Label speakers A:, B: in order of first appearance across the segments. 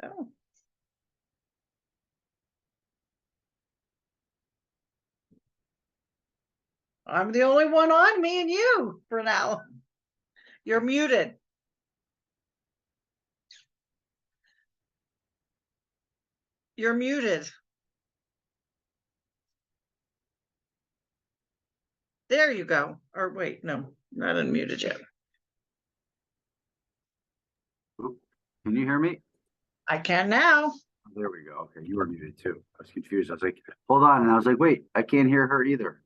A: Oh. I'm the only one on, me and you for now. You're muted. You're muted. There you go. Or wait, no, not unmuted yet.
B: Can you hear me?
A: I can now.
B: There we go. Okay, you were muted too. I was confused. I was like, hold on. And I was like, wait, I can't hear her either.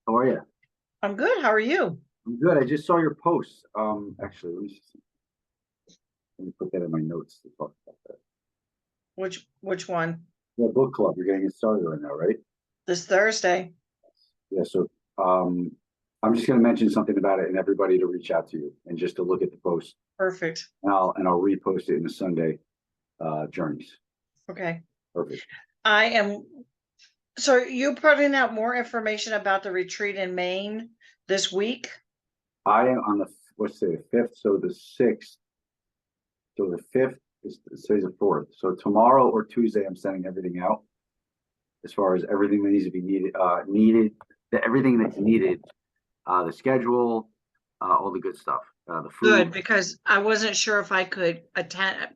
B: How are you?
A: I'm good. How are you?
B: I'm good. I just saw your post. Actually, let me put that in my notes to talk about that.
A: Which one?
B: Yeah, book club. You're getting it started right now, right?
A: This Thursday.
B: Yeah. So, I'm just going to mention something about it and everybody to reach out to you and just to look at the post.
A: Perfect.
B: And I'll repost it in the Sunday journeys.
A: Okay.
B: Perfect.
A: I am. So you putting out more information about the retreat in Maine this week?
B: I am on the what's the 5th, so the 6th. So the 5th is today's the 4th. So tomorrow or Tuesday, I'm sending everything out as far as everything that needs to be everything that's needed, the schedule, all the good stuff, the food.
A: Good, because I wasn't sure if I could attend.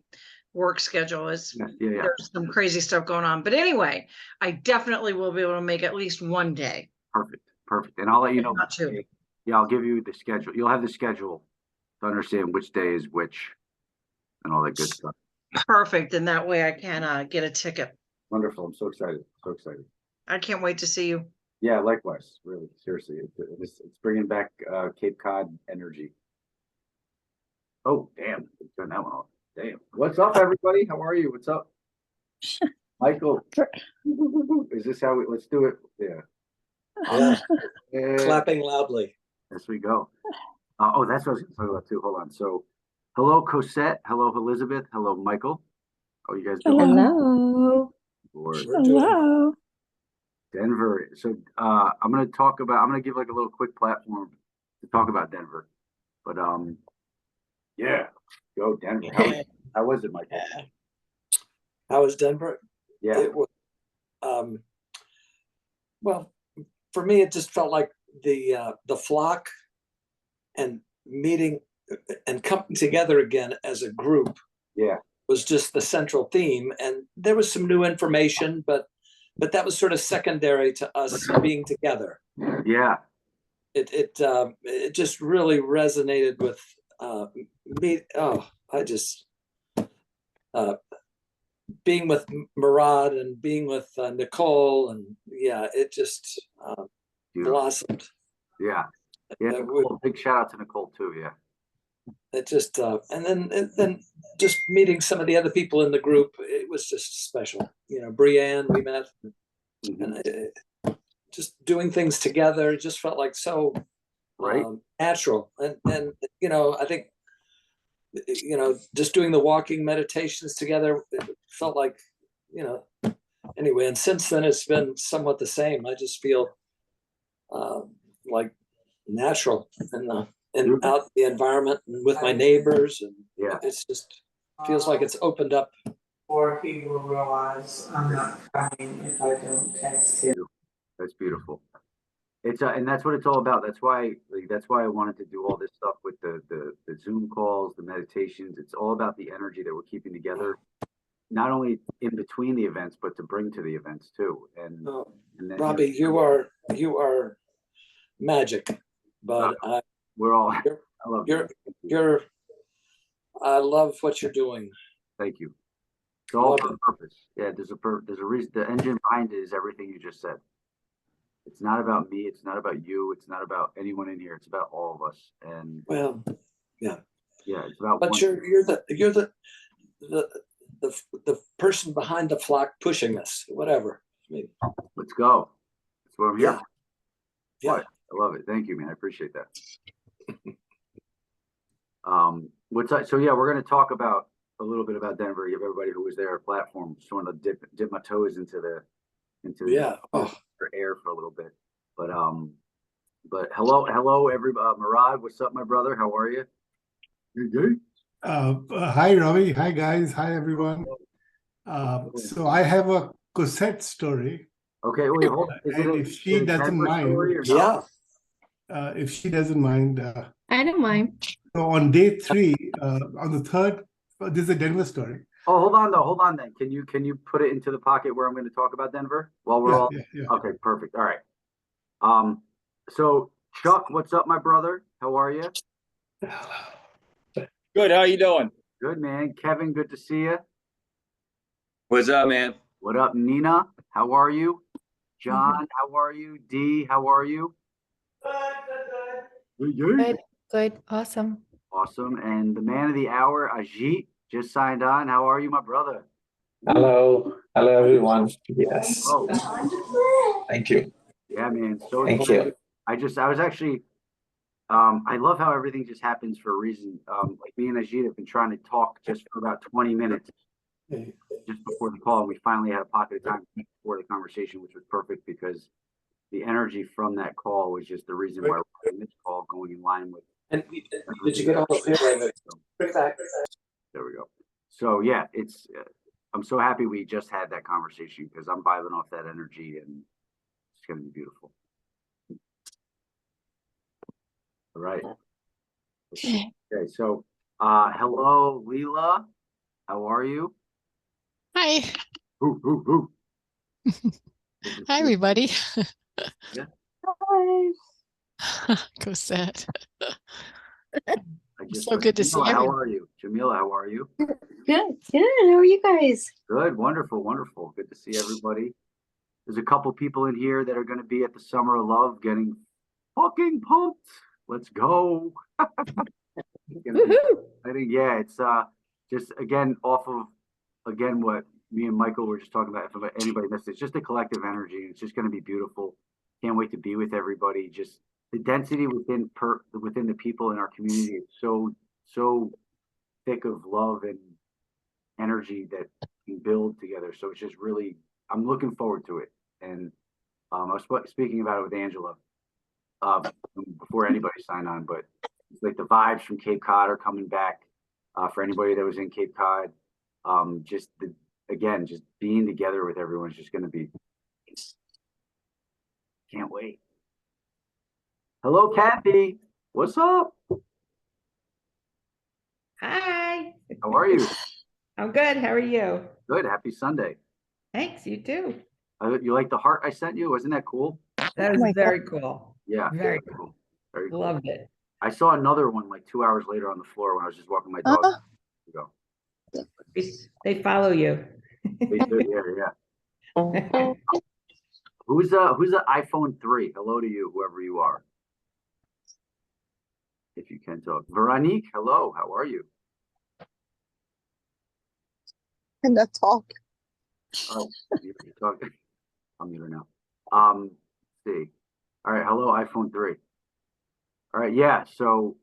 A: Work schedule is there's some crazy stuff going on, but anyway, I definitely will be able to make at least one day.
B: Perfect. And I'll let you know.
A: Not two.
B: Yeah, I'll give you the schedule. You'll have the schedule to understand which day is which and all that good stuff.
A: Perfect. And that way I can get a ticket.
B: Wonderful. I'm so excited.
A: I can't wait to see you.
B: Yeah, likewise. Really, seriously, it's bringing back Cape Cod energy. Oh, damn! Turn that one off. Damn. What's up, everybody? How are you? What's up, Michael? Is this how let's do it?
C: Yeah. Clapping loudly.
B: Yes, we go. Oh, that's what I was going to talk about too. Hold on. So, hello, Cosette. Hello, Elizabeth. Hello, Michael. How you guys doing?
D: Hello.
C: Hello.
B: Denver. So I'm going to give like a little quick platform to talk about Denver. But yeah, go Denver. How was it, Michael?
C: How was Denver?
B: Yeah.
C: It was, well, for me, it just felt like the flock and meeting and coming together again as a group.
B: Yeah.
C: Was just the central theme, and there was some new information, but that was sort of secondary to us being together.
B: Yeah.
C: It just really resonated with me. Oh, I just being with Murad and being with Nicole, and yeah, it just blossomed.
B: Yeah. Nicole, big shout out to Nicole too. Yeah.
C: It just and then just meeting some of the other people in the group, it was just special. You know, Brianne, we met, and just doing things together. It just felt like so natural, and you know, I think, you know, just doing the walking meditations together, it felt like, you know, anyway. And since then, it's been somewhat the same. I just feel like natural and out in the environment and with my neighbors, and it's just feels like it's opened up.
E: Or he will realize I'm not coming if I don't text him.
B: That's beautiful. It's and that's what it's all about. That's why I wanted to do all this stuff with the Zoom calls, the meditations. It's all about the energy that we're keeping together, not only in between the events, but to bring to the events too. And then,
C: Robby, you are magic. But
B: we're all.
C: I love what you're doing.
B: Thank you. It's all for a purpose. Yeah, there's a reason. The engine behind it is everything you just said. It's not about me. It's not about you. It's not about anyone in here. It's about all of us. And
C: yeah.
B: It's about.
C: But you're the person behind the flock pushing us. Whatever. Maybe.
B: Let's go. That's what I'm here.
C: Yeah.
B: I love it. Thank you, man. I appreciate that. So yeah, we're going to talk about a little bit about Denver. Give everybody who was there a platform. Just want to dip my toes into the air for a little bit. But hello, everybody. Murad, what's up, my brother? How are you? You good?
D: Hi, Robby. Hi, guys. Hi, everyone. So I have a Cosette story,
B: Okay, wait, hold. Is it
D: and
B: a,
D: if
B: is
D: she
B: it a
D: doesn't
B: Denver
D: mind,
B: story or no?
C: Yeah.
D: if she doesn't mind,
F: I don't mind.
D: so on day 3, on the third, this is a Denver story.
B: Oh, hold on though. Hold on then. Can you put it into the pocket where I'm going to talk about Denver while we're
D: Yeah,
B: all
D: yeah.
B: okay? Perfect. All right. So Chuck, what's up, my brother? How are you?
G: Good. How you doing?
B: Good, man. Kevin, good to see you.
G: What's up, man?
B: What up, Nina? How are you? John, how are you? D, how are you? Good.
F: Good, good, awesome.
B: Awesome. And the man of the hour, Ajit, just signed on. How are you, my brother?
H: Hello, everyone. Yes,
B: Oh,
H: thank you.
B: yeah, man. So
H: Thank you.
B: excited. I was actually, I love how everything just happens for a reason. Like me and Ajit have been trying to talk just for about 20 minutes just before the call. And we finally had a pocket of time before the conversation, which was perfect because the energy from that call was just the reason why we're having this call going in line with.
C: And did you get all the feedback?
B: There we go. So yeah, I'm so happy we just had that conversation because I'm vibing off that energy and it's going to be beautiful. All right. Okay. So, hello, Leela. How are you?
I: Hi.
B: Ooh, ooh, ooh.
I: Hi, everybody.
B: Yeah.
I: Cosette.
B: I just
I: So good to see
B: Jamila, how
I: everyone.
B: are you? Jamila, how are you?
F: Good, good. How are you guys?
B: Good. Wonderful. Wonderful. Good to see everybody. There's a couple people in here that are going to be at the Summer of Love getting fucking pumped. Let's go. It's gonna be exciting. Yeah, it's just again off of what me and Michael were just talking about. If anybody missed it, it's just a collective energy. It's just going to be beautiful. Can't wait to be with everybody. Just the density within the people in our community is so thick of love and energy that we build together. So it's just really, I'm looking forward to it. And I was speaking about it with Angela before anybody signed on, but it's like the vibes from Cape Cod are coming back for anybody that was in Cape Cod. Just being together with everyone is just going to be, can't wait. Hello, Kathy. What's up?
J: Hi,
B: How are you?
J: I'm good. How are you?
B: Good. Happy Sunday.
J: Thanks, you too.
B: You like the heart I sent you? Wasn't that cool?
J: That was very cool.
B: Yeah.
J: Very cool.
B: Very cool.
J: Loved it.
B: I saw another one like 2 hours later on the floor when I was just walking my dog.
J: They follow you.
B: They do, yeah. Who's the iPhone 3? Hello to you, whoever you are. If you can talk. Veronique, hello, how are you?
F: And the talk.
B: Oh, you're talking. I'm muted now. Let's see. All right, hello, iPhone 3. All right, yeah. So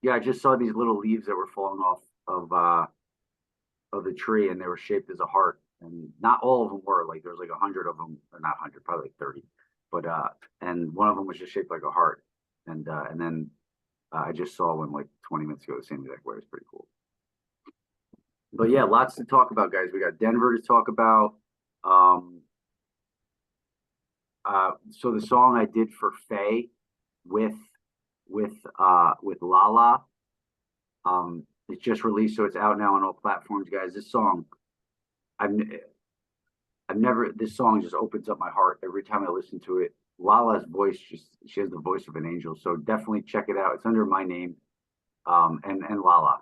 B: yeah, I just saw these little leaves that were falling off of the tree and they were shaped as a heart. And not all of them were, like there was like 100 of them, or not 100, probably like 30. But and one of them was just shaped like a heart. And then I just saw one like 20 minutes ago the same exact way. It's pretty cool. But yeah, lots to talk about, guys. We got Denver to talk about. So the song I did for Faye with Lala, it's just released, so it's out now on all platforms, guys. This song, this song just opens up my heart every time I listen to it. Lala's voice, she has the voice of an angel. So definitely check it out. It's under my name, and Lala.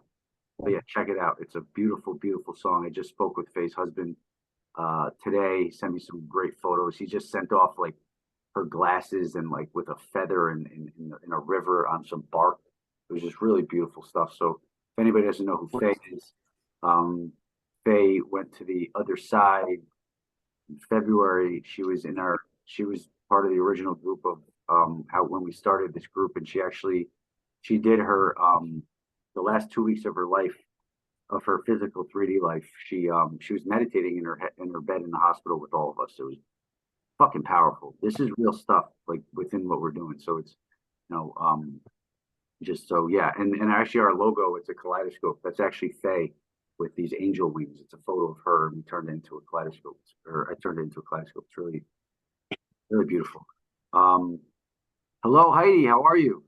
B: But yeah, check it out. It's a beautiful, beautiful song. I just spoke with Faye's husband today. He sent me some great photos. He just sent off like her glasses and like with a feather in a river on some bark. It was just really beautiful stuff. So if anybody doesn't know who Faye is, Faye went to the other side in February. She was part of the original group of when we started this group, and she did her the last 2 weeks of her life, of her physical 3D life. She was meditating in her bed in the hospital with all of us. It was fucking powerful. This is real stuff, like within what we're doing. So it's just so, yeah. And actually our logo, it's a kaleidoscope. That's actually Faye with these angel wings. It's a photo of her, and we turned it into a kaleidoscope, or I turned it into a kaleidoscope. It's really, really beautiful. Hello, Heidi. How are you?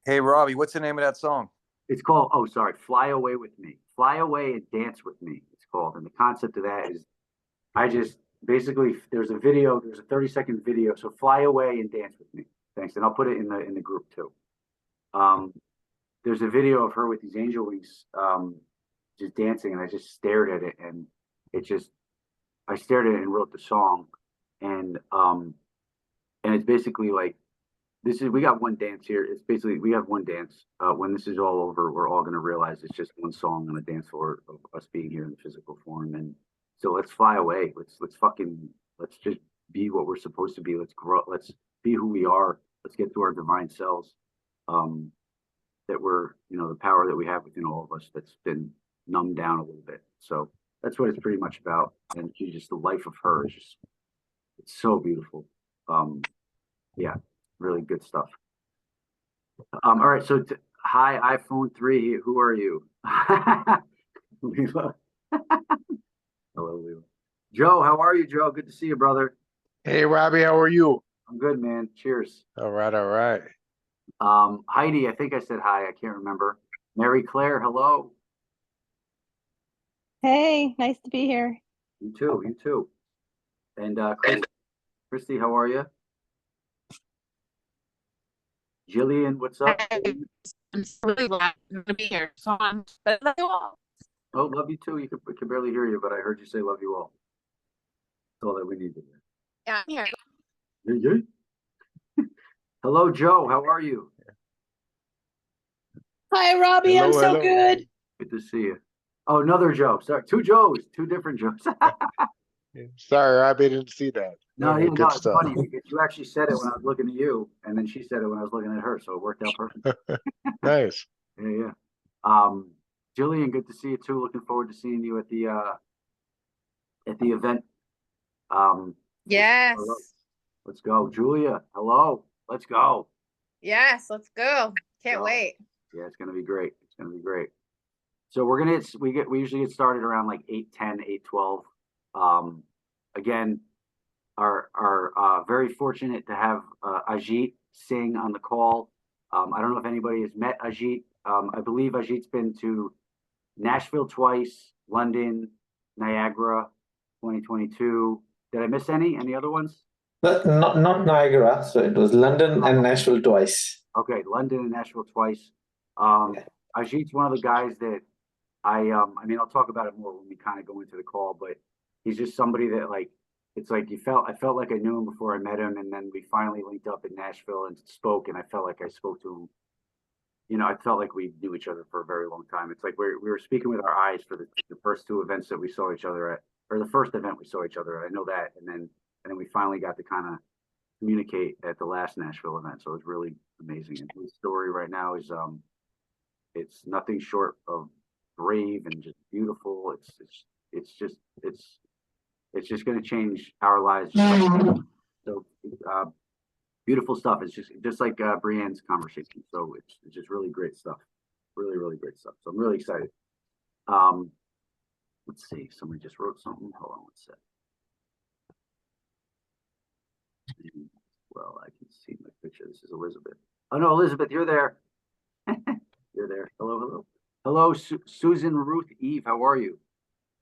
G: Hey, Robbie, what's the name of that song?
B: It's called, oh, sorry, Fly Away with Me. Fly Away and Dance with Me, it's called. And the concept of that is I just basically, there's a 30-second video. So fly away and dance with me. Thanks. And I'll put it in the group too. There's a video of her with these angel wings, just dancing, and I just stared at it, and I stared at it and wrote the song. And it's basically like, we got one dance here. It's basically, we have one dance. When this is all over, we're all going to realize it's just one song on the dance floor of us being here in physical form. And so let's fly away. Let's just be what we're supposed to be. Let's grow. Let's be who we are. Let's get to our divine selves. That we're, the power that we have within all of us that's been numbed down a little bit. So that's what it's pretty much about. And just the life of her is just, it's so beautiful. Yeah, really good stuff. All right. So hi, iPhone 3. Who are you? Leela. Hello, Leela. Joe, how are you, Joe? Good to see you, brother.
K: Hey, Robbie, how are you?
B: I'm good, man. Cheers.
K: All right, all right.
B: Heidi, I think I said hi. I can't remember. Mary Claire, hello.
F: Hey, nice to be here.
B: You too. You too. And Christy, how are you? Jillian, what's up?
L: I'm really glad I'm gonna be here. So but I love you all.
B: Oh, love you too. We can barely hear you, but I heard you say love you all. That's all that we need to hear.
L: Yeah, I'm here.
B: Yeah. Hello, Joe. How are you?
F: Hi, Robbie.
K: Hello,
F: I'm so
K: hello.
F: good.
B: Good to see you. Oh, another Joe. Sorry, two Joes, two different Joes.
K: Sorry, Robbie, didn't see that.
B: No,
K: Okay,
B: yeah,
K: good
B: no, it's
K: stuff.
B: funny because you actually said it when I was looking at you, and then she said it when I was looking at her, so it worked out perfect.
K: Nice.
B: Yeah. Jillian, good to see you too. Looking forward to seeing you at the event.
L: Yes.
B: Let's go. Julia, hello. Let's go.
L: Yes, let's go. Can't
B: So,
L: wait.
B: Yeah, it's gonna be great. It's gonna be great. So we usually get started around like 8:10, 8:12. Again, are very fortunate to have Ajit sing on the call. I don't know if anybody has met Ajit. I believe Ajit's been to Nashville twice, London, Niagara, 2022. Did I miss any other ones?
H: Not Niagara. So it was London and Nashville twice.
B: Okay, London and Nashville twice.
H: Yeah.
B: Ajit's one of the guys that I mean, I'll talk about it more when we kind of go into the call, but he's just somebody that it's like I felt like I knew him before I met him, and then we finally linked up in Nashville and spoke, and I felt like I spoke to him. I felt like we knew each other for a very long time. It's like we were speaking with our eyes for the first two events that we saw each other at, or the first event we saw each other at. I know that, and then we finally got to kind of communicate at the last Nashville event. So it was really amazing. And his story right now is it's nothing short of brave and just beautiful. It's just going to change our lives. So beautiful stuff. It's just like Brienne's conversation. So it's just really great stuff. Really, really great stuff. So I'm really excited. Let's see. Somebody just wrote something. Hold on one sec. Well, I can see my picture. This is Elizabeth. Oh no, Elizabeth, you're there. You're there. Hello, hello. Hello, Susan, Ruth, Eve. How are you?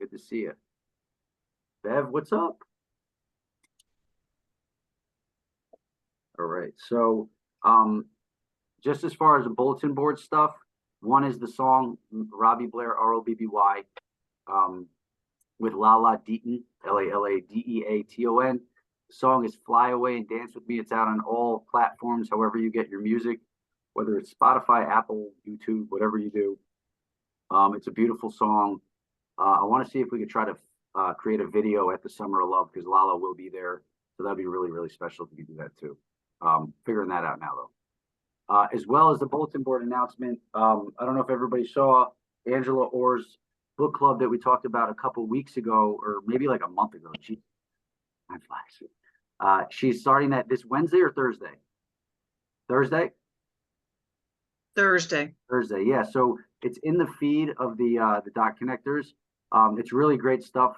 B: Good to see you. Bev, what's up? All right. So, just as far as the bulletin board stuff, one is the song Robby Blair, ROBBY, with Lala Deaton, LALADEATON. The song is Fly Away and Dance With Me. It's out on all platforms, however you get your music, whether it's Spotify, Apple, YouTube, whatever you do. It's a beautiful song. I want to see if we could try to create a video at the Summer of Love, because Lala will be there. So that'd be really, really special if we could do that too. Figuring that out now though. As well as the bulletin board announcement. I don't know if everybody saw Angela Orr's book club that we talked about a couple weeks ago, or maybe like a month ago. She's starting that this Wednesday or Thursday? Thursday?
A: Thursday.
B: Thursday, yeah. So it's in the feed of the dot connectors. It's really great stuff.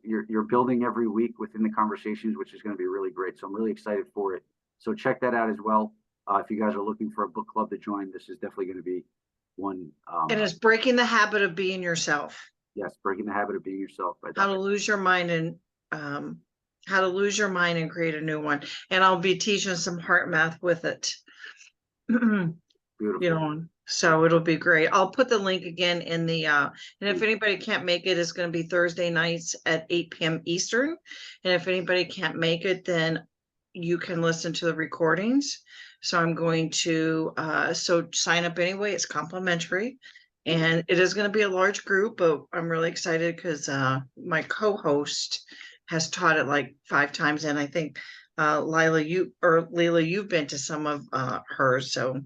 B: You're building every week within the conversations, which is going to be really great. So I'm really excited for it. So check that out as well. If you guys are looking for a book club to join, this is definitely going to be one.
A: And it's breaking the habit of being yourself.
B: Yes, breaking the habit of being yourself.
A: How to lose your mind and how to lose your mind and create a new one. And I'll be teaching some heart math with it.
B: Beautiful.
A: You know, so it'll be great. I'll put the link again in the and if anybody can't make it, it's going to be Thursday nights at 8 p.m. Eastern. And if anybody can't make it, then you can listen to the recordings. So I'm going to so sign up anyway. It's complimentary. And it is going to be a large group, but I'm really excited because my co-host has taught it like 5 times. And I think Leila, you've been to some of hers. So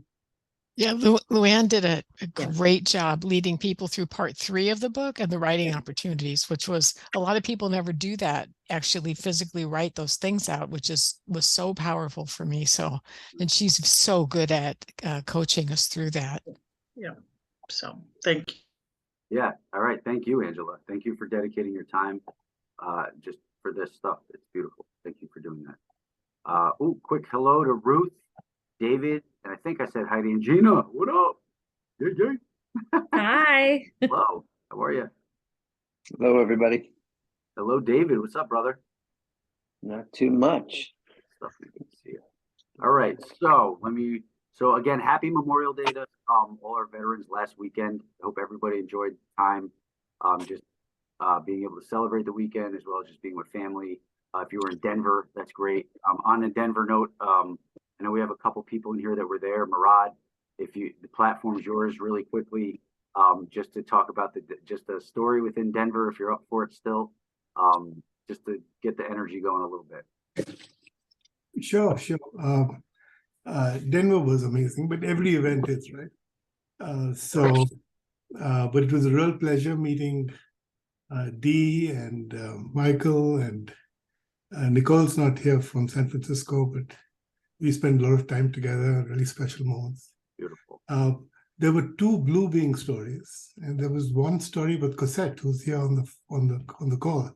I: Yeah, Luann did a great job leading people through part 3 of the book and the writing opportunities, which was a lot of people never do that, actually physically write those things out, which was so powerful for me. So, and she's so good at coaching us through that.
A: Yeah. So thank you.
B: Yeah. All right. Thank you, Angela. Thank you for dedicating your time just for this stuff. It's beautiful. Thank you for doing that. Quick hello to Ruth, David, and I think I said hi to Angina. What up? Yay.
J: Hi.
B: Hello. How are you?
M: Hello, everybody.
B: Hello, David. What's up, brother?
M: Not too much.
B: Stuff we can see. All right. So again, happy Memorial Day to all our veterans last weekend. I hope everybody enjoyed time. Just being able to celebrate the weekend as well as just being with family. If you were in Denver, that's great. On a Denver note, I know we have a couple people in here that were there. Murad, the platform is yours really quickly, just to talk about just a story within Denver, if you're up for it still, just to get the energy going a little bit.
D: Sure. Denver was amazing, but every event is, right? But it was a real pleasure meeting Dee and Michael, and Nicole's not here from San Francisco, but we spent a lot of time together, really special moments.
B: Beautiful.
D: There were 2 blue being stories, and there was one story with Cosette, who's here on the call.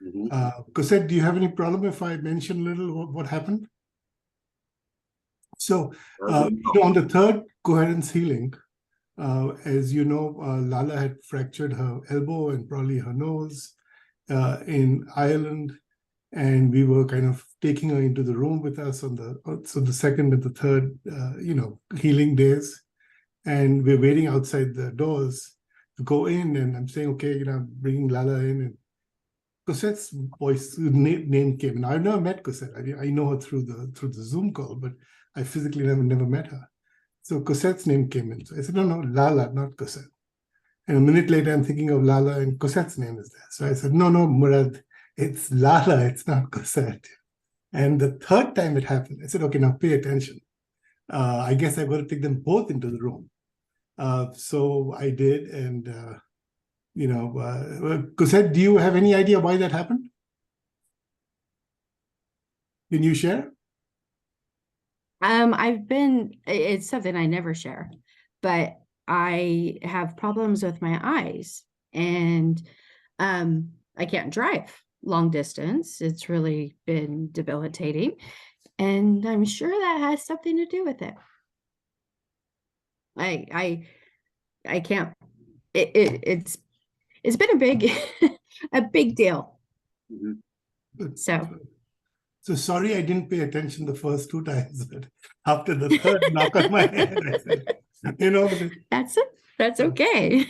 B: Mm-hmm.
D: Cosette, do you have any problem if I mention a little what happened? So, on the third coherence healing, as you know, Lala had fractured her elbow and probably her nose in Ireland, and we were kind of taking her into the room with us on the second and the third, healing days, and we're waiting outside the doors to go in, and I'm saying, okay, I'm bringing Lala in, and Cosette's name came, and I've never met Cosette. I know her through the Zoom call, but I physically never met her. So Cosette's name came in. So I said, no, Lala, not Cosette. And a minute later, I'm thinking of Lala, and Cosette's name is there. So I said, no, Murad, it's Lala, it's not Cosette. And the third time it happened, I said, okay, now pay attention. I guess I've got to take them both into the room. So I did, and Cosette, do you have any idea why that happened? Can you share?
N: It's something I never share, but I have problems with my eyes, and I can't drive long distance. It's really been debilitating, and I'm sure that has something to do with it. I can't. It's been a big a big deal.
D: Mm-hmm.
N: So
D: sorry I didn't pay attention the first 2 times, but after the third knock on my head, I said,
N: that's okay.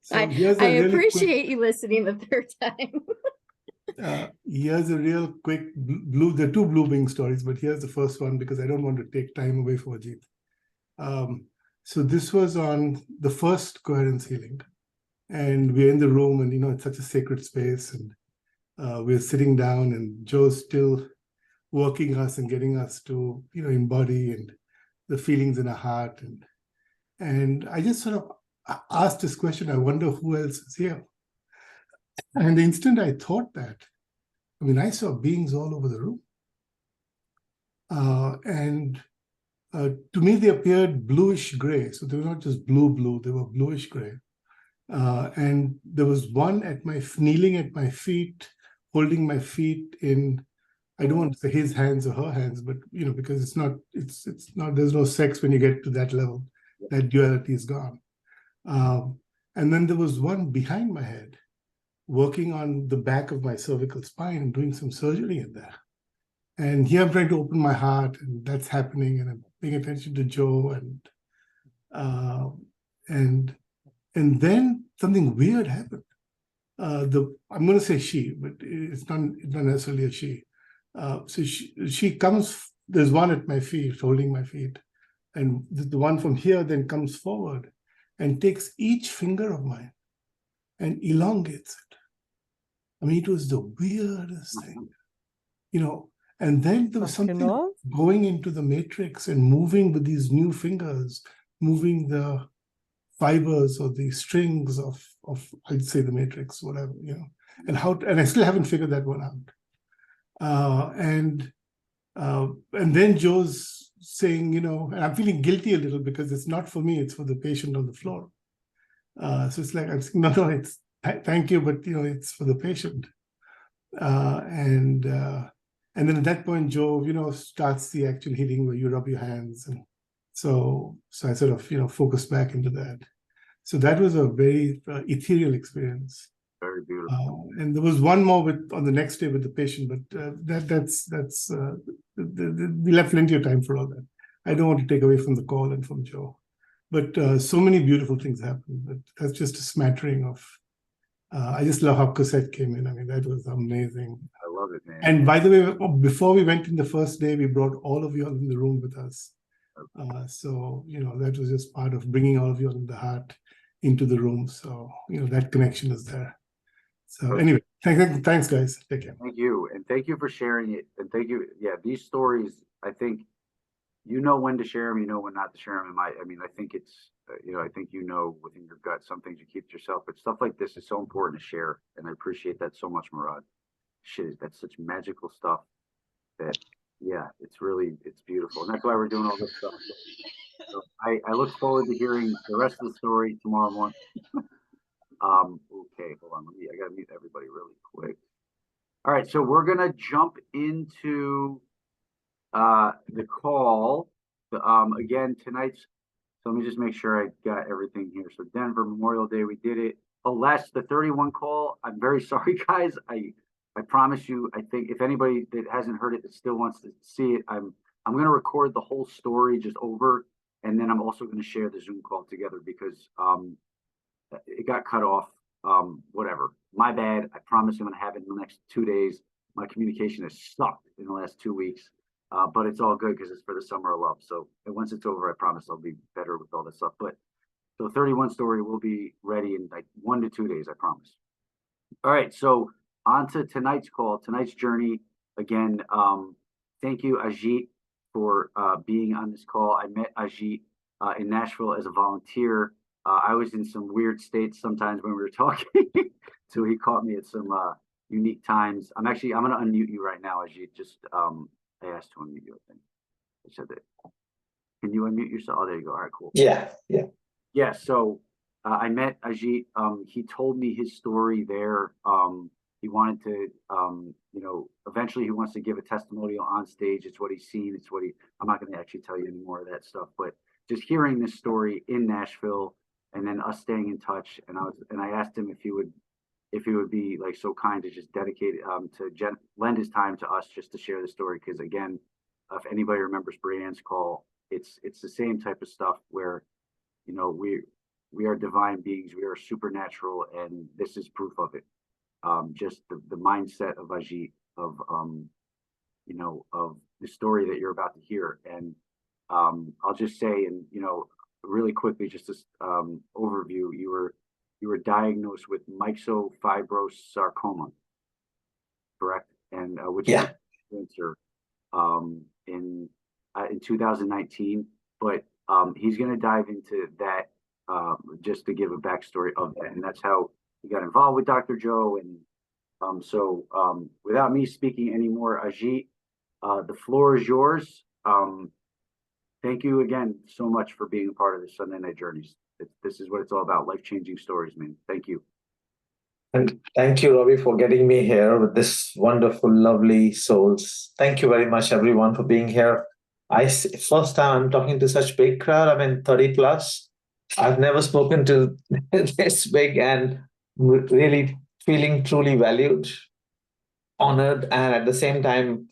D: So
N: I appreciate you listening the third time.
D: Here's a real quick there are 2 blue wing stories, but here's the first one because I don't want to take time away from Ajit. So this was on the first coherence healing, and we're in the room, and it's such a sacred space, and we're sitting down, and Joe's still working us and getting us to embody and the feelings in our heart, and I just sort of asked this question, I wonder who else is here. And the instant I thought that, I saw beings all over the room. And To me, they appeared bluish gray. So they were not just blue, they were bluish gray. And there was one kneeling at my feet, holding my feet in, I don't want to say his hands or her hands, but because it's not, there's no sex when you get to that level. That duality is gone. And then there was one behind my head, working on the back of my cervical spine and doing some surgery in there. And here I'm trying to open my heart, and that's happening, and I'm paying attention to Joe, and then something weird happened. I'm going to say she, but it's not necessarily a she. So she comes. There's one at my feet, holding my feet, and the one from here then comes forward and takes each finger of mine and elongates it. I mean, it was the weirdest thing, And then there was something going into the matrix and moving with these new fingers, moving the fibers or the strings of I'd say the matrix, whatever, and I still haven't figured that one out. And then Joe's saying, and I'm feeling guilty a little because it's not for me, it's for the patient on the floor. So it's like I'm saying, no, it's thank you, but it's for the patient. And then at that point, Joe, starts the actual healing where you rub your hands. And so I sort of, focus back into that. So that was a very ethereal experience.
B: Very beautiful.
D: And there was one more on the next day with the patient, but that's we left plenty of time for all that. I don't want to take away from the call and from Joe, but so many beautiful things happened. But that's just a smattering of. I just love how Cosette came in. I mean, that was amazing.
B: I love it, man.
D: And by the way, before we went in the first day, we brought all of you all in the room with us. So, that was just part of bringing all of you all in the heart into the room. So, that connection is there. So anyway, thanks, guys. Take care.
B: Thank you. And thank you for sharing it. And thank you. Yeah, these stories, I think, when to share them, when not to share them. I think it's, I think within your gut, some things you keep to yourself, but stuff like this is so important to share. And I appreciate that so much, Murad. Shit, that's such magical stuff that, it's beautiful. And that's why we're doing all this stuff. So I look forward to hearing the rest of the story tomorrow morning. Okay, hold on. I gotta mute everybody really quick. All right, so we're gonna jump into the call. Again, tonight's. So let me just make sure I got everything here. So Denver Memorial Day, we did it. The 31 call. I'm very sorry, guys. I promise you. I think if anybody that hasn't heard it that still wants to see it, I'm gonna record the whole story just over, and then I'm also gonna share the Zoom call together because it got cut off. Whatever. My bad. I promise I'm gonna have it in the next 2 days. My communication has sucked in the last 2 weeks. But it's all good because it's for the summer of love. So once it's over, I promise I'll be better with all this stuff. But so 31 story will be ready in like 1 to 2 days, I promise. All right, so on to tonight's call, tonight's journey. Again, thank you, Ajit, for being on this call. I met Ajit in Nashville as a volunteer. I was in some weird states sometimes when we were talking. So he caught me at some unique times. I'm going to unmute you right now, Ajit. Just I asked to unmute you, I think. I said that. Can you unmute yourself? Oh, there you go. All right, cool. Yeah, so I met Ajit. He told me his story there. He wanted to, eventually he wants to give a testimonial on stage. It's what he's seen. I'm not going to actually tell you any more of that stuff, but just hearing this story in Nashville and then us staying in touch. And I asked him if he would be like so kind to just dedicate lend his time to us just to share the story. Because again, if anybody remembers Brianne's call, it's the same type of stuff where, we are divine beings, we are supernatural, and this is proof of it. Just the mindset of Ajit, of the story that you're about to hear. And I'll just say, and really quickly, just this overview, you were diagnosed with myxofibrosarcoma, correct? And which is cancer in 2019. But he's going to dive into that just to give a backstory of that, and that's how he got involved with Dr. Joe. And so without me speaking anymore, Ajit, the floor is yours. Thank you again so much for being a part of the Sunday Night Journeys. This is what it's all about, life-changing stories, man. Thank you.
H: And thank you, Robbie, for getting me here with this wonderful, lovely souls. Thank you very much, everyone, for being here. First time I'm talking to such big crowd. I mean, 30 plus. I've never spoken to this big, and really feeling truly valued, honored, and at the same time,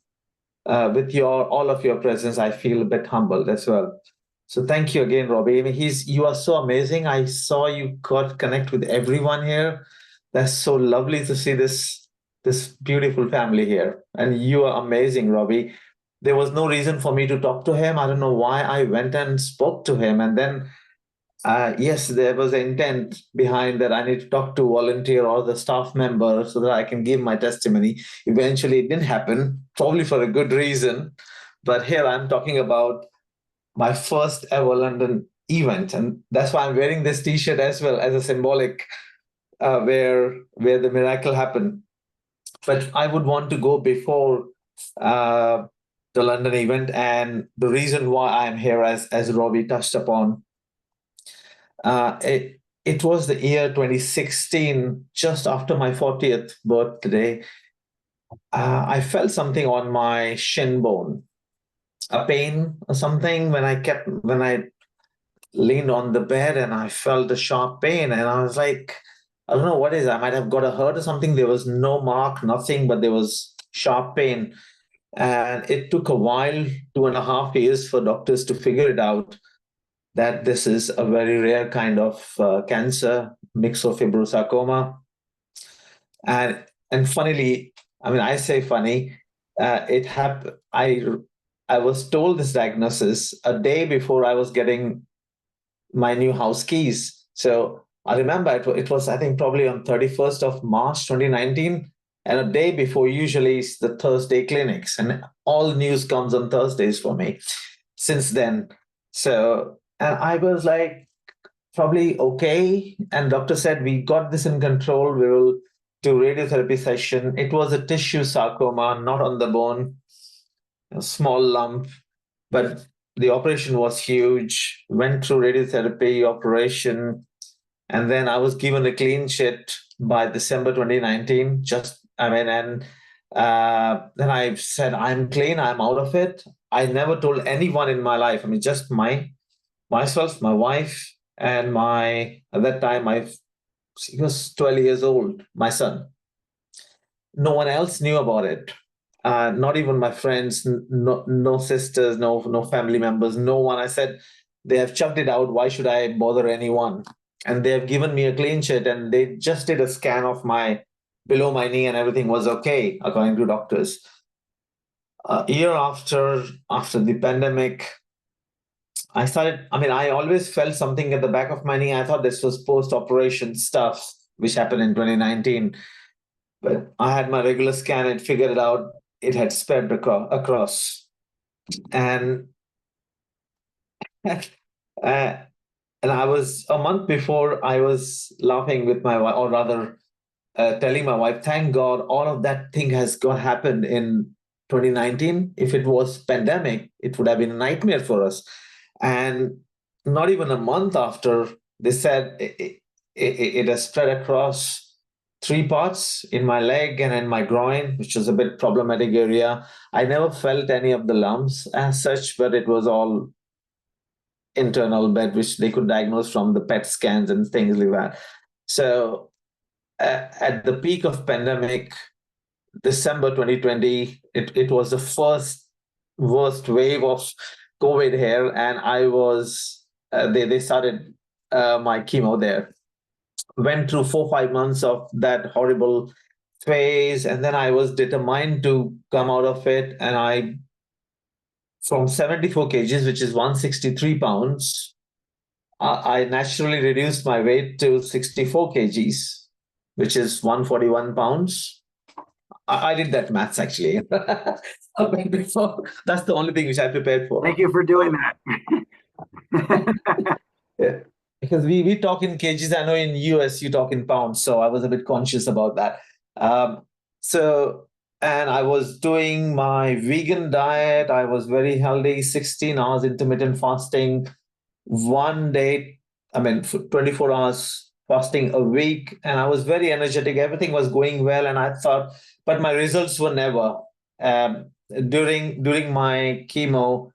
H: with all of your presence, I feel a bit humbled as well. So thank you again, Robbie. I mean, you are so amazing. I saw you got connect with everyone here. That's so lovely to see this beautiful family here. And you are amazing, Robbie. There was no reason for me to talk to him. I don't know why I went and spoke to him. And then, yes, there was an intent behind that. I need to talk to volunteer or the staff member so that I can give my testimony. Eventually, it didn't happen, probably for a good reason. But here I'm talking about my first ever London event. And that's why I'm wearing this T-shirt as well as a symbolic where the miracle happened. But I would want to go before the London event, and the reason why I'm here, as Robbie touched upon, it was the year 2016, just after my 40th birthday. I felt something on my shin bone, a pain or something when I leaned on the bed, and I felt a sharp pain, and I was like, I don't know what is. I might have got a hurt or something. There was no mark, nothing, but there was sharp pain. And it took a while, 2.5 years, for doctors to figure it out that this is a very rare kind of cancer, myxofibrosarcoma. And funnily, I mean, I say funny, it happened. I was told this diagnosis a day before I was getting my new house keys. So I remember it was, I think, probably on 31st of March, 2019. And a day before, usually it's the Thursday clinics. And all news comes on Thursdays for me since then. So, and I was like, probably okay. And doctor said, we got this in control. We will do radiotherapy session. It was a tissue sarcoma, not on the bone, a small lump. But the operation was huge, went through radiotherapy operation, and then I was given a clean sheet by December 2019. Then I said, I'm clean, I'm out of it. I never told anyone in my life. I mean, just myself, my wife, and at that time, he was 12 years old, my son. No one else knew about it. Not even my friends, no sisters, no family members, no one. I said, they have chucked it out. Why should I bother anyone? And they have given me a clean sheet, and they just did a scan of below my knee, and everything was okay, according to doctors. A year after the pandemic, I always felt something at the back of my knee. I thought this was post-operation stuff, which happened in 2019. But I had my regular scan and figured it out. It had spread across. And and I was, a month before, I was laughing with my wife, or rather telling my wife, thank God all of that thing has happened in 2019. If it was pandemic, it would have been a nightmare for us. And not even a month after, they said it has spread across 3 parts, in my leg and in my groin, which was a bit problematic area. I never felt any of the lumps as such, but it was all internal, but which they could diagnose from the PET scans and things like that. So at the peak of pandemic, December 2020, it was the first worst wave of COVID here, and I was, they started my chemo there. Went through 4-5 months of that horrible phase, and then I was determined to come out of it. And from 74 kgs, which is 163 pounds, I naturally reduced my weight to 64 kgs, which is 141 pounds. I did that maths actually. Before. That's the only thing which I prepared for.
B: Thank you for doing that.
H: Yeah. Because we talk in kgs. I know in US you talk in pounds, so I was a bit conscious about that. So and I was doing my vegan diet. I was very healthy, 16 hours intermittent fasting, one day, 24 hours fasting a week. And I was very energetic. Everything was going well. And I thought, but my results were never. Um, during my chemo,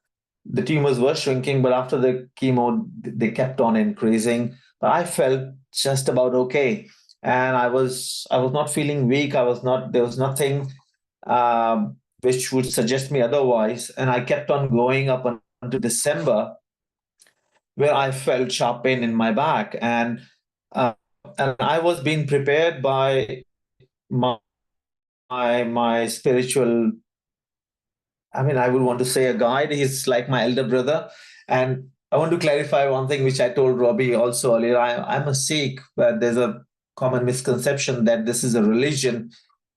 H: the tumors were shrinking, but after the chemo, they kept on increasing. But I felt just about okay. And I was not feeling weak. There was nothing which would suggest me otherwise. And I kept on going up until December, where I felt sharp pain in my back, uh, and I was being prepared by my my spiritual. I would want to say a guide. He's like my elder brother, and I want to clarify one thing which I told Robbie also earlier. I'm a Sikh, but there's a common misconception that this is a religion.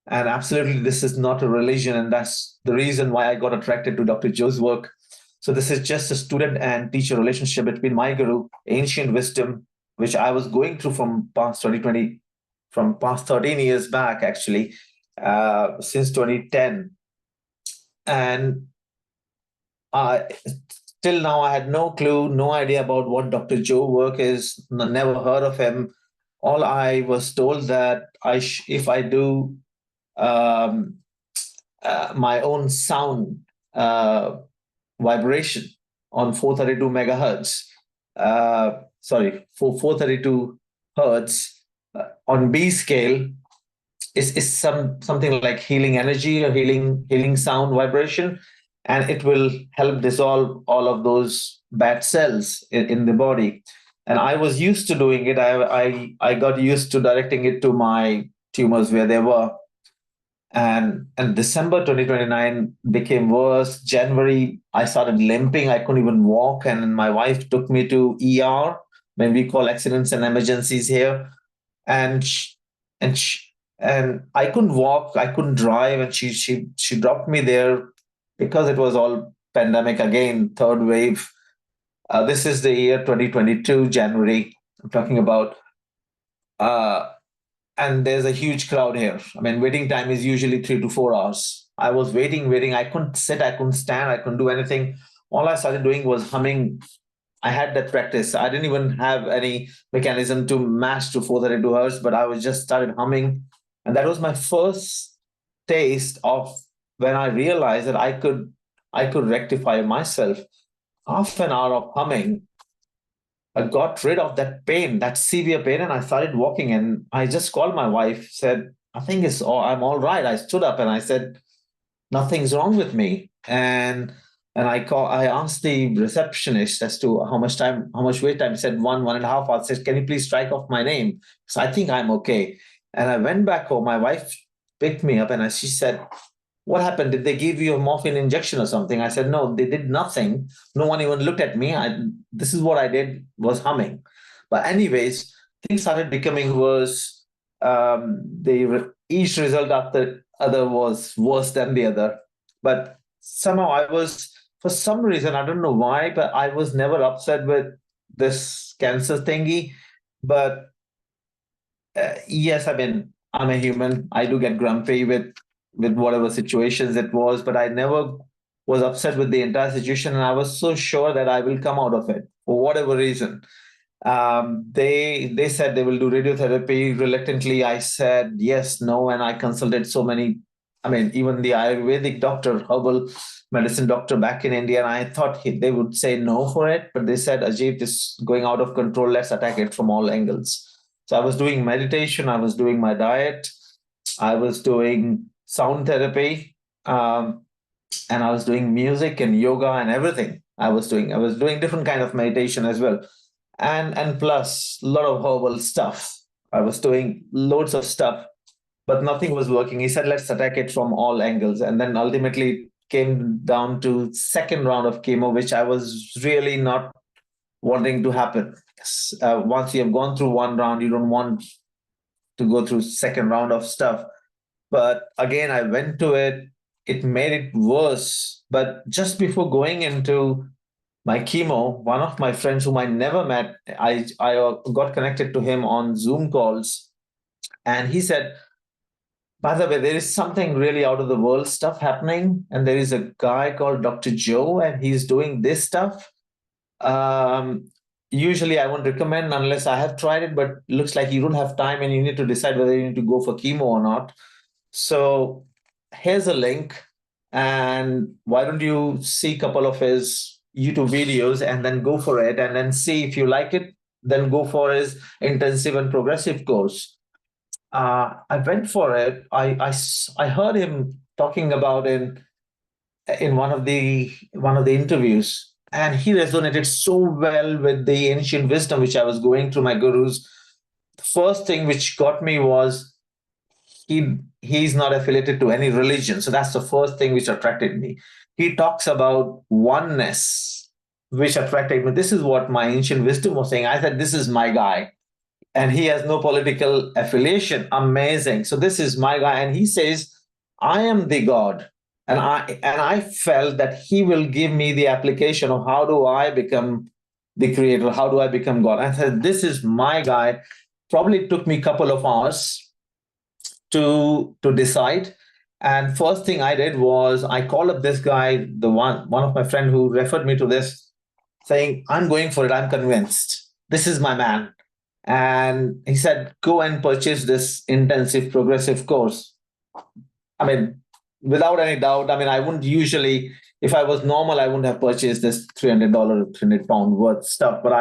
H: And absolutely, this is not a religion. And that's the reason why I got attracted to Dr. Joe's work. So this is just a student and teacher relationship between my guru, ancient wisdom, which I was going through from past 2020, from past 13 years back, actually, since 2010. And till now, I had no clue, no idea about what Dr. Joe work is, never heard of him. All I was told that if I do my own sound vibration on 432 megahertz, for 432 hertz on B scale, is something like healing energy or healing sound vibration, and it will help dissolve all of those bad cells in the body. And I was used to doing it. I got used to directing it to my tumors where they were. And December 2029 became worse. January, I started limping. I couldn't even walk. And my wife took me to ER, when we call accidents and emergencies here. And and I couldn't walk. I couldn't drive. And she dropped me there because it was all pandemic again, third wave. This is the year 2022, January, I'm talking about. And there's a huge crowd here. Waiting time is usually 3 to 4 hours. I was waiting. I couldn't sit, I couldn't stand, I couldn't do anything. All I started doing was humming. I had that practice. I didn't even have any mechanism to match to 432 hertz, but I was just started humming. And that was my first taste of when I realized that I could rectify myself. Half an hour of humming, I got rid of that pain, that severe pain, and I started walking. And I just called my wife, said, I'm all right. I stood up and I said, nothing's wrong with me. And I asked the receptionist as to how much wait time. He said 1.5 hours. I said, can you please strike off my name? So I think I'm okay. And I went back home. My wife picked me up and she said, what happened? Did they give you a morphine injection or something? I said, no, they did nothing. No one even looked at me. This is what I did, was humming. But anyways, things started becoming worse. Each result after other was worse than the other. But somehow for some reason, I don't know why, but I was never upset with this cancer thingy. But yes, I'm a human. I do get grumpy with whatever situations it was, but I never was upset with the entire situation. And I was so sure that I will come out of it for whatever reason. They said they will do radiotherapy. Reluctantly, I said yes, no, and I consulted so many. Even the Ayurvedic doctor, herbal medicine doctor back in India, and I thought they would say no for it, but they said, Ajit, this is going out of control. Let's attack it from all angles. So I was doing meditation. I was doing my diet. I was doing sound therapy, and I was doing music and yoga and everything. I was doing different kind of meditation as well. And plus a lot of herbal stuff. I was doing loads of stuff, but nothing was working. He said, let's attack it from all angles. And then ultimately came down to second round of chemo, which I was really not wanting to happen. Once you have gone through one round, you don't want to go through second round of stuff. But again, I went to it. It made it worse. But just before going into my chemo, one of my friends whom I never met, I got connected to him on Zoom calls. And he said, By the way, there is something really out of the world stuff happening, and there is a guy called Dr. Joe, and he's doing this stuff. Usually I won't recommend unless I have tried it, but looks like you don't have time and you need to decide whether you need to go for chemo or not. So here's a link, and why don't you see a couple of his YouTube videos and then go for it, and then see if you like it, then go for his intensive and progressive course. I went for it. I heard him talking about in one of the interviews, and he resonated so well with the ancient wisdom which I was going through my gurus. The first thing which got me was he's not affiliated to any religion, so that's the first thing which attracted me. He talks about oneness, which attracted me. This is what my ancient wisdom was saying. I said, this is my guy. And he has no political affiliation. Amazing. So this is my guy. And he says, I am the God. And I felt that he will give me the application of how do I become the creator? How do I become God? I said, this is my guy. Probably took me a couple of hours to decide. And first thing I did was I called up this guy, the one of my friend who referred me to this, saying, I'm going for it. I'm convinced. This is my man. And he said, go and purchase this intensive progressive course. I mean, without any doubt, I mean, I wouldn't usually, if I was normal, I wouldn't have purchased this $300, £300 worth stuff. But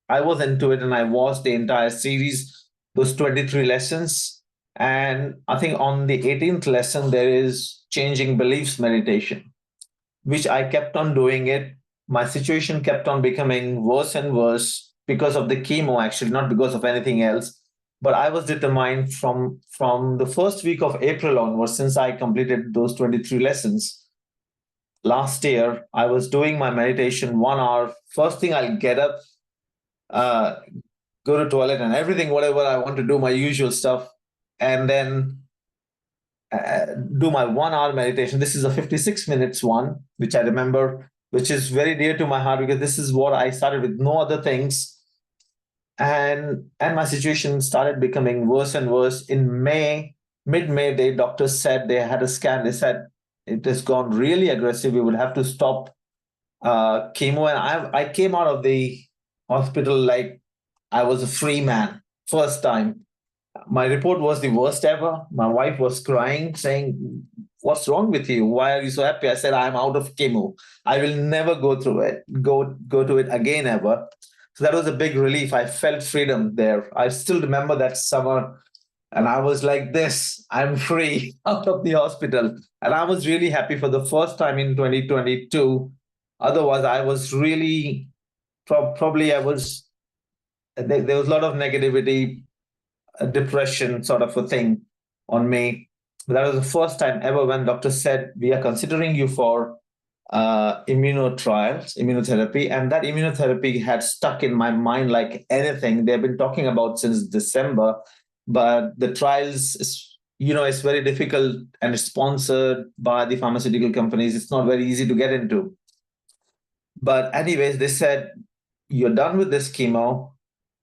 H: I was into it and I watched the entire series, those 23 lessons. And I think on the 18th lesson, there is changing beliefs meditation, which I kept on doing it. My situation kept on becoming worse and worse because of the chemo, actually, not because of anything else. But I was determined from the first week of April onwards, since I completed those 23 lessons. Last year, I was doing my meditation 1 hour. First thing, I'll get up, go to toilet and everything, whatever I want to do, my usual stuff. And then do my 1 hour meditation. This is a 56 minutes one, which I remember, which is very dear to my heart because this is what I started with, no other things. And my situation started becoming worse and worse. In May, mid-May, the doctors said they had a scan. They said it has gone really aggressive. We will have to stop chemo. And I came out of the hospital like I was a free man, first time. My report was the worst ever. My wife was crying, saying, what's wrong with you? Why are you so happy? I said, I'm out of chemo. I will never go through it, go to it again ever. So that was a big relief. I felt freedom there. I still remember that summer and I was like this, I'm free out of the hospital. And I was really happy for the first time in 2022. Otherwise, I was really, probably there was a lot of negativity, depression sort of a thing on me. But that was the first time ever when doctor said, we are considering you for immunotherapy. And that immunotherapy had stuck in my mind like anything. They've been talking about since December, but the trials, it's very difficult and it's sponsored by the pharmaceutical companies. It's not very easy to get into. But anyways, they said, you're done with this chemo.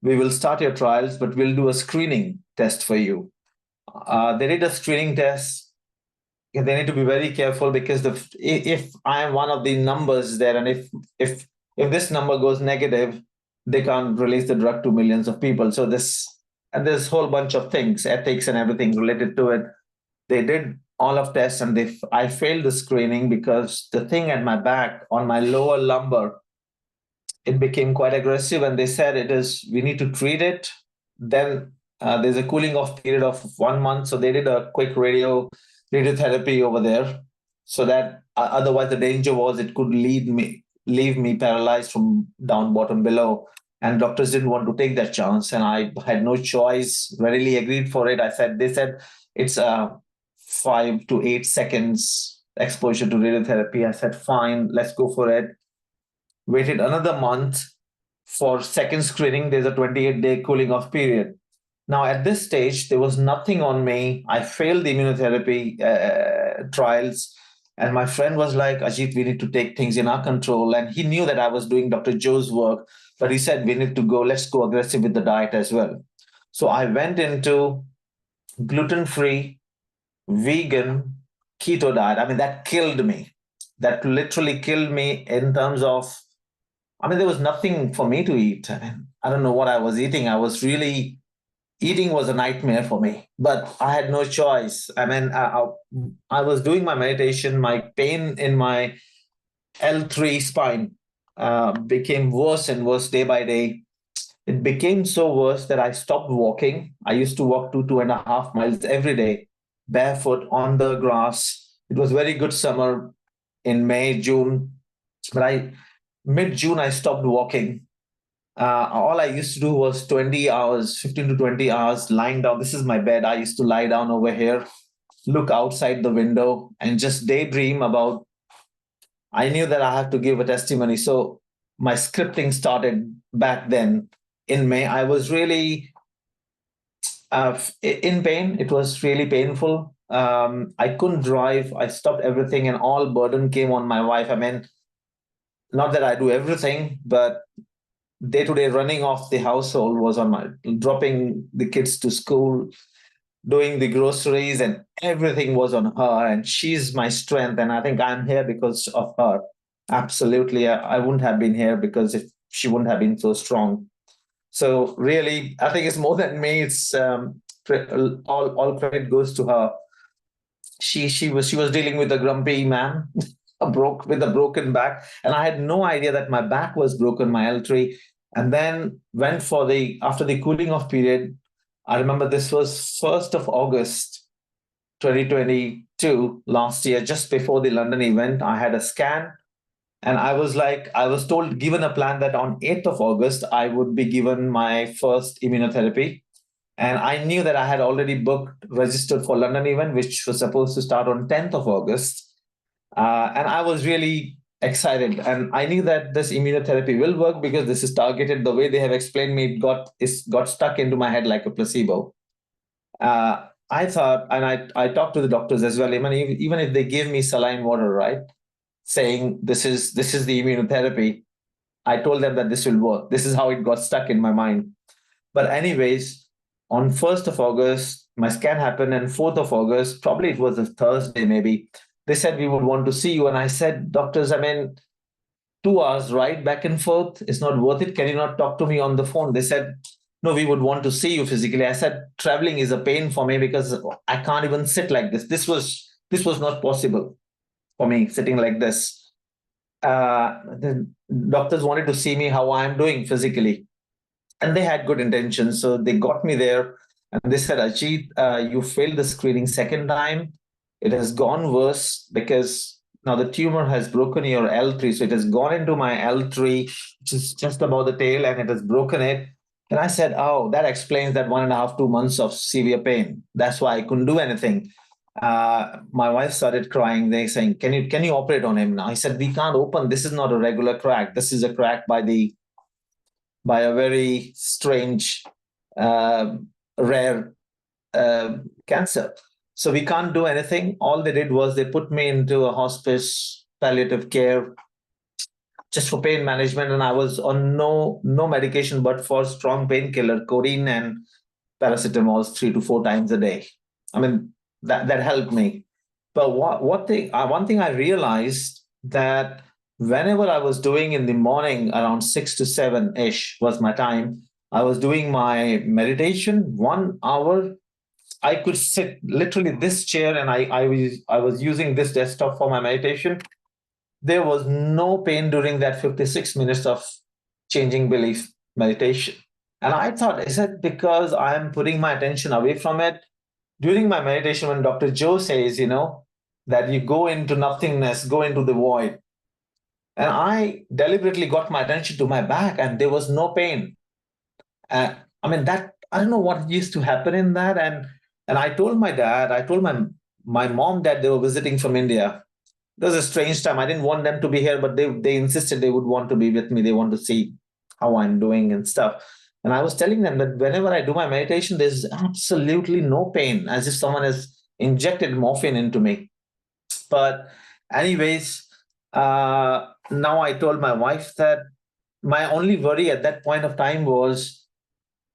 H: We will start your trials, but we'll do a screening test for you. They did a screening test. They need to be very careful because if I am one of the numbers there, and if this number goes negative, they can't release the drug to millions of people. So there's a whole bunch of things, ethics and everything related to it. They did all of tests, and I failed the screening because the thing at my back on my lower lumbar, it became quite aggressive, and they said we need to treat it. Then there's a cooling off period of 1 month. So they did a quick radiotherapy over there, so that otherwise the danger was it could leave me paralyzed from down bottom below. And doctors didn't want to take that chance, and I had no choice. Readily agreed for it. They said it's 5 to 8 seconds exposure to radiotherapy. I said, fine, let's go for it. Waited another month for second screening. There's a 28-day cooling off period. Now, at this stage, there was nothing on me. I failed the immunotherapy trials. And my friend was like, Ajit, we need to take things in our control. And he knew that I was doing Dr. Joe's work, but he said, we need to let's go aggressive with the diet as well. So I went into gluten-free, vegan keto diet. I mean, that killed me. That literally killed me in terms of, I mean, there was nothing for me to eat. I mean, I don't know what I was eating. I was really, eating was a nightmare for me, but I had no choice. I mean, I was doing my meditation, my pain in my L3 spine became worse and worse day by day. It became so worse that I stopped walking. I used to walk 2.5 miles every day, barefoot on the grass. It was very good summer in May, June, but mid-June, I stopped walking. All I used to do was 20 hours, 15 to 20 hours lying down. This is my bed. I used to lie down over here, look outside the window, and just daydream about. I knew that I had to give a testimony. So my scripting started back then in May. I was really in pain. It was really painful. I couldn't drive. I stopped everything, and all burden came on my wife. I mean, not that I do everything, but day-to-day running of the household was on my dropping the kids to school, doing the groceries, and everything was on her. And she's my strength. And I think I'm here because of her. Absolutely. I wouldn't have been here because if she wouldn't have been so strong. So really, I think it's more than me. It's all credit goes to her. She was dealing with a grumpy man, with a broken back, and I had no idea that my back was broken, my L3. And then went for after the cooling off period. I remember this was 1st of August, 2022, last year, just before the London event. I had a scan, and I was given a plan that on 8th of August, I would be given my first immunotherapy. And I knew that I had already registered for London event, which was supposed to start on 10th of August. And I was really excited. And I knew that this immunotherapy will work because this is targeted. The way they have explained me, it got stuck into my head like a placebo. I thought, and I talked to the doctors as well, even if they give me saline water, right, saying this is the immunotherapy, I told them that this will work. This is how it got stuck in my mind. But anyways, on 1st of August, my scan happened, and 4th of August, probably it was a Thursday maybe, they said we would want to see you. And I said, doctors, I mean, 2 hours ride back and forth, it's not worth it. Can you not talk to me on the phone? They said, no, we would want to see you physically. I said, traveling is a pain for me because I can't even sit like this. This was not possible for me, sitting like this. The doctors wanted to see me how I'm doing physically. And they had good intentions. So they got me there and they said, Ajit, you failed the screening second time. It has gone worse because now the tumor has broken your L3. So it has gone into my L3, which is just above the tail, and it has broken it. And I said, oh, that explains that 1.5, 2 months of severe pain. That's why I couldn't do anything. My wife started crying. They saying, can you operate on him now? I said, we can't open. This is not a regular crack. This is a crack by a very strange, rare cancer. So we can't do anything. All they did was they put me into a hospice, palliative care, just for pain management. And I was on no medication, but for strong painkiller, codeine and paracetamol 3 to 4 times a day. I mean, that helped me. But one thing I realized that whenever I was doing in the morning around 6 to 7-ish was my time, I was doing my meditation 1 hour. I could sit literally this chair, and I was using this desktop for my meditation. There was no pain during that 56 minutes of changing belief meditation. And I thought, is it because I am putting my attention away from it? During my meditation, when Dr. Joe says, that you go into nothingness, go into the void. And I deliberately got my attention to my back, and there was no pain. I don't know what used to happen in that. And I told my dad, I told my mom that they were visiting from India. It was a strange time. I didn't want them to be here, but they insisted they would want to be with me. They want to see how I'm doing and stuff. And I was telling them that whenever I do my meditation, there's absolutely no pain, as if someone has injected morphine into me. But anyways, now I told my wife that my only worry at that point of time was,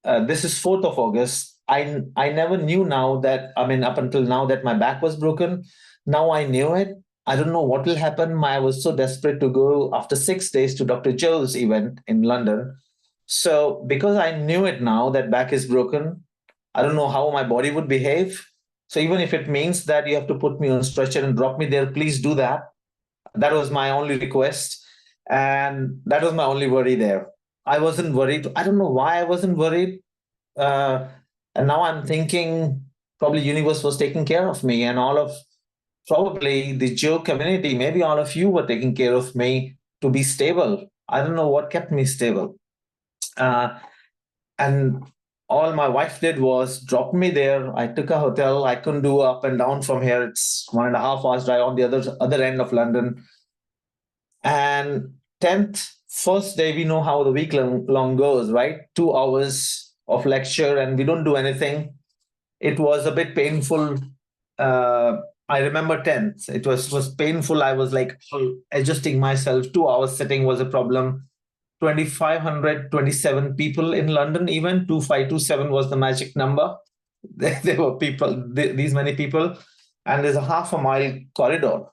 H: this is 4th of August. I never knew now that, I mean, up until now that my back was broken. Now I knew it. I don't know what will happen. I was so desperate to go after 6 days to Dr. Joe's event in London. So because I knew it now that back is broken, I don't know how my body would behave. So even if it means that you have to put me on a stretcher and drop me there, please do that. That was my only request. And that was my only worry there. I wasn't worried. I don't know why I wasn't worried. And now I'm thinking probably universe was taking care of me, and all of probably the Joe community, maybe all of you were taking care of me to be stable. I don't know what kept me stable. And all my wife did was drop me there. I took a hotel. I couldn't do up and down from here. It's 1.5 hours drive on the other end of London. And 10th, first day, we know how the week long goes, right? 2 hours of lecture and we don't do anything. It was a bit painful. I remember 10th. It was painful. I was like adjusting myself. 2 hours sitting was a problem. 2,527 people in London, even 2,527 was the magic number. There were people, these many people, and there's a half a mile corridor.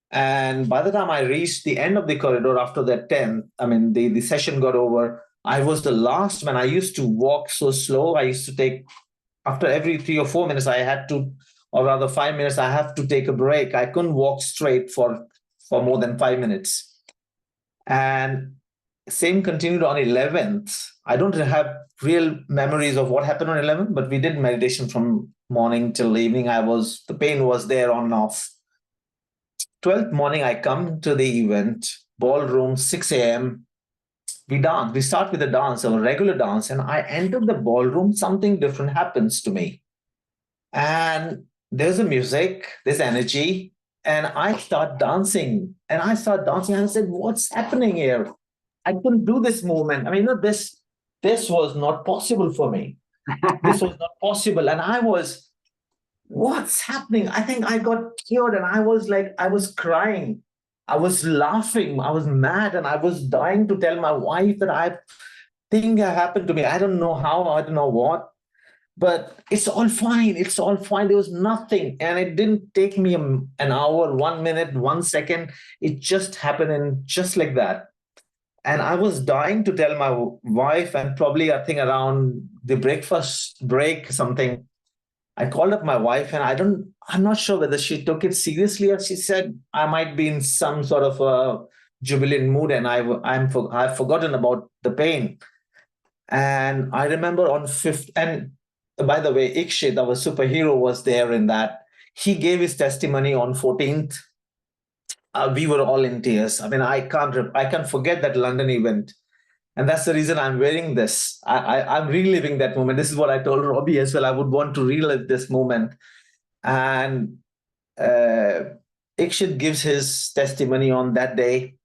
H: And by the time I reached the end of the corridor after that 10, I mean, the session got over. I was the last man. I used to walk so slow. I used to take, after every 3 or 4 minutes, I had to, or rather 5 minutes, I have to take a break. I couldn't walk straight for more than 5 minutes. And same continued on 11th. I don't have real memories of what happened on 11th, but we did meditation from morning till evening. The pain was there on and off. 12th morning, I come to the event, ballroom, 6 a.m. We dance. We start with a dance, a regular dance, and I enter the ballroom. Something different happens to me. And there's a music, there's energy, and I start dancing. And I said, what's happening here? I couldn't do this movement. I mean, this was not possible for me. This was not possible. And I was, what's happening? I think I got cured, and I was crying. I was laughing. I was mad, and I was dying to tell my wife that I think it happened to me. I don't know how, I don't know what, but it's all fine. It's all fine. There was nothing. And it didn't take me an hour, 1 minute, 1 second. It just happened, and just like that. And I was dying to tell my wife, and probably I think around the breakfast break, something, I called up my wife, and I'm not sure whether she took it seriously or she said I might be in some sort of a jubilant mood, and I've forgotten about the pain. And I remember on 5th, and by the way, Ikshit, our superhero, was there in that. He gave his testimony on 14th. We were all in tears. I mean, I can't forget that London event. And that's the reason I'm wearing this. I'm reliving that moment. This is what I told Robby as well. I would want to relive this moment. And Ikshit gives his testimony on that day.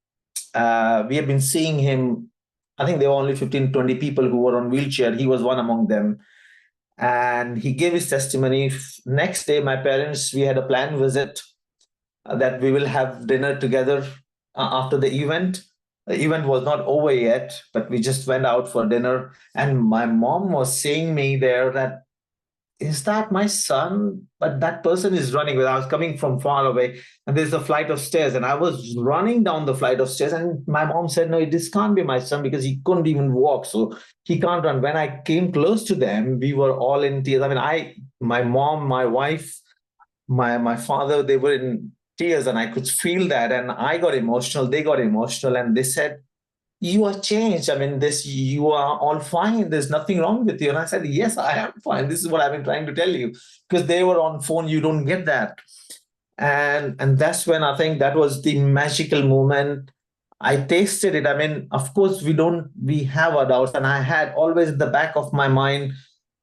H: We have been seeing him. I think there were only 15, 20 people who were on wheelchair. He was one among them. And he gave his testimony. Next day, my parents, we had a planned visit that we will have dinner together after the event. The event was not over yet, but we just went out for dinner. And my mom was saying me there that, is that my son? But that person is running. I was coming from far away, and there's a flight of stairs, and I was running down the flight of stairs. And my mom said, no, this can't be my son, because he couldn't even walk, so he can't run. When I came close to them, we were all in tears. I mean, my mom, my wife, my father, they were in tears, and I could feel that. And I got emotional. They got emotional, and they said, you are changed. I mean, you are all fine. There's nothing wrong with you. And I said, yes, I am fine. This is what I've been trying to tell you. Because they were on phone, you don't get that. And that's when I think that was the magical moment. I tasted it. I mean, of course, we have our doubts. And I had always in the back of my mind,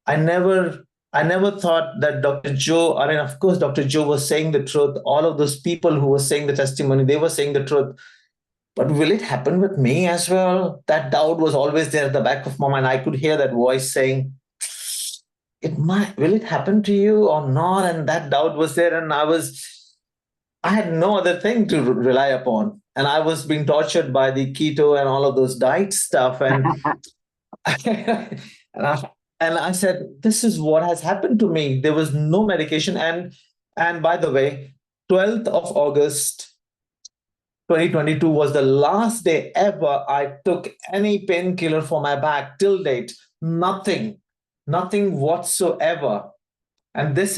H: I never thought that Dr. Joe, I mean, of course, Dr. Joe was saying the truth. All of those people who were saying the testimony, they were saying the truth. But will it happen with me as well? That doubt was always there at the back of my mind. I could hear that voice saying, will it happen to you or not? And that doubt was there. And I had no other thing to rely upon. And I was being tortured by the keto and all of those diet stuff. And And I said, this is what has happened to me. There was no medication. And by the way, 12th of August, 2022 was the last day ever I took any painkiller for my back till date. Nothing whatsoever. And this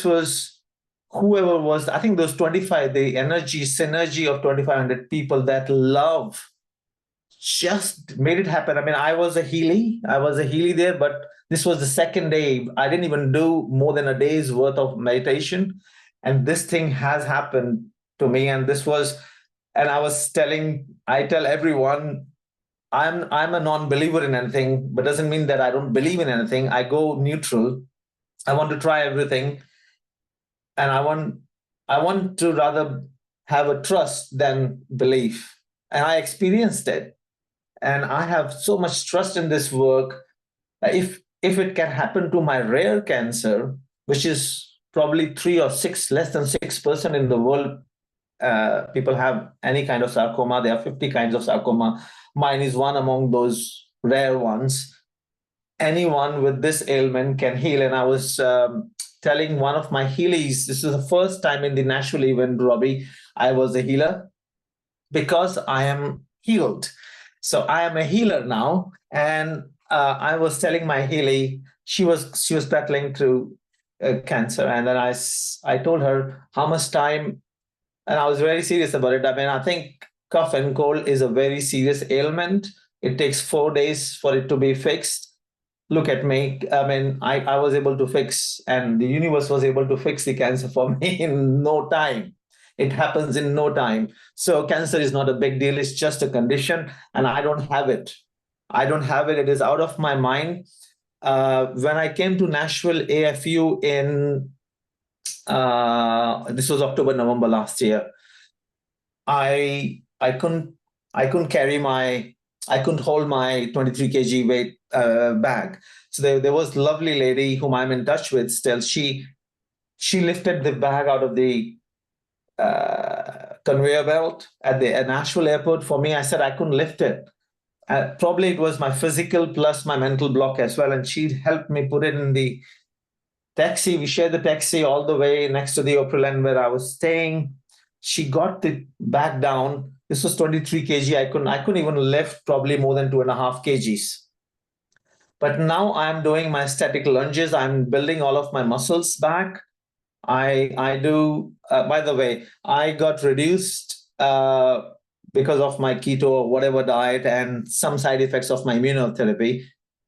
H: was whoever was, I think those 25, the synergy of 2,500 people that love just made it happen. I mean, I was a Healy there, but this was the second day. I didn't even do more than a day's worth of meditation. And this thing has happened to me. And I tell everyone, I'm a non-believer in anything, but doesn't mean that I don't believe in anything. I go neutral. I want to try everything. And I want to rather have a trust than belief. And I experienced it. And I have so much trust in this work. If it can happen to my rare cancer, which is probably less than 6% in the world, people have any kind of sarcoma. There are 50 kinds of sarcoma. Mine is one among those rare ones. Anyone with this ailment can heal. And I was telling one of my healies, this is the first time in the Nashville event, Robby, I was a healer because I am healed. So I am a healer now. And I was telling my healie, she was battling through cancer. And then I told her how much time, and I was very serious about it. I mean, I think cough and cold is a very serious ailment. It takes 4 days for it to be fixed. Look at me. I mean, I was able to fix, and the universe was able to fix the cancer for me in no time. It happens in no time. So cancer is not a big deal. It's just a condition, and I don't have it. It is out of my mind. When I came to Nashville AFU this was October, November last year, I couldn't hold my 23 kg weight bag. So there was a lovely lady whom I'm in touch with still. She lifted the bag out of the conveyor belt at Nashville airport for me. I said I couldn't lift it. Probably it was my physical plus my mental block as well. And she helped me put it in the taxi. We shared the taxi all the way next to the Opryland where I was staying. She got the bag down. This was 23 kg. I couldn't even lift probably more than 2.5 kgs. But now I'm doing my static lunges. I'm building all of my muscles back. I do, by the way, I got reduced because of my keto or whatever diet and some side effects of my immunotherapy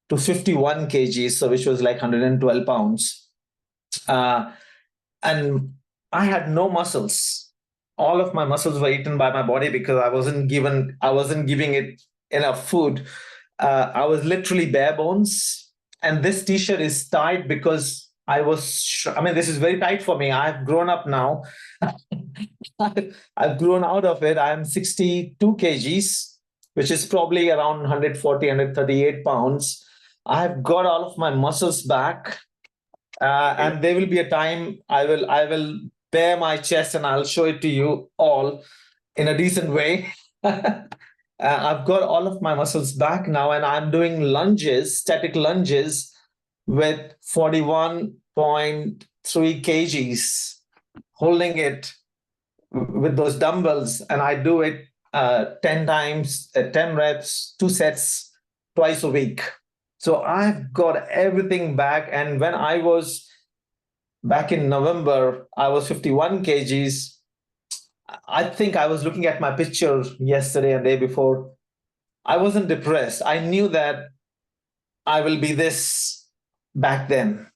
H: to 51 kgs, so which was like 112 pounds. And I had no muscles. All of my muscles were eaten by my body because I wasn't giving it enough food. I was literally bare bones. And this t-shirt is tight because this is very tight for me. I've grown up now. I've grown out of it. I'm 62 kgs, which is probably around 140, 138 pounds. I've got all of my muscles back. And there will be a time I will bare my chest and I'll show it to you all in a decent way. I've got all of my muscles back now, and I'm doing lunges, static lunges with 41.3 kgs, holding it with those dumbbells. And I do it 10 times, 10 reps, 2 sets, twice a week. So I've got everything back. And when I was back in November, I was 51 kgs. I think I was looking at my picture yesterday and day before. I wasn't depressed. I knew that I will be this back then.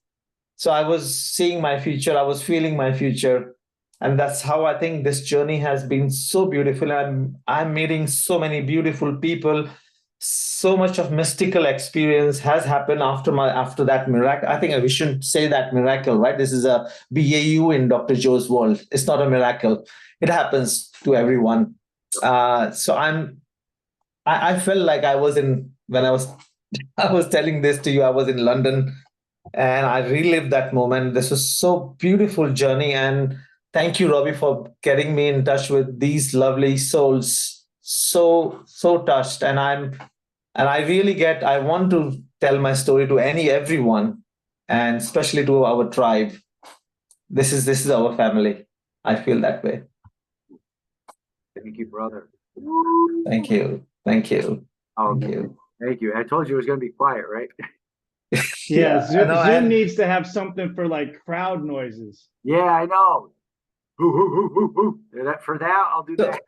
H: So I was seeing my future. I was feeling my future. And that's how I think this journey has been so beautiful. I'm meeting so many beautiful people. So much of mystical experience has happened after that miracle. I think we shouldn't say that miracle, right? This is a BAU in Dr. Joe's world. It's not a miracle. It happens to everyone. So I felt like I was telling this to you, I was in London and I relived that moment. This was so beautiful journey. And thank you, Robby, for getting me in touch with these lovely souls. So touched. And I want to tell my story to everyone, and especially to our tribe. This is our family. I feel that way.
B: Thank you, brother.
H: Thank you. Thank you.
B: Oh,
H: Thank
B: man.
H: you.
B: Thank you. I told you it was going to be quiet, right?
O: Yeah,
H: I
O: Zoom,
H: know,
O: Zoom needs to have something for like crowd noises.
B: Yeah, I know. For that, I'll do that.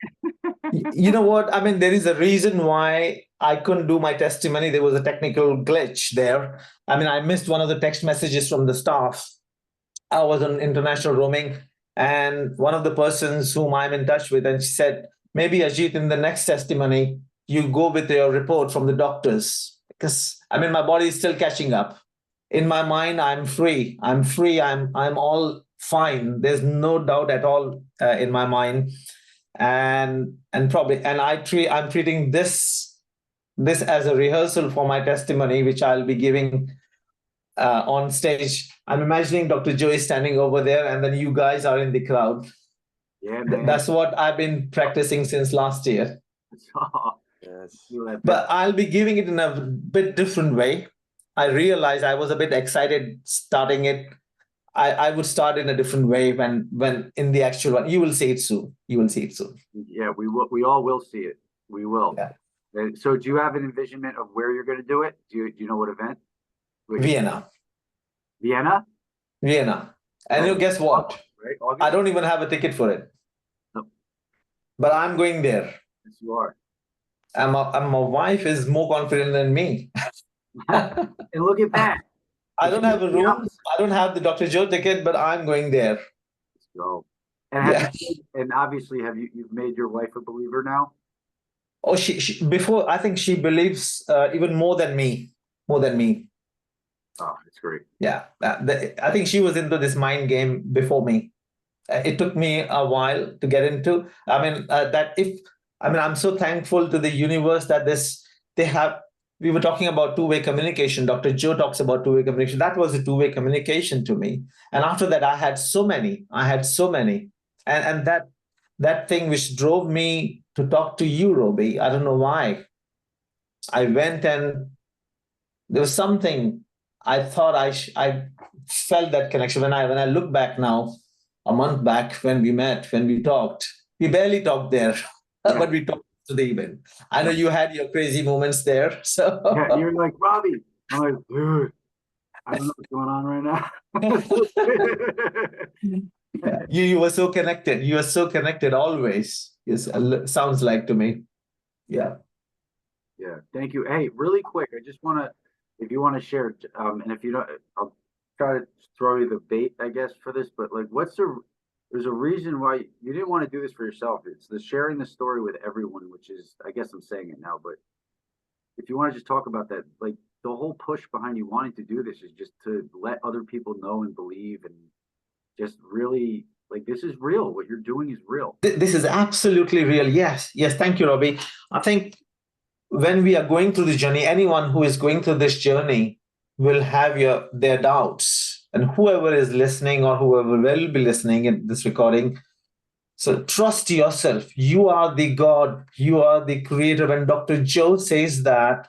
H: You know what? I mean, there is a reason why I couldn't do my testimony. There was a technical glitch there. I mean, I missed one of the text messages from the staff. I was on international roaming, and one of the persons whom I'm in touch with, and she said, maybe Ajit, in the next testimony, you go with your report from the doctors. Because I mean, my body is still catching up. In my mind, I'm free. I'm free. I'm all fine. There's no doubt at all in my mind. And probably, and I'm treating this as a rehearsal for my testimony, which I'll be giving on stage. I'm imagining Dr. Joe is standing over there, and then you guys are in the crowd.
B: Yeah, man.
H: That's what I've been practicing since last year.
B: Yes.
H: But I'll be giving it in a bit different way. I realized I was a bit excited starting it. I would start in a different way when in the actual one. You will see it soon. You will see it soon.
B: Yeah, we will. We all will see it. We will.
H: Yeah.
B: So, do you have an envisionment of where you're going to do it? Do you know what event?
H: Vienna.
B: Vienna?
H: Vienna. And you guess what?
B: Right? August?
H: I don't even have a ticket for it.
B: No.
H: But I'm going there.
B: Yes, you are.
H: And my wife is more confident than me.
B: And look at that.
H: I don't have a room. I don't have the Dr. Joe ticket, but I'm going there.
B: Let's go. And and obviously, you've made your wife a believer now?
H: Oh, she before, I think she believes even more than me. More than me.
B: Oh, that's great.
H: Yeah. I think she was into this mind game before me. It took me a while to get into. I mean, I'm so thankful to the universe that we were talking about two-way communication. Dr. Joe talks about two-way communication. That was a two-way communication to me. And after that, I had so many. And that thing which drove me to talk to you, Robby, I don't know why. I went and there was something I thought I felt that connection. When I look back now, a month back when we met, when we talked, we barely talked there, but we talked to the event. I know you had your crazy moments there. So
B: yeah, you're like, Robby. I'm like, dude, I don't know what's going on right now.
H: You were so connected. You were so connected always. Yes, sounds like to me. Yeah.
B: Yeah. Thank you. Hey, really quick, I just want to, if you want to share, and if you don't, I'll try to throw you the bait, I guess, for this. But like, there's a reason why you didn't want to do this for yourself. It's the sharing the story with everyone, which is, I guess I'm saying it now, but if you want to just talk about that, like the whole push behind you wanting to do this is just to let other people know and believe and just really like, this is real. What you're doing is real.
H: This is absolutely real. Yes. Yes. Thank you, Robby. I think when we are going through the journey, anyone who is going through this journey will have their doubts. And whoever is listening or whoever will be listening in this recording, so trust yourself. You are the God. You are the creator. When Dr. Joe says that,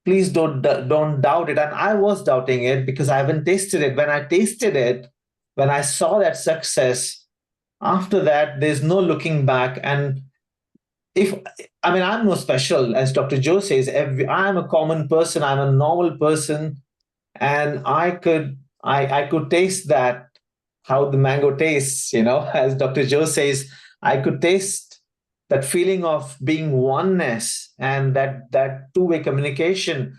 H: please don't doubt it. And I was doubting it because I haven't tasted it. When I tasted it, when I saw that success, after that, there's no looking back. And I'm no special, as Dr. Joe says. I'm a common person. I'm a normal person, and I could taste that, how the mango tastes. As Dr. Joe says, I could taste that feeling of being oneness and that two-way communication.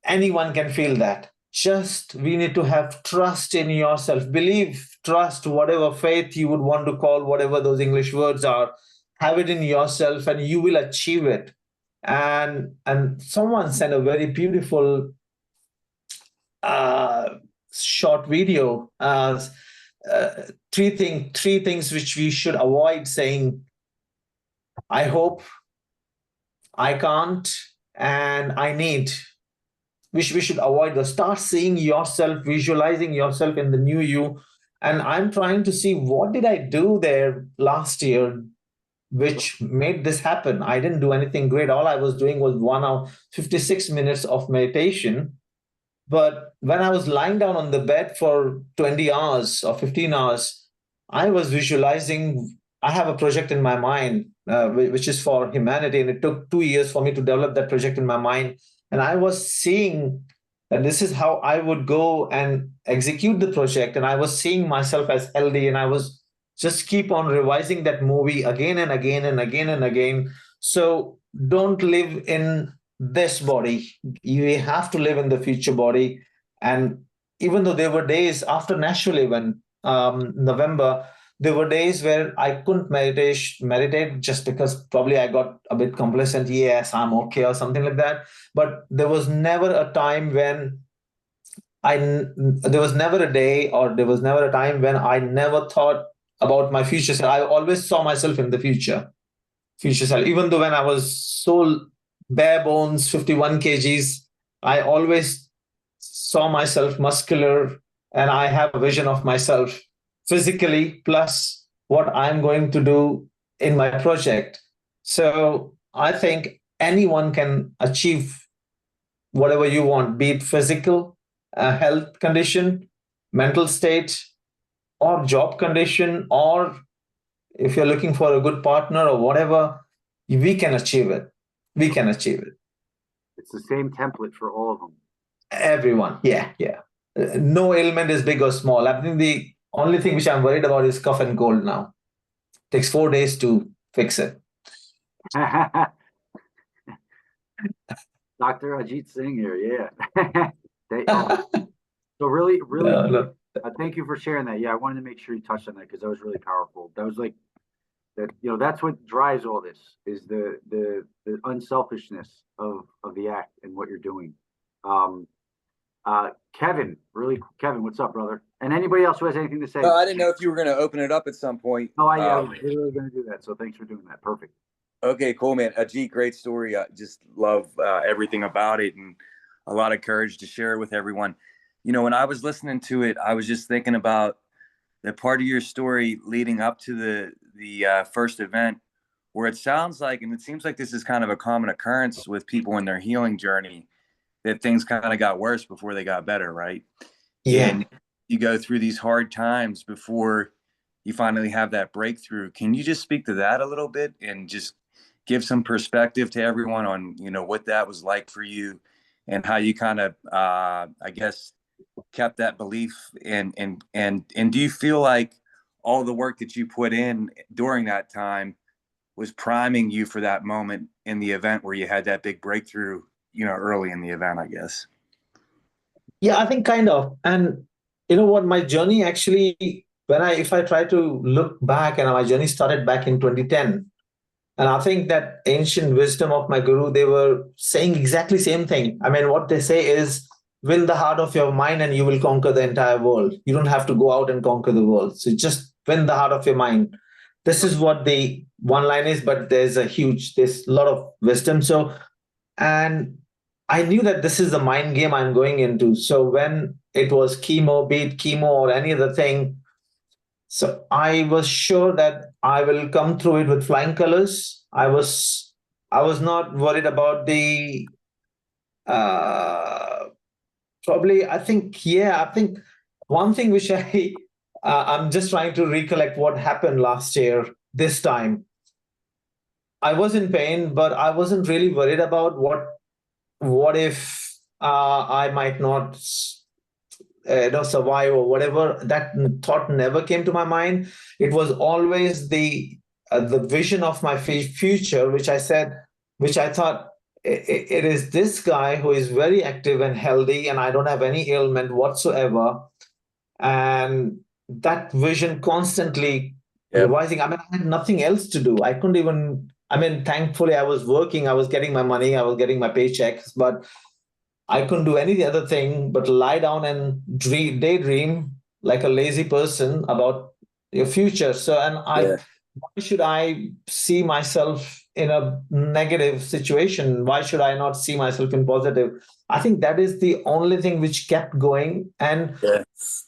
H: Anyone can feel that. Just we need to have trust in yourself. Believe, trust, whatever faith you would want to call, whatever those English words are. Have it in yourself and you will achieve it. And someone sent a very beautiful short video. Three things which we should avoid saying. I hope, I can't, and I need. We should avoid those. Start seeing yourself, visualizing yourself in the new you. And I'm trying to see, what did I do there last year? which made this happen. I didn't do anything great. All I was doing was 1 hour, 56 minutes of meditation. But when I was lying down on the bed for 20 hours or 15 hours, I was visualizing. I have a project in my mind, which is for humanity. And it took 2 years for me to develop that project in my mind. And I was seeing that this is how I would go and execute the project. And I was seeing myself as healthy. And I was just keep on revising that movie again and again and again and again. So don't live in this body. You have to live in the future body. And even though there were days after Nashville event, November, there were days where I couldn't meditate just because probably I got a bit complacent. Yes, I'm okay or something like that. But there was never a time when there was never a day or there was never a time when I never thought about my future self. I always saw myself in the future self. Even though when I was so bare bones, 51 kgs, I always saw myself muscular, and I have a vision of myself physically plus what I'm going to do in my project. So I think anyone can achieve whatever you want, be it physical, health condition, mental state, or job condition, or if you're looking for a good partner or whatever, we can achieve it. We can achieve it.
B: It's the same template for all of them.
H: Everyone. Yeah. No ailment is big or small. I think the only thing which I'm worried about is cough and cold now. Takes 4 days to fix it.
B: Dr. Ajit Singh here, yeah. So really, thank you for sharing that. Yeah, I wanted to make sure you touched on that because that was really powerful. That was like that. That's what drives all this is the unselfishness of the act and what you're doing. Kevin, what's up, brother? And anybody else who has anything to say?
G: I didn't know if you were going to open it up at some point.
B: No, I was literally going to do that. So thanks for doing that. Perfect.
G: Okay, cool, man. Ajit, great story. I just love everything about it and a lot of courage to share it with everyone. When I was listening to it, I was just thinking about the part of your story leading up to the first event where it sounds like, and it seems like this is kind of a common occurrence with people in their healing journey, that things kind of got worse before they got better, right?
H: Yeah.
G: And you go through these hard times before you finally have that breakthrough. Can you just speak to that a little bit and just give some perspective to everyone on, what that was like for you and how you kind of, I guess, kept that belief and do you feel like all the work that you put in during that time was priming you for that moment in the event where you had that big breakthrough, early in the event, I guess?
H: Yeah, I think kind of. And you know what, my journey actually, if I try to look back, and my journey started back in 2010. And I think that ancient wisdom of my guru, they were saying exactly same thing. I mean, what they say is, win the heart of your mind and you will conquer the entire world. You don't have to go out and conquer the world. So just win the heart of your mind. This is what the one line is, but there's a lot of wisdom. So, and I knew that this is the mind game I'm going into. So when it was chemo, be it chemo or any other thing, so I was sure that I will come through it with flying colors. I was not worried about the probably. I think one thing which I'm just trying to recollect what happened last year. This time, I was in pain, but I wasn't really worried about what if I might not survive or whatever. That thought never came to my mind. It was always the vision of my future, which I thought it is this guy who is very active and healthy, and I don't have any ailment whatsoever. And that vision constantly revising. I mean, I had nothing else to do. I couldn't even. I mean, thankfully, I was working. I was getting my money. I was getting my paychecks, but I couldn't do any other thing but lie down and daydream like a lazy person about your future. So, why should I see myself in a negative situation? Why should I not see myself in positive? I think that is the only thing which kept going. And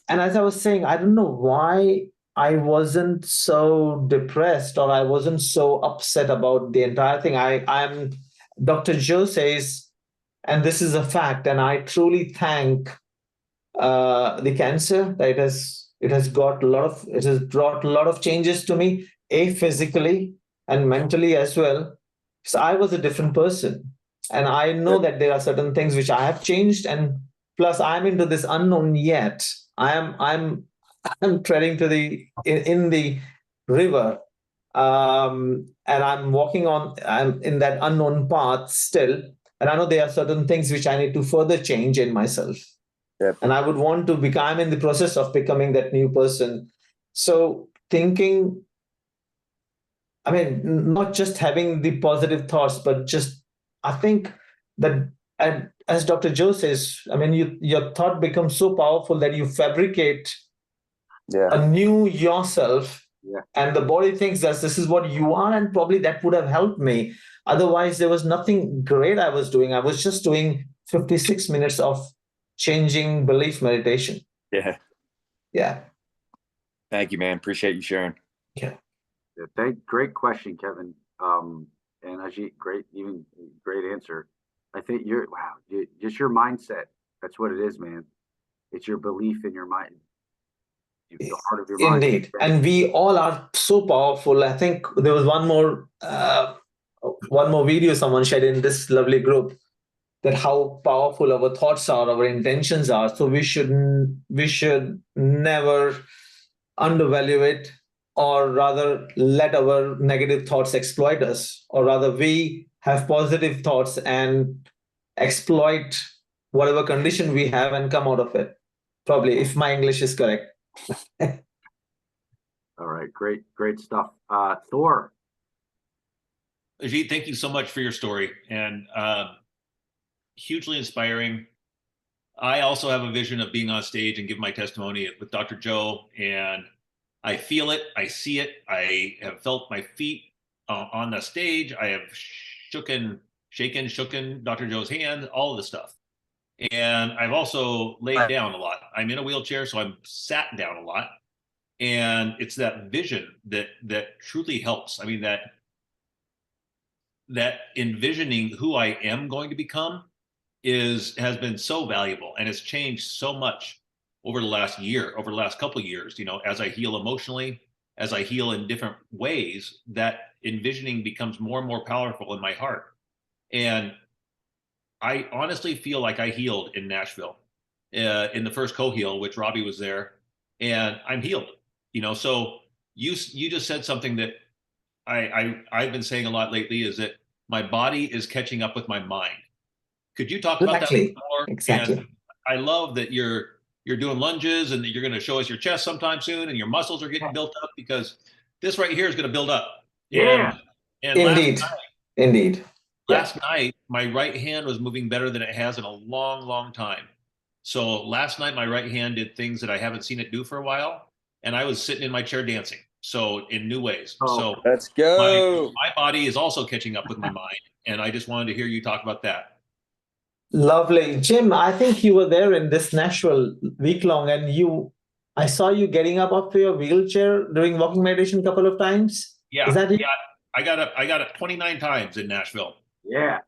H: as I was saying, I don't know why I wasn't so depressed or I wasn't so upset about the entire thing. I'm Dr. Joe says, and this is a fact, and I truly thank the cancer that it has brought a lot of changes to me, physically and mentally as well. So I was a different person, and I know that there are certain things which I have changed, and plus I'm into this unknown yet. I'm treading to in the river, and I'm in that unknown path still, and I know there are certain things which I need to further change in myself.
G: Yep.
H: And I would want to I'm in the process of becoming that new person. So thinking, I mean, not just having the positive thoughts, but just, I think that, and as Dr. Joe says, I mean, your thought becomes so powerful that you fabricate a new yourself, and the body thinks that this is what you are, and probably that would have helped me. Otherwise, there was nothing great I was doing. I was just doing 56 minutes of changing belief meditation. Yeah.
G: Thank you, man. Appreciate you sharing.
H: Yeah.
B: Great question, Kevin. And Ajit, great answer. I think just your mindset. That's what it is, man. It's your belief in your mind. The heart of your mind.
H: Indeed. And we all are so powerful. I think there was one more video someone shared in this lovely group, that how powerful our thoughts are, our intentions are. So we should never undervalue it, or rather let our negative thoughts exploit us, or rather we have positive thoughts and exploit whatever condition we have and come out of it. Probably, if my English is correct.
B: All right, great stuff. Thor.
P: Ajit, thank you so much for your story, and hugely inspiring. I also have a vision of being on stage and give my testimony with Dr. Joe, and I feel it, I see it. I have felt my feet on the stage. I have shaken Dr. Joe's hand, all of the stuff. And I've also laid down a lot. I'm in a wheelchair, so I'm sat down a lot. And it's that vision that truly helps. I mean, that envisioning who I am going to become has been so valuable, and it's changed so much over the last couple of years, as I heal emotionally, as I heal in different ways, that envisioning becomes more and more powerful in my heart. And I honestly feel like I healed in Nashville, in the first co-heal, which Robby was there, and I'm healed. So you just said something that I've been saying a lot lately, is that my body is catching up with my mind. Could you talk about that more?
H: Exactly.
P: And I love that you're doing lunges, and that you're going to show us your chest sometime soon, and your muscles are getting built up, because this right here is going to build up.
H: Yeah.
P: And
H: Indeed.
P: Last night, my right hand was moving better than it has in a long, long time. So last night, my right hand did things that I haven't seen it do for a while, and I was sitting in my chair dancing. So in new ways. So
G: let's go.
P: My body is also catching up with my mind, and I just wanted to hear you talk about that.
H: Lovely. Jim, I think you were there in this Nashville week long, and I saw you getting up off your wheelchair during walking meditation a couple of times.
P: Yeah.
H: Is that it?
P: Yeah. I got up 29 times in Nashville.
B: Yeah.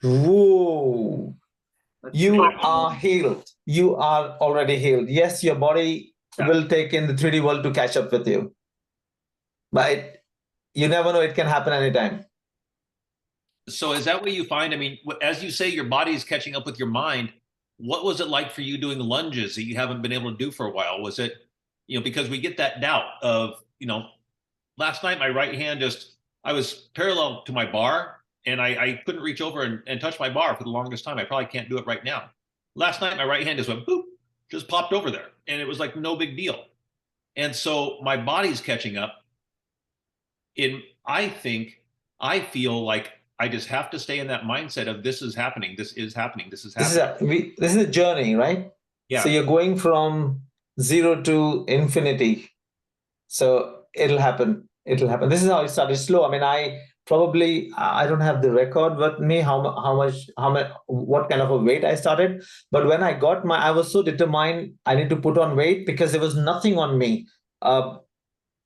H: Whoa. You are healed. You are already healed. Yes, your body will take in the 3D world to catch up with you. But you never know, it can happen anytime.
P: So is that what you find? I mean, as you say, your body is catching up with your mind. What was it like for you doing lunges that you haven't been able to do for a while? Was it, because we get that doubt of, last night my right hand I was parallel to my bar, and I couldn't reach over and touch my bar for the longest time. I probably can't do it right now. Last night, my right hand just went boop, just popped over there, and it was like no big deal. And so my body's catching up. I feel like I just have to stay in that mindset of this is happening, this is happening, this is happening.
H: This is a journey, right?
P: Yeah.
H: So you're going from 0 to infinity. So it'll happen. It'll happen. This is how it started slow. I mean, I don't have the record with me, what kind of a weight I started. But when I was so determined, I need to put on weight because there was nothing on me.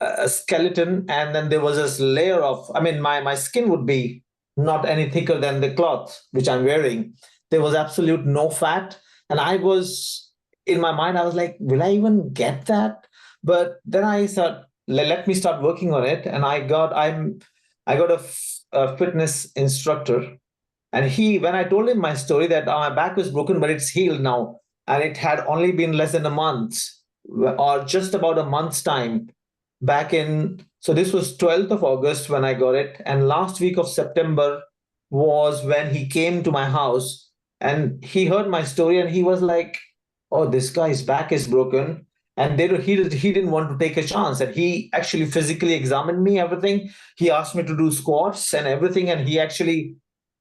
H: a skeleton, and then there was this layer of, I mean, my skin would be not any thicker than the cloth which I'm wearing. There was absolute no fat. And I was, in my mind, I was like, will I even get that? But then I thought, let me start working on it. And I got a fitness instructor. And when I told him my story that my back was broken, but it's healed now, and it had only been less than a month or just about a month's time back in, so this was 12th of August when I got it. And last week of September was when he came to my house and he heard my story and he was like, oh, this guy's back is broken. And he didn't want to take a chance. And he actually physically examined me, everything. He asked me to do squats and everything. And he actually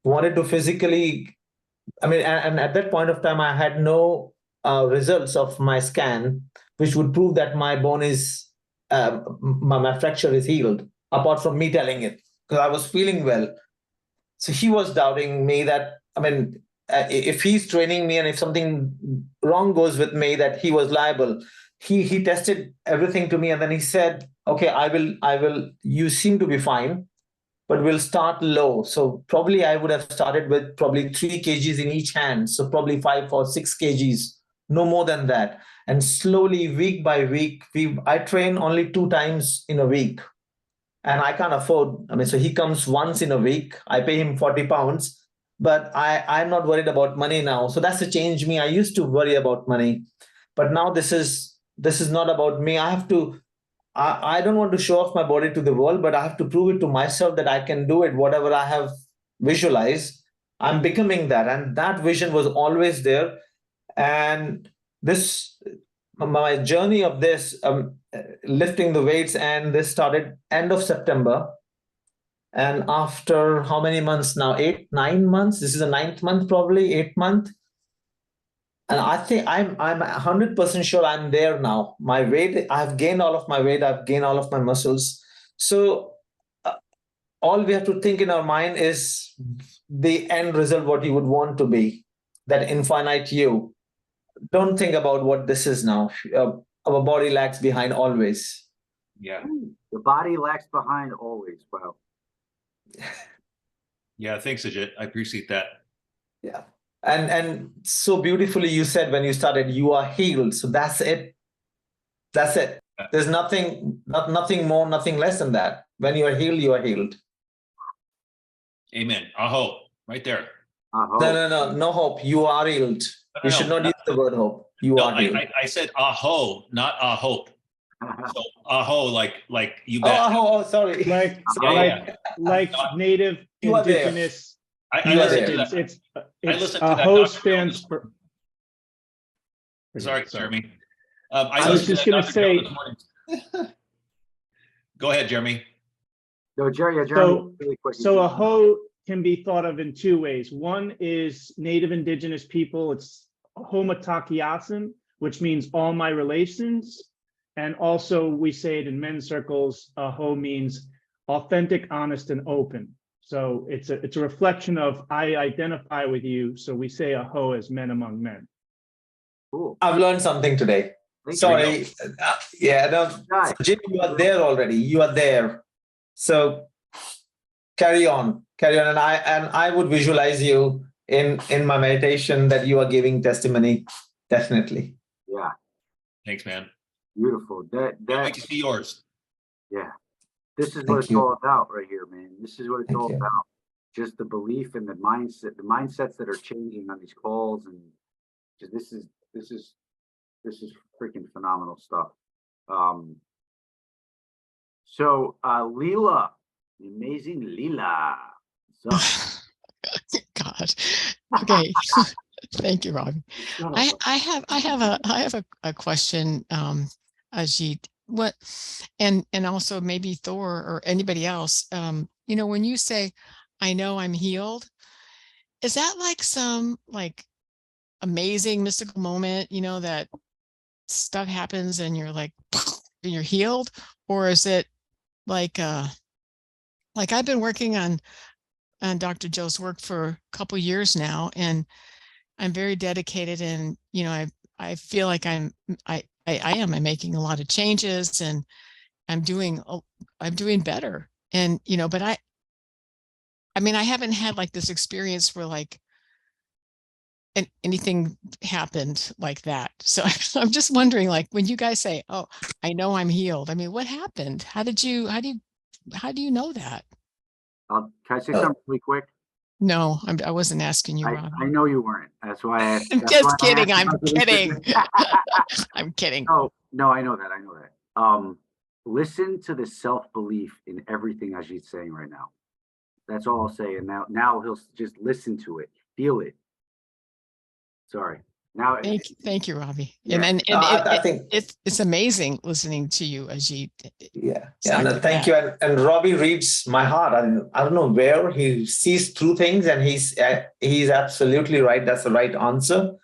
H: wanted to physically, I mean, and at that point of time, I had no results of my scan, which would prove that my bone is, my fracture is healed, apart from me telling it, because I was feeling well. So he was doubting me that, I mean, if he's training me and if something wrong goes with me, that he was liable. He tested everything to me and then he said, okay, I will, you seem to be fine, but we'll start low. So probably I would have started with probably 3 kgs in each hand. So probably 5 or 6 kgs, no more than that. And slowly, week by week, I train only 2 times in a week. And I can't afford, I mean, so he comes once in a week. I pay him 40 pounds, but I'm not worried about money now. So that's the change me. I used to worry about money, but now this is not about me. I don't want to show off my body to the world, but I have to prove it to myself that I can do it, whatever I have visualized. I'm becoming that. And that vision was always there. And my journey of this, lifting the weights, and this started end of September. And after how many months now? 8, 9 months. This is the 9th month, probably 8th month. And I think I'm 100% sure I'm there now. My weight, I've gained all of my weight. I've gained all of my muscles. So all we have to think in our mind is the end result, what you would want to be, that infinite you. Don't think about what this is now. Our body lags behind always.
P: Yeah.
B: The body lags behind always. Wow.
P: Yeah. Thanks, Ajit. I appreciate that.
H: Yeah. And so beautifully you said when you started, you are healed. So that's it. That's it. There's nothing more, nothing less than that. When you are healed, you are healed.
P: Amen. Aho, right there.
H: No hope. You are healed. You should not use the word hope. You are healed.
P: I said aho, not a hope. So aho, like you bet.
H: Oh, sorry.
O: Like native
H: You are there.
O: indigenous.
P: I listened to that.
O: It's
P: listened to
O: a
P: that
O: host
P: Dr.
O: stands
P: Joe
O: for.
P: Sorry, Jeremy.
O: I was just going to say.
P: Go ahead, Jeremy.
B: No, Jeremy. Really quick.
O: So a ho can be thought of in 2 ways. One is native indigenous people. It's homatakiasin, which means all my relations. And also we say it in men's circles, a ho means authentic, honest, and open. So it's a reflection of I identify with you. So we say a ho as men among men.
B: Cool.
H: I've learned something today. Sorry. Jim, you are there already. You are there. So carry on. And I would visualize you in my meditation that you are giving testimony. Definitely.
B: Yeah.
P: Thanks, man.
B: Beautiful.
P: Can't wait to see yours.
B: Yeah. This is what it's all about right here, man. This is what it's all about. Just the belief and the mindset, the mindsets that are changing on these calls, and just this is freaking phenomenal stuff. So Leela, the amazing Leela.
I: God. Okay. Thank you, Robby. I have a question, Ajit. What, and also maybe Thor or anybody else, when you say, I know I'm healed, is that like some amazing mystical moment, that stuff happens and you're like, you're healed? Or is it like I've been working on Dr. Joe's work for a couple years now, and I'm very dedicated, and I feel like I'm making a lot of changes, and I'm doing better. And, you know, but I mean, I haven't had like this experience where like anything happened like that. So I'm just wondering, like, when you guys say, oh, I know I'm healed. I mean, what happened? How do you know that?
B: Can I say something really quick?
I: No, I wasn't asking you, Rob.
B: I know you weren't. That's why I asked.
I: I'm
B: That's why
I: just
B: I
I: kidding.
B: asked
I: I'm
B: about the
I: kidding.
B: Instagram.
I: I'm kidding.
B: No, I know that. I know that. Listen to the self-belief in everything Ajit's saying right now. That's all I'll say. And now he'll just listen to it, feel it. Sorry. Now,
I: Thank you, Robbie.
B: Yeah.
I: And
H: I think
I: it's amazing listening to you, Ajit.
H: yeah,
I: Exactly
H: and thank
I: that.
H: you. And Robbie reads my heart. And I don't know where he sees through things, and he's absolutely right. That's the right answer.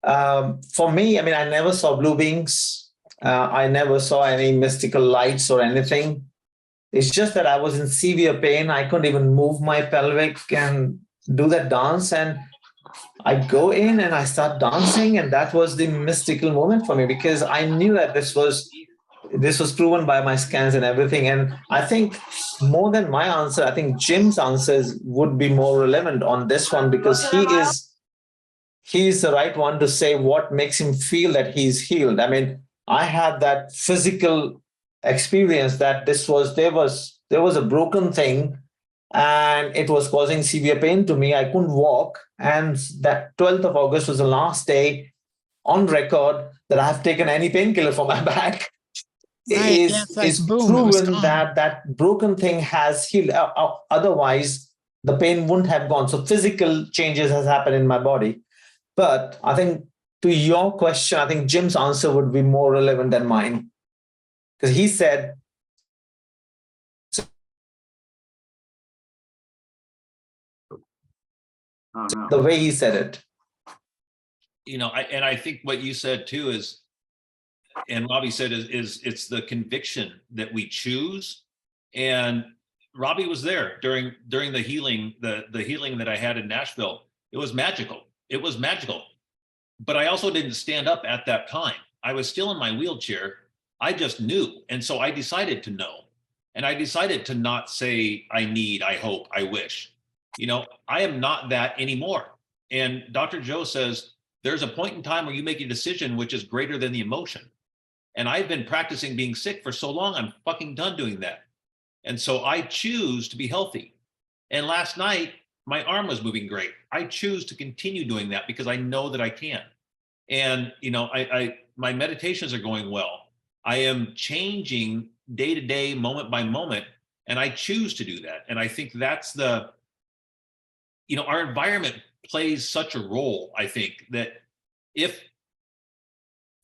H: For me, I mean, I never saw blue beings. I never saw any mystical lights or anything. It's just that I was in severe pain. I couldn't even move my pelvic and do that dance. And I go in and I start dancing, and that was the mystical moment for me, because I knew that this was proven by my scans and everything. And I think more than my answer, I think Jim's answers would be more relevant on this one, because he's the right one to say what makes him feel that he's healed. I mean, I had that physical experience that there was a broken thing, and it was causing severe pain to me. I couldn't walk, and that 12th of August was the last day on record that I have taken any painkiller for my back.
I: Right. Yes, like,
H: Is
I: boom, it was
H: proven
I: gone.
H: that broken thing has healed. Otherwise, the pain wouldn't have gone. So physical changes has happened in my body. But I think to your question, I think Jim's answer would be more relevant than mine, because he said the way he said it.
P: You know, I think what you said too is, and Robbie said is it's the conviction that we choose. And Robbie was there during the healing, the healing that I had in Nashville. It was magical. It was magical. But I also didn't stand up at that time. I was still in my wheelchair. I just knew. And so I decided to know. And I decided to not say, I need, I hope, I wish. You know, I am not that anymore. And Dr. Joe says, there's a point in time where you make a decision which is greater than the emotion. And I've been practicing being sick for so long, I'm fucking done doing that. And so I choose to be healthy. And last night, my arm was moving great. I choose to continue doing that because I know that I can. And, you know, my meditations are going well. I am changing day to day, moment by moment, and I choose to do that. And I think that's you know, our environment plays such a role, I think, that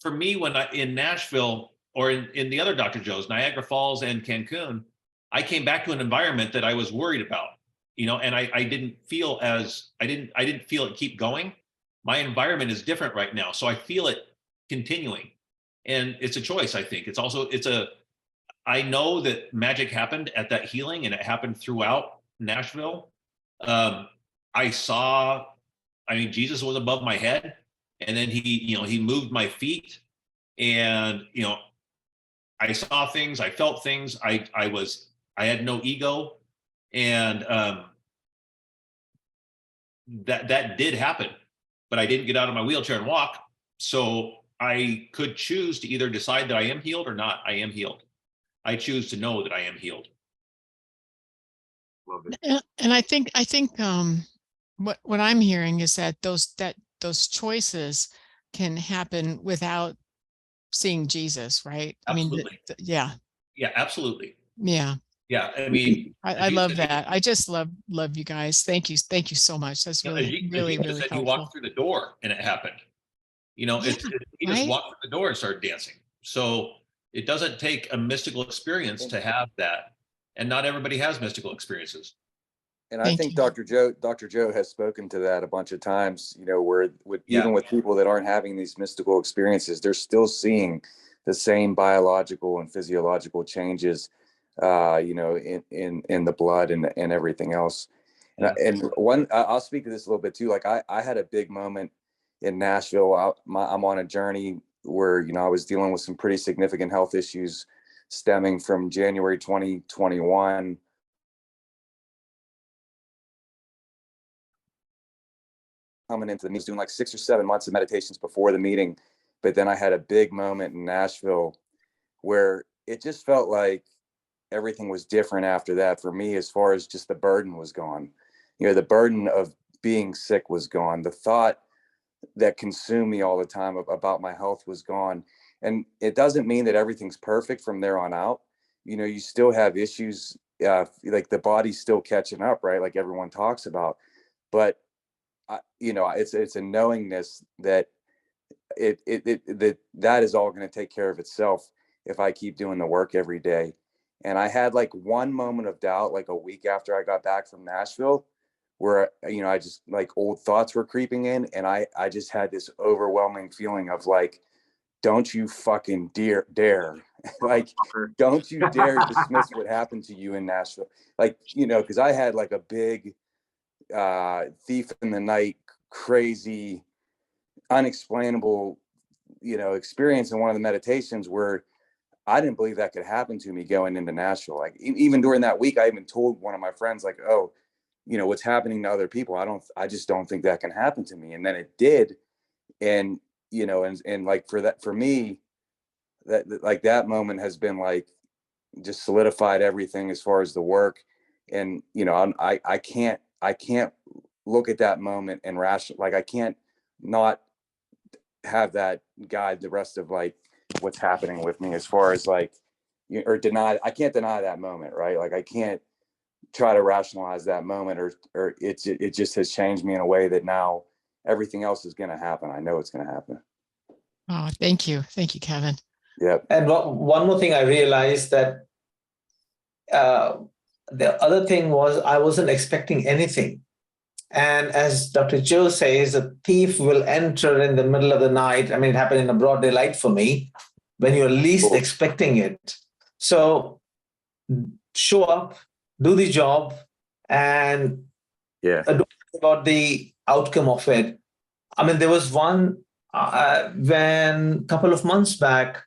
P: for me, when in Nashville or in the other Dr. Joe's, Niagara Falls and Cancun, I came back to an environment that I was worried about, you know, and I didn't feel I didn't feel it keep going. My environment is different right now. So I feel it continuing, and it's a choice. I think I know that magic happened at that healing, and it happened throughout Nashville. I mean, Jesus was above my head, and then he moved my feet, and, you know, I saw things, I felt things. I had no ego, and that did happen, but I didn't get out of my wheelchair and walk. So I could choose to either decide that I am healed or not. I am healed. I choose to know that I am healed.
B: Love it.
I: And I think what I'm hearing is that those choices can happen without seeing Jesus, right?
P: Absolutely.
I: I mean, yeah.
P: Yeah, absolutely.
I: Yeah.
P: Yeah, I mean,
I: I love that. I just love you guys. Thank you so much. That's really
P: Ajit
I: really
P: said he
I: helpful.
P: walked through the door and it happened. You know, he just walked through the door and started dancing. So it doesn't take a mystical experience to have that, and not everybody has mystical experiences.
G: And I think Dr. Joe has spoken to that a bunch of times, you know, where even with people that aren't having these mystical experiences, they're still seeing the same biological and physiological changes, you know, in the blood and everything else. And I'll speak to this a little bit too. Like I had a big moment in Nashville. I'm on a journey where, you know, I was dealing with some pretty significant health issues stemming from January 2021. Coming into the meeting, doing like 6 or 7 months of meditations before the meeting. But then I had a big moment in Nashville where it just felt like everything was different after that for me, as far as just the burden was gone. You know, the burden of being sick was gone. The thought that consumed me all the time about my health was gone. And it doesn't mean that everything's perfect from there on out. You know, you still have issues, like the body's still catching up, right? Like everyone talks about. But you know, it's a knowingness that that is all going to take care of itself if I keep doing the work every day. And I had like one moment of doubt, like a week after I got back from Nashville, where, you know, I just like old thoughts were creeping in, and I just had this overwhelming feeling of like, don't you fucking dare like, don't you dare dismiss what happened to you in Nashville. Like, you know, because I had like a big thief in the night, crazy, unexplainable, you know, experience in one of the meditations where I didn't believe that could happen to me going into Nashville. Like even during that week, I even told one of my friends, like, oh, you know, what's happening to other people, I just don't think that can happen to me. And then it did. And, you know, and like for me, that moment has been like just solidified everything as far as the work. And, you know, I can't look at that moment and like I can't not have that guide the rest of like what's happening with me, as far as like, or I can't deny that moment, right? Like I can't try to rationalize that moment, or it just has changed me in a way that now everything else is going to happen. I know it's going to happen.
I: Oh, thank you, Kevin.
G: Yep.
H: And one more thing I realized, that the other thing was I wasn't expecting anything. And as Dr. Joe says, a thief will enter in the middle of the night. I mean, it happened in a broad daylight for me, when you're least expecting it. So show up, do the job, and don't think about the outcome of it. I mean, there was one when a couple of months back,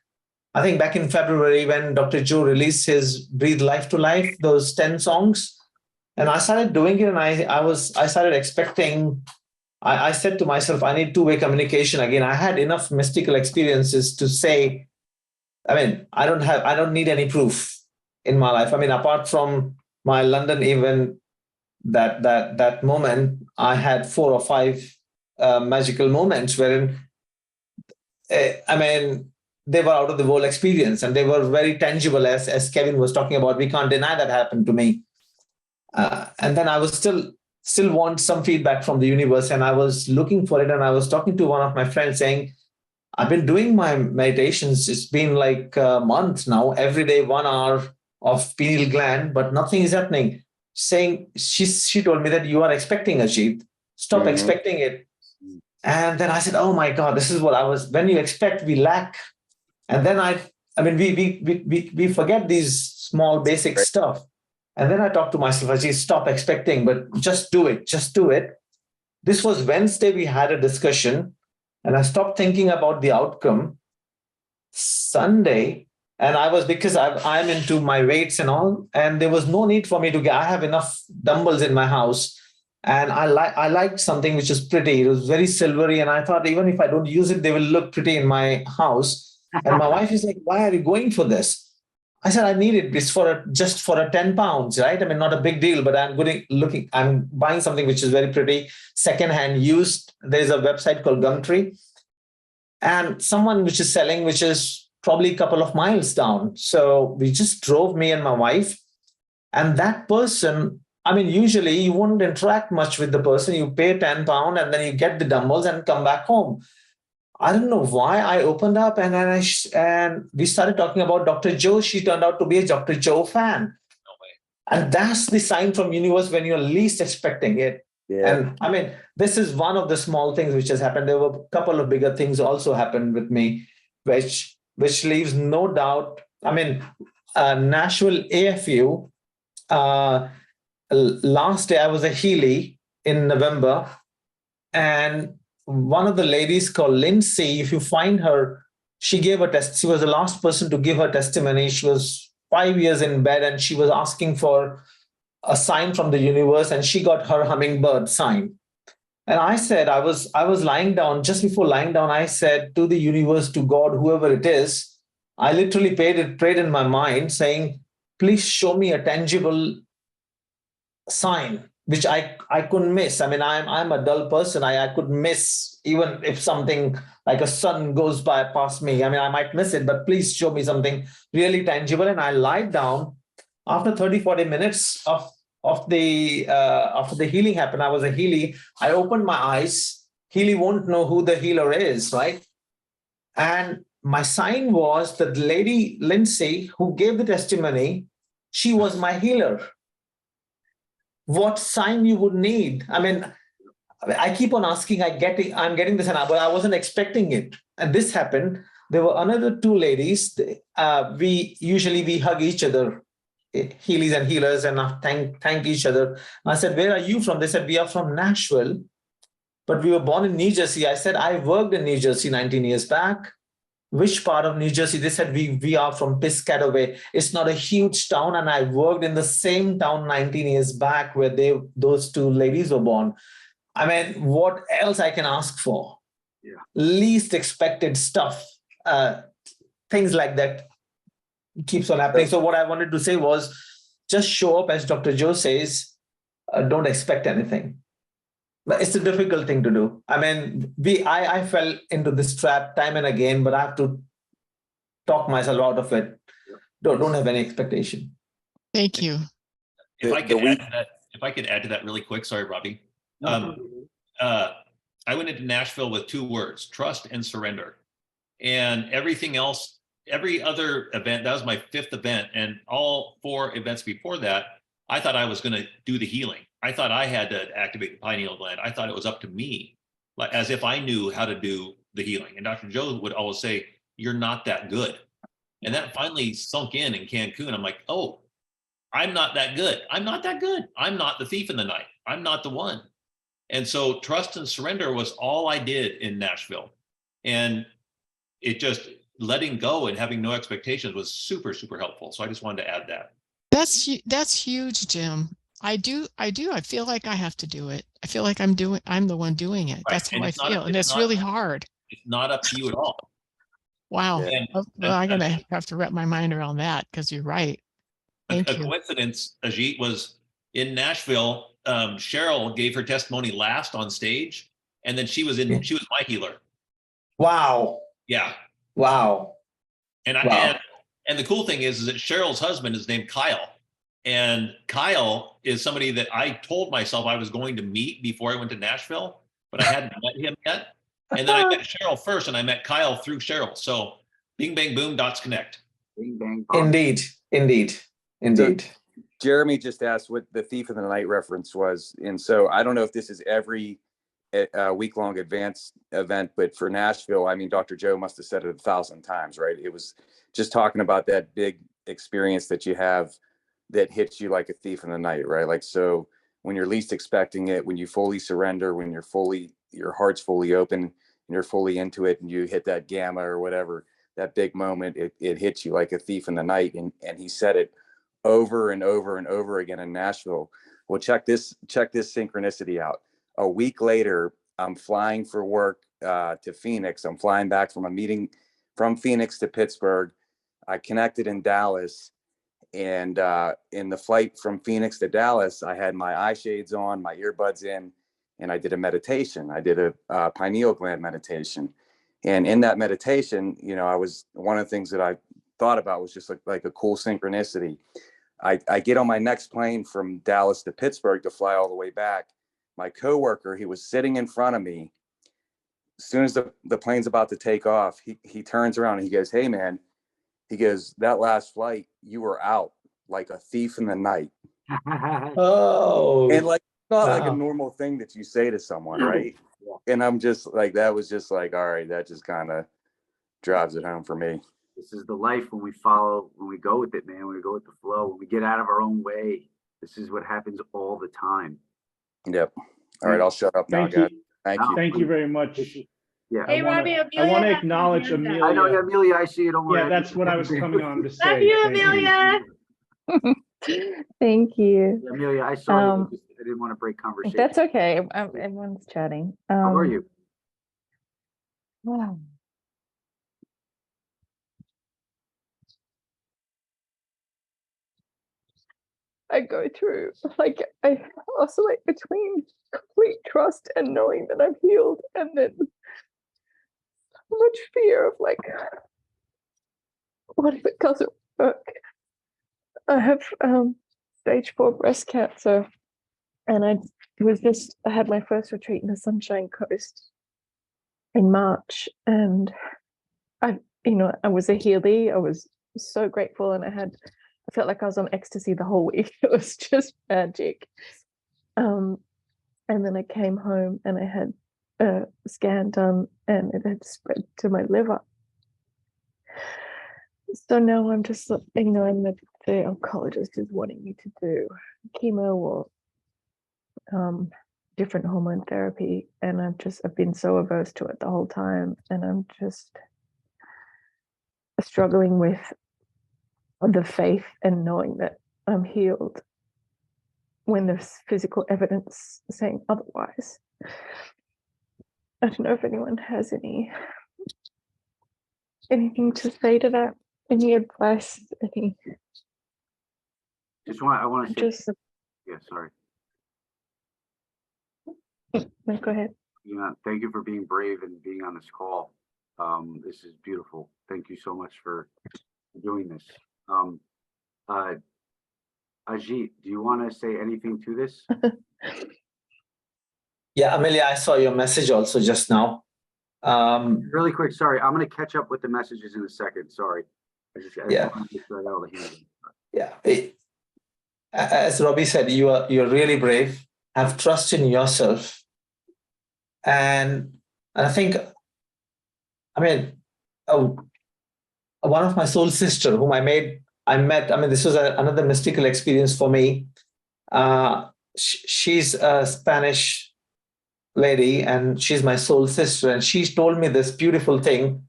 H: I think back in February, when Dr. Joe released his Breathe Life to Life, those 10 songs. And I started doing it, and I started expecting, I said to myself, I need two-way communication again. I had enough mystical experiences to say, I mean, I don't need any proof in my life. I mean, apart from my London event, that moment, I had 4 or 5 magical moments wherein, I mean, they were out of the world experience, and they were very tangible, as Kevin was talking about. We can't deny that happened to me. And then I was still want some feedback from the universe, and I was looking for it. And I was talking to one of my friends saying, I've been doing my meditations. It's been like a month now, every day, 1 hour of pineal gland, but nothing is happening. Saying, she told me that you are expecting, Ajit. Stop expecting it. And then I said, oh my God, this is what I was. When you expect, we lack. And then I mean, we forget these small basic stuff. And then I talked to myself, Ajit, stop expecting, but just do it. Just do it. This was Wednesday. We had a discussion, and I stopped thinking about the outcome. Sunday, and I was, because I'm into my weights and all, and there was no need for me to get. I have enough dumbbells in my house, and I liked something which is pretty. It was very silvery, and I thought even if I don't use it, they will look pretty in my house. And my wife is like, "Why are you going for this?" I said, I need it. It's just for 10 pounds, right? I mean, not a big deal, but I'm buying something which is very pretty, secondhand, used. There's a website called Gumtree, and someone which is selling, which is probably a couple of miles down. So we just drove, me and my wife, and that person, I mean, usually you won't interact much with the person. You pay 10 pounds and then you get the dumbbells and come back home. I don't know why I opened up, and then and we started talking about Dr. Joe. She turned out to be a Dr. Joe fan.
P: No way.
H: And that's the sign from universe when you're least expecting it.
G: Yeah.
H: And I mean, this is one of the small things which has happened. There were a couple of bigger things also happened with me, which leaves no doubt. I mean, Nashville AFU, last day I was a Healy in November, and one of the ladies called Lindsay, if you find her, She gave a test. She was the last person to give her testimony. She was 5 years in bed and she was asking for a sign from the universe, and she got her hummingbird sign. And I said, I was lying down. Just before lying down, I said to the universe, to God, whoever it is, I literally prayed in my mind saying, please show me a tangible sign, which I couldn't miss. I mean, I'm a dull person. I could miss, even if something like a sun goes past me. I mean, I might miss it, but please show me something really tangible. And I lied down. After 30, 40 minutes of the after the healing happened, I was a Healy. I opened my eyes. Healy won't know who the healer is, right? And my sign was that lady Lindsay, who gave the testimony, she was my healer. What sign you would need? I mean, I keep on asking, I'm getting this, but I wasn't expecting it. And this happened. There were another two ladies. We hug each other, Heelys and healers, and thank each other. I said, where are you from? They said, we are from Nashville, but we were born in New Jersey. I said, I worked in New Jersey 19 years back. Which part of New Jersey? They said, we are from Piscataway. It's not a huge town. And I worked in the same town 19 years back where those two ladies were born. I mean, what else I can ask for? Yeah. Least expected stuff, things like that keeps on happening. So what I wanted to say was just show up, as Dr. Joe says, don't expect anything. But it's a difficult thing to do. I mean, I fell into this trap time and again, but I have to talk myself out of it. Don't have any expectation.
I: Thank you.
P: If I could add to that really quick, sorry, Robbie. I went into Nashville with 2 words: trust and surrender. And everything else, every other event, that was my 5th event, and all 4 events before that, I thought I was going to do the healing. I thought I had to activate the pineal gland. I thought it was up to me, like as if I knew how to do the healing. And Dr. Joe would always say, you're not that good. And that finally sunk in Cancun. I'm like, oh, I'm not that good. I'm not that good. I'm not the thief in the night. I'm not the one. And so trust and surrender was all I did in Nashville. And it just letting go and having no expectations was super, super helpful. So I just wanted to add that.
I: That's huge, Jim. I feel like I have to do it. I feel like I'm the one doing it.
P: Right.
I: That's how I feel. And it's
P: not,
I: really hard.
P: It's not up to you at all.
I: Wow.
P: Yeah.
I: Well, I'm going to have to wrap my mind around that, because you're right. Thank you.
P: A coincidence, Ajit, was in Nashville. Cheryl gave her testimony last on stage, and then she was my healer.
H: Wow.
P: Yeah.
H: Wow.
P: And and the cool thing is that Cheryl's husband is named Kyle. And Kyle is somebody that I told myself I was going to meet before I went to Nashville, but I hadn't met him yet. And then I met Cheryl first, and I met Kyle through Cheryl. So bing, bang, boom, dots connect.
B: Bing, bang, boom.
H: Indeed.
G: So Jeremy just asked what the Thief in the Night reference was. And so I don't know if this is every week-long advance event, but for Nashville, I mean, Dr. Joe must have said it 1,000 times, right? It was just talking about that big experience that you have that hits you like a thief in the night, right? Like, so when you're least expecting it, when you fully surrender, when your heart's fully open and you're fully into it, and you hit that gamma or whatever, that big moment, it hits you like a thief in the night. And he said it over and over and over again in Nashville. Well, check this synchronicity out. A week later, I'm flying for work to Phoenix. I'm flying back from a meeting from Phoenix to Pittsburgh. I connected in Dallas. And in the flight from Phoenix to Dallas, I had my eye shades on, my earbuds in, and I did a meditation. I did a pineal gland meditation. And in that meditation, one of the things that I thought about was just like a cool synchronicity. I get on my next plane from Dallas to Pittsburgh to fly all the way back. My coworker, he was sitting in front of me. As soon as the plane's about to take off, he turns around and he goes, "Hey, man," he goes, "that last flight, you were out like a thief in the night."
H: Oh.
G: And like, it's not like a normal thing that you say to someone, right? And I'm just like, that was just like, all right, that just kind of drives it home for me.
B: This is the life when we go with it, man, when we go with the flow, when we get out of our own way. This is what happens all the time.
G: Yep. All right, I'll shut up now, guys. Thank you.
O: Thank you very much.
B: Yeah.
E: Hey, Robbie,
O: I want to
E: Amelia has her
O: acknowledge
E: hand up.
B: I know,
O: Amelia.
B: Amelia, I see you. Don't worry.
O: Yeah, that's what I was coming on to say.
E: Love you,
O: Thank
E: Amelia.
F: Thank you.
B: Yeah, Amelia, I saw you.
F: Um,
B: I didn't want to break conversation.
F: That's okay. Everyone's chatting.
B: How are you?
F: Wow. I go through, like, I oscillate between complete trust and knowing that I'm healed, and then so much fear of, like, what if it doesn't work? I have stage 4 breast cancer, and I had my first retreat in the Sunshine Coast in March, and I was a healer. I was so grateful, and I felt like I was on ecstasy the whole week. It was just magic. And then I came home and I had a scan done, and it had spread to my liver. So now I'm just, and the oncologist is wanting me to do chemo or different hormone therapy, and I've been so averse to it the whole time, and I'm just struggling with the faith and knowing that I'm healed when there's physical evidence saying otherwise. I don't know if anyone has anything to say to that. Any advice?
B: I want to say. Yeah, sorry.
F: No, go ahead.
B: Thank you for being brave and being on this call. This is beautiful. Thank you so much for doing this. Ajit, do you want to say anything to this?
H: Yeah, Amelia, I saw your message also just now.
B: Really quick, sorry, I'm going to catch up with the messages in a second. Sorry. I just want to get that out of the hand.
H: Yeah. As Robbie said, you're really brave. Have trust in yourself. And I think, one of my soul sister whom I met, this was another mystical experience for me. She's a Spanish lady, and she's my soul sister. And she told me this beautiful thing,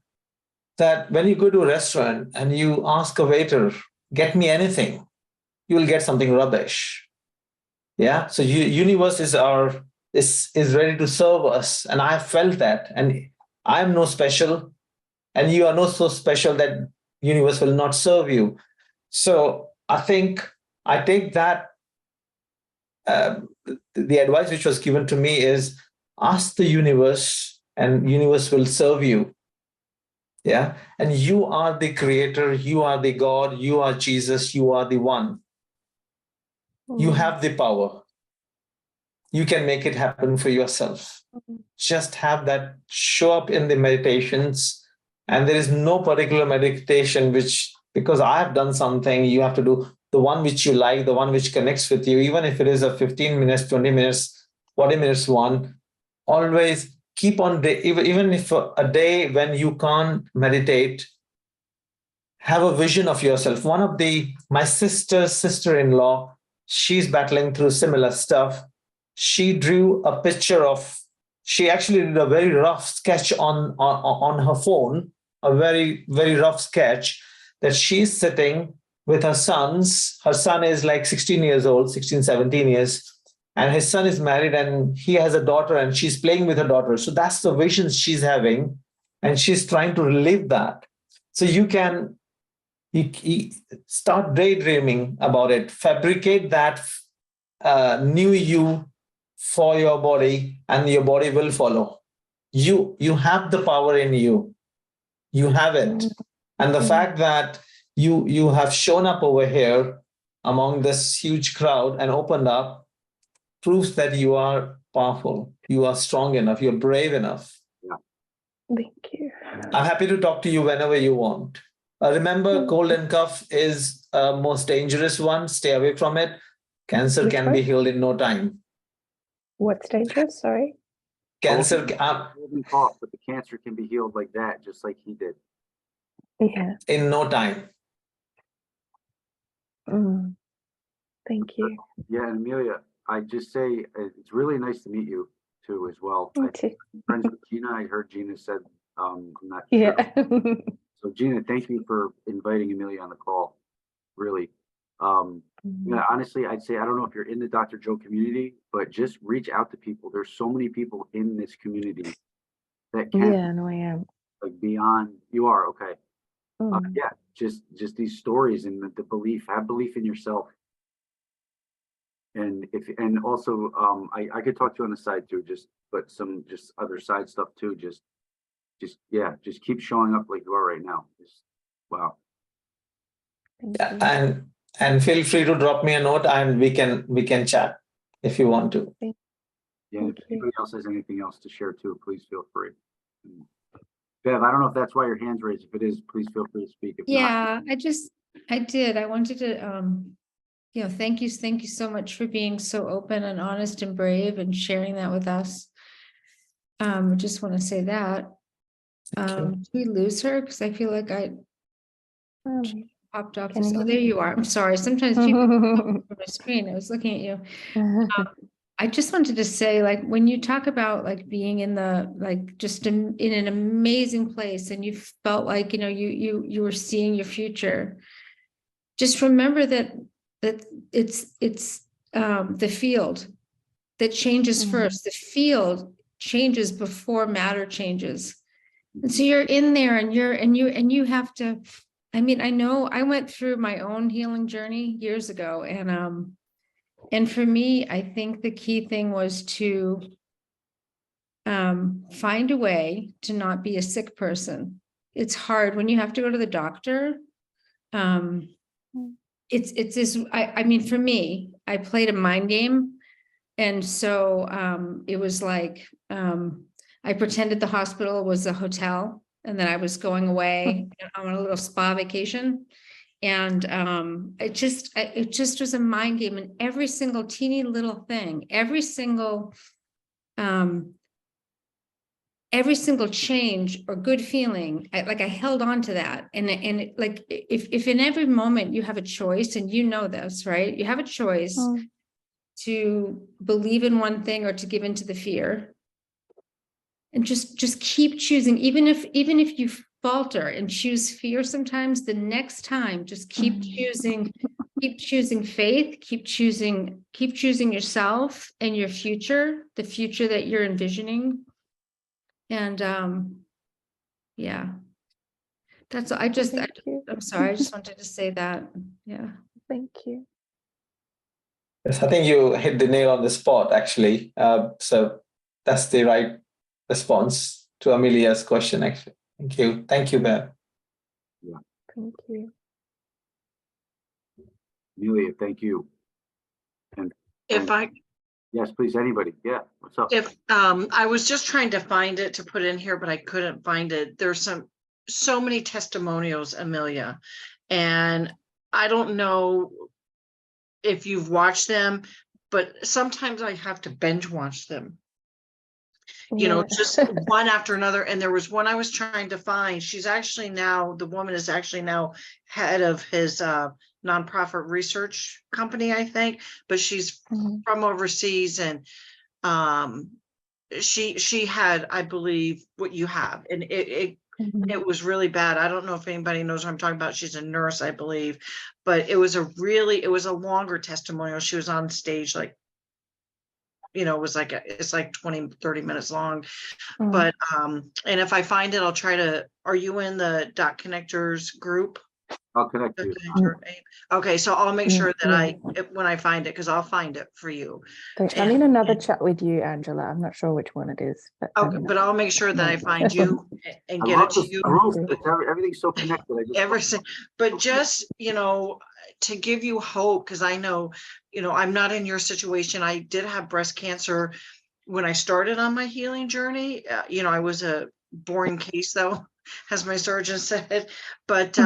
H: that when you go to a restaurant and you ask a waiter, get me anything, you'll get something rubbish. Yeah. So universe is ready to serve us. And I felt that. And I'm no special, and you are not so special that universe will not serve you. So I think I take that the advice which was given to me is ask the universe, and universe will serve you. Yeah. And you are the creator, you are the God, you are Jesus, you are the one. You have the power. You can make it happen for yourself. Just have that show up in the meditations. And there is no particular meditation because I have done something, you have to do the one which you like, the one which connects with you, even if it is a 15 minutes, 20 minutes, 40 minutes one. Always keep on, even if a day when you can't meditate, have a vision of yourself. My sister-in-law, she's battling through similar stuff. She drew a picture she actually did a very rough sketch on her phone, a very, very rough sketch, that she's sitting with her sons. Her son is like 16 years old, 16, 17 years. And his son is married, and he has a daughter, and she's playing with her daughter. So that's the vision she's having, and she's trying to relive that. So you start daydreaming about it, fabricate that new you for your body, and your body will follow. You have the power in you. You have it. And the fact that you have shown up over here among this huge crowd and opened up proves that you are powerful. You are strong enough. You're brave enough.
B: Yeah.
F: Thank you.
H: I'm happy to talk to you whenever you want. Remember, cold and cough is a most dangerous one. Stay away from it. Cancer can be healed in no time.
F: What's dangerous? Sorry.
H: Cancer.
B: Cold and cough, but the cancer can be healed like that, just like he did.
F: Yeah.
H: In no time.
F: Thank you.
B: Yeah, and Amelia, I just say it's really nice to meet you too as well.
F: Me too.
B: Friends with Gina, I heard Gina said, I'm not
F: Yeah.
B: sure. So Gina, thank you for inviting Amelia on the call, really. Yeah, honestly, I'd say, I don't know if you're in the Dr. Joe community, but just reach out to people. There's so many people in this community that can,
F: Yeah, no, I am.
B: like, beyond, you are, okay.
F: Mm.
B: Yeah, just these stories and the belief, have belief in yourself. And and also, I could talk to you on the side too, but some just other side stuff too, yeah, just keep showing up like you are right now. Wow.
H: Yeah, and feel free to drop me a note and we can chat if you want to.
B: Yeah, if anybody else has anything else to share too, please feel free. Bev, I don't know if that's why your hand's raised. If it is, please feel free to speak. If not,
Q: Yeah, I did. I wanted to, thank you so much for being so open and honest and brave and sharing that with us. I just want to say that. Did we lose her? Because I feel like she popped off.
F: Can you hear
Q: There
F: me?
Q: you are. I'm sorry. Sometimes people pop up on my screen. I was looking at you. I just wanted to say, like, when you talk about like being in the, like, just in an amazing place and you felt like, you were seeing your future, just remember that it's the field that changes first. The field changes before matter changes. And so you're in there and you have to, I mean, I know I went through my own healing journey years ago, and for me, I think the key thing was to find a way to not be a sick person. It's hard when you have to go to the doctor. It's this, I mean, for me, I played a mind game. And so it was like, I pretended the hospital was a hotel and then I was going away on a little spa vacation. And it just was a mind game, and every single teeny little thing, every single change or good feeling, I held on to that. And like, if in every moment you have a choice, and you know this, right? You have a choice to believe in one thing or to give into the fear. And just keep choosing, even if you falter and choose fear sometimes, the next time, just keep choosing faith, keep choosing yourself and your future, the future that you're envisioning. And yeah, that's, I'm sorry, I just wanted to say that. Yeah.
F: Thank you.
H: Yes, I think you hit the nail on the spot, actually. So that's the right response to Amelia's question, actually. Thank you, Bev.
B: Yeah.
F: Thank you.
B: Amelia, thank you. And yes, please, anybody. Yeah, what's up?
A: If I was just trying to find it to put in here, but I couldn't find it. There's so many testimonials, Amelia, and I don't know if you've watched them, but sometimes I have to binge watch them. Just one after another. And there was one I was trying to find. The woman is actually now head of his nonprofit research company, I think, but she's from overseas, and she had, I believe, what you have, and it was really bad. I don't know if anybody knows what I'm talking about. She's a nurse, I believe, but it was a longer testimonial. She was on stage, like, it's like 20-30 minutes long. But and if I find it, I'll try to. Are you in the Dot Connectors group?
B: I'll connect you.
A: Okay, so I'll make sure that when I find it, because I'll find it for you.
F: I'm in another chat with you, Angela. I'm not sure which one it is. But
A: but I'll make sure that I find you and get it to you.
B: Everything's so connected.
A: Everything, but just, to give you hope, because I know, I'm not in your situation. I did have breast cancer when I started on my healing journey. I was a boring case, though, as my surgeon said. But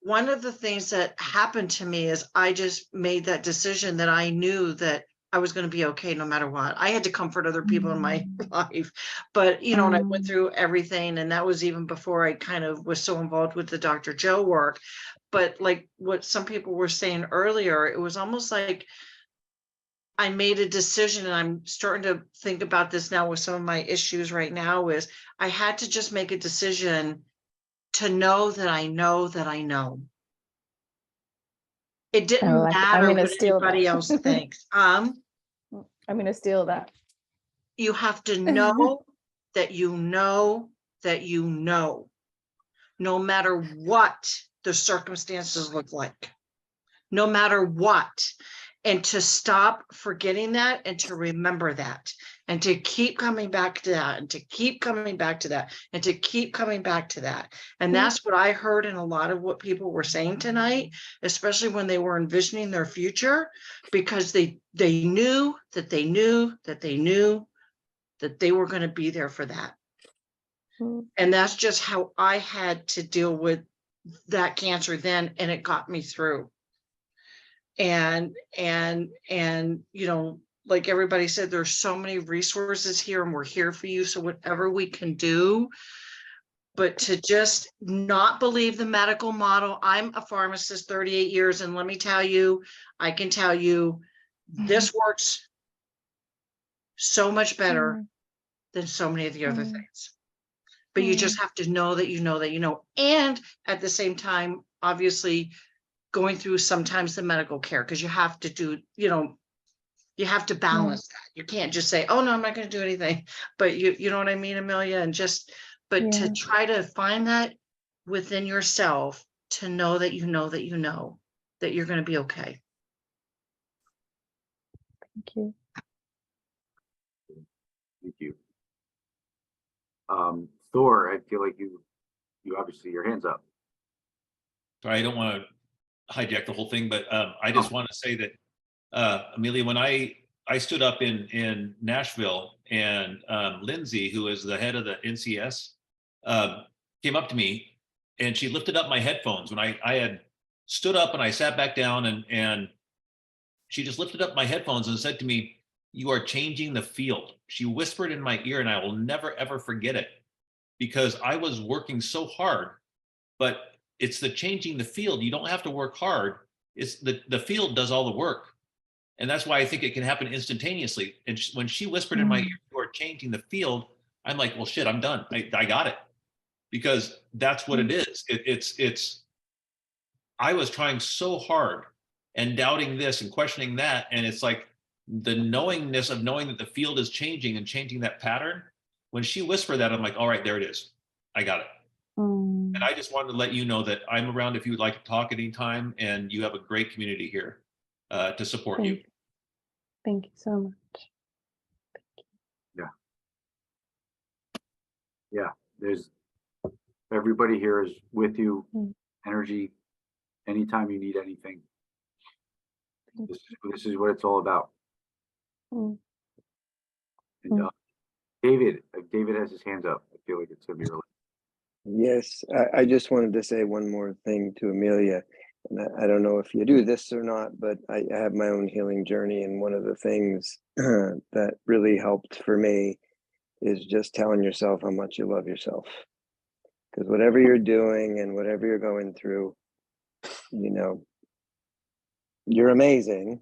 A: one of the things that happened to me is I just made that decision that I knew that I was going to be okay no matter what. I had to comfort other people in my life, but and I went through everything, and that was even before I kind of was so involved with the Dr. Joe work. But like what some people were saying earlier, it was almost like I made a decision, and I'm starting to think about this now with some of my issues right now, is I had to just make a decision to know that I know that I know. It didn't
F: like it. I'm
A: matter
F: gonna
A: what
F: steal
A: anybody
F: that.
A: else thinks.
F: I'm gonna steal that.
A: You have to know that you know that you know, no matter what the circumstances look like, no matter what. And to stop forgetting that and to remember that and to keep coming back to that and to keep coming back to that and to keep coming back to that. And that's what I heard in a lot of what people were saying tonight, especially when they were envisioning their future, because they knew that they knew that they knew that they were going to be there for that. And that's just how I had to deal with that cancer then, and it got me through. And you know, like everybody said, there's so many resources here, and we're here for you. So whatever we can do, but to just not believe the medical model. I'm a pharmacist 38 years, and let me tell you, I can tell you this works so much better than so many of the other things. But you just have to know that you know that you know. And at the same time, obviously, going through sometimes the medical care, because you have to do, you know, you have to balance that. You can't just say, oh no, I'm not going to do anything. But you know what I mean, Amelia? And just, but to try to find that within yourself, to know that you know that you know that you're going to be okay.
F: Thank you.
B: Thank you. Thor, I feel like you obviously, your hands up.
P: Sorry, I don't want to hijack the whole thing, but I just want to say that Amelia, when I stood up in Nashville, and Lindsay, who is the head of the NCS, came up to me, and she lifted up my headphones when I had stood up and I sat back down, and she just lifted up my headphones and said to me, "You are changing the field." She whispered in my ear, and I will never, ever forget it, because I was working so hard, but it's the changing the field. You don't have to work hard. It's the field does all the work. And that's why I think it can happen instantaneously. And when she whispered in my ear, "You are changing the field," I'm like, well, shit, I'm done. I got it. Because that's what it is. It's, I was trying so hard and doubting this and questioning that. And it's like the knowingness of knowing that the field is changing and changing that pattern. When she whispered that, I'm like, all right, there it is. I got it. And I just wanted to let you know that I'm around if you would like to talk anytime, and you have a great community here to support you.
F: Thank you so much.
B: Yeah, there's everybody here is with you. Energy, anytime you need anything. This is what it's all about. And David has his hands up. I feel like it's gonna be really.
M: Yes, I just wanted to say one more thing to Amelia. And I don't know if you do this or not, but I have my own healing journey. And one of the things that really helped for me is just telling yourself how much you love yourself. Because whatever you're doing and whatever you're going through, you know, you're amazing.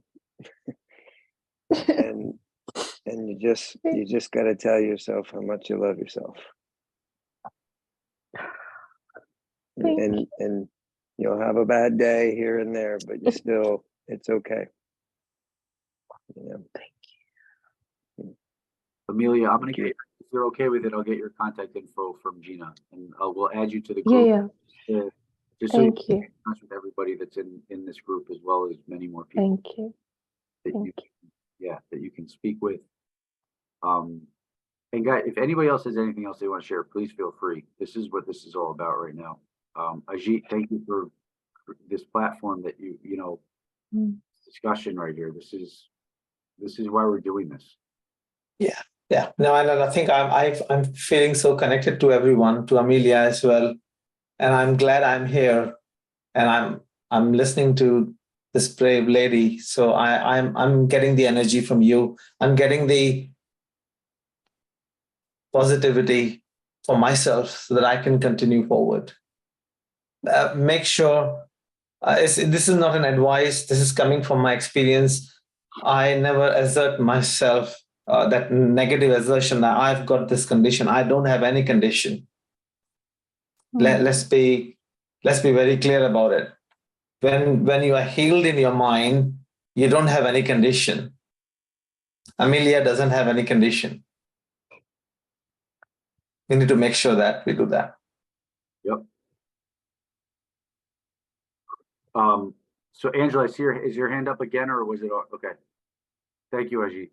M: and you just got to tell yourself how much you love yourself. And you'll have a bad day here and there, but you still, it's okay. You know? Thank you.
B: Amelia, I'm gonna get, if you're okay with it, I'll get your contact info from Gina, and we'll add you to the group. Just so you can get in touch with everybody that's in this group, as well as many more people.
F: Thank you.
B: That you can speak with. And guys, if anybody else has anything else they want to share, please feel free. This is what this is all about right now. Ajit, thank you for this platform that you know, discussion right here. This is why we're doing this.
H: Yeah. No, and I think I'm feeling so connected to everyone, to Amelia as well, and I'm glad I'm here, and I'm listening to this brave lady. So I'm getting the energy from you. I'm getting the positivity for myself so that I can continue forward. Make sure this is not an advice. This is coming from my experience. I never assert myself that negative assertion that I've got this condition. I don't have any condition. Let's be very clear about it. When you are healed in your mind, you don't have any condition. Amelia doesn't have any condition. We need to make sure that we do that.
B: Yep. So Angela, is your hand up again, or was it okay? Thank you, Ajit.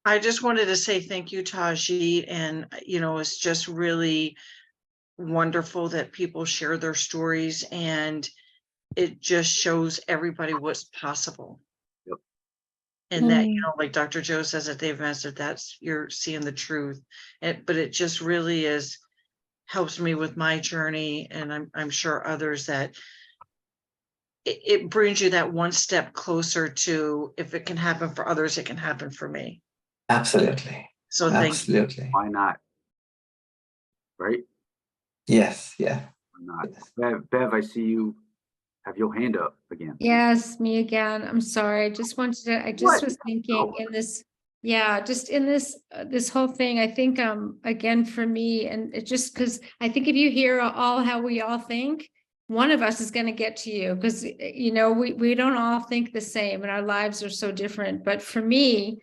A: I just wanted to say thank you to Ajit, and it's just really wonderful that people share their stories, and it just shows everybody what's possible.
B: Yep.
A: And that, like Dr. Joe says at Dave Master, that's you're seeing the truth. But it just really helps me with my journey, and I'm sure others, that it brings you that one step closer to, if it can happen for others, it can happen for me.
H: Absolutely.
A: So thank you.
H: Absolutely.
B: Why not? Right?
H: Yes. Yeah.
B: Why not? Bev, I see you have your hand up again.
Q: Yes, me again. I'm sorry. I just was thinking in this, just in this whole thing, I think, again, for me, and it just, because I think if you hear all how we all think, one of us is going to get to you, because, we don't all think the same, and our lives are so different. But for me,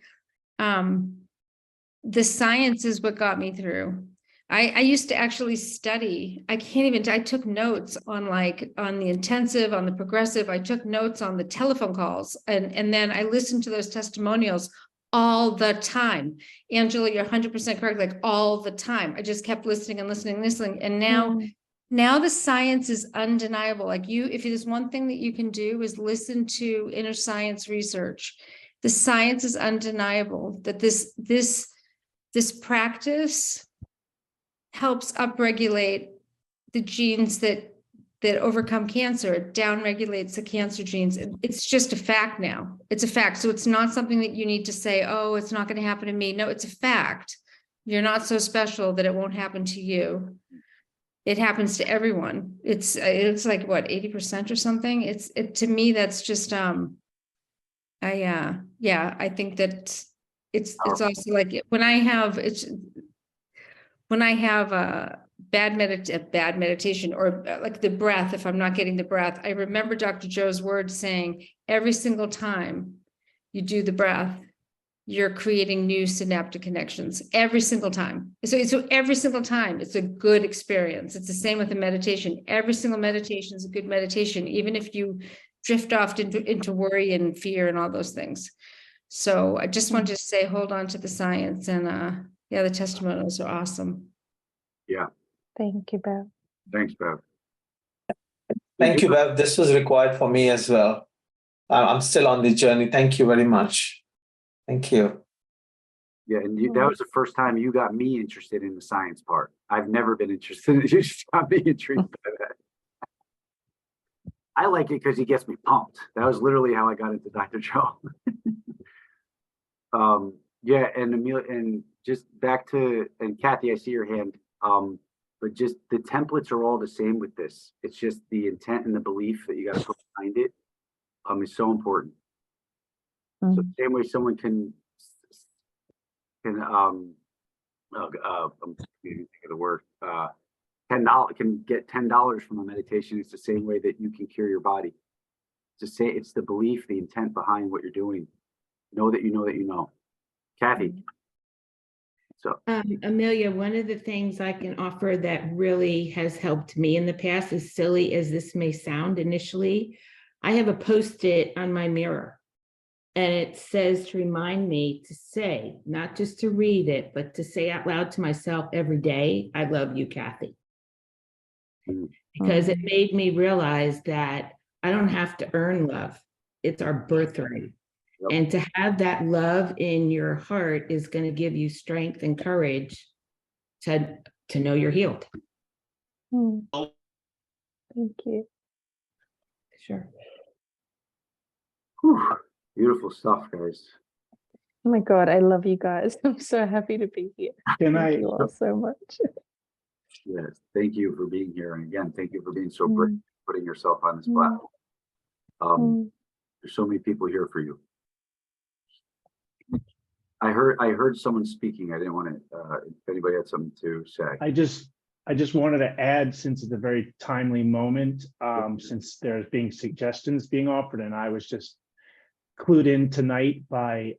Q: the science is what got me through. I used to actually study. I took notes on the intensive, on the progressive. I took notes on the telephone calls, and then I listened to those testimonials all the time. Angela, you're 100% correct, like all the time. I just kept listening and listening. And now the science is undeniable. Like if there's one thing that you can do is listen to inner science research. The science is undeniable that this practice helps upregulate the genes that overcome cancer. It downregulates the cancer genes. It's just a fact now. It's a fact. So it's not something that you need to say, oh, it's not going to happen to me. No, it's a fact. You're not so special that it won't happen to you. It happens to everyone. It's like what, 80% or something. To me, that's just I think that it's also like when I have a bad meditation, or like the breath, if I'm not getting the breath, I remember Dr. Joe's words saying, every single time you do the breath, you're creating new synaptic connections every single time. So every single time it's a good experience. It's the same with the meditation. Every single meditation is a good meditation, even if you drift off into worry and fear and all those things. So I just wanted to say, hold on to the science, and the testimonials are awesome.
B: Yeah.
F: Thank you, Bev.
B: Thanks, Bev.
H: Thank you, Bev. This was required for me as well. I'm still on the journey. Thank you very much. Thank you.
B: Yeah, and that was the first time you got me interested in the science part. I've never been interested. You just got me intrigued by that. I like it because he gets me pumped. That was literally how I got into Dr. Joe. Yeah, and Amelia, and just back to, and Kathy, I see your hand. But just the templates are all the same with this. It's just the intent and the belief that you got to put behind it is so important. So the same way someone can I'm think of the word, $10 can get $10 from a meditation. It's the same way that you can cure your body. It's the belief, the intent behind what you're doing. Know that you know that you know. Kathy. So
J: Amelia, one of the things I can offer that really has helped me in the past, as silly as this may sound initially, I have a Post-it on my mirror, and it says to remind me to say, not just to read it, but to say out loud to myself every day, I love you, Kathy. Because it made me realize that I don't have to earn love. It's our birthright. Yep. And to have that love in your heart is going to give you strength and courage to know you're healed.
F: Thank you.
J: Sure.
B: Whew. Beautiful stuff, guys.
F: Oh my God, I love you guys. I'm so happy to be here. Thank you all so much.
B: Yes, thank you for being here. And again, thank you for being so brave, putting yourself on this platform. There's so many people here for you. I heard someone speaking. I didn't want to, if anybody had something to say.
O: I just wanted to add, since it's a very timely moment, since there's being suggestions being offered, and I was just clued in tonight by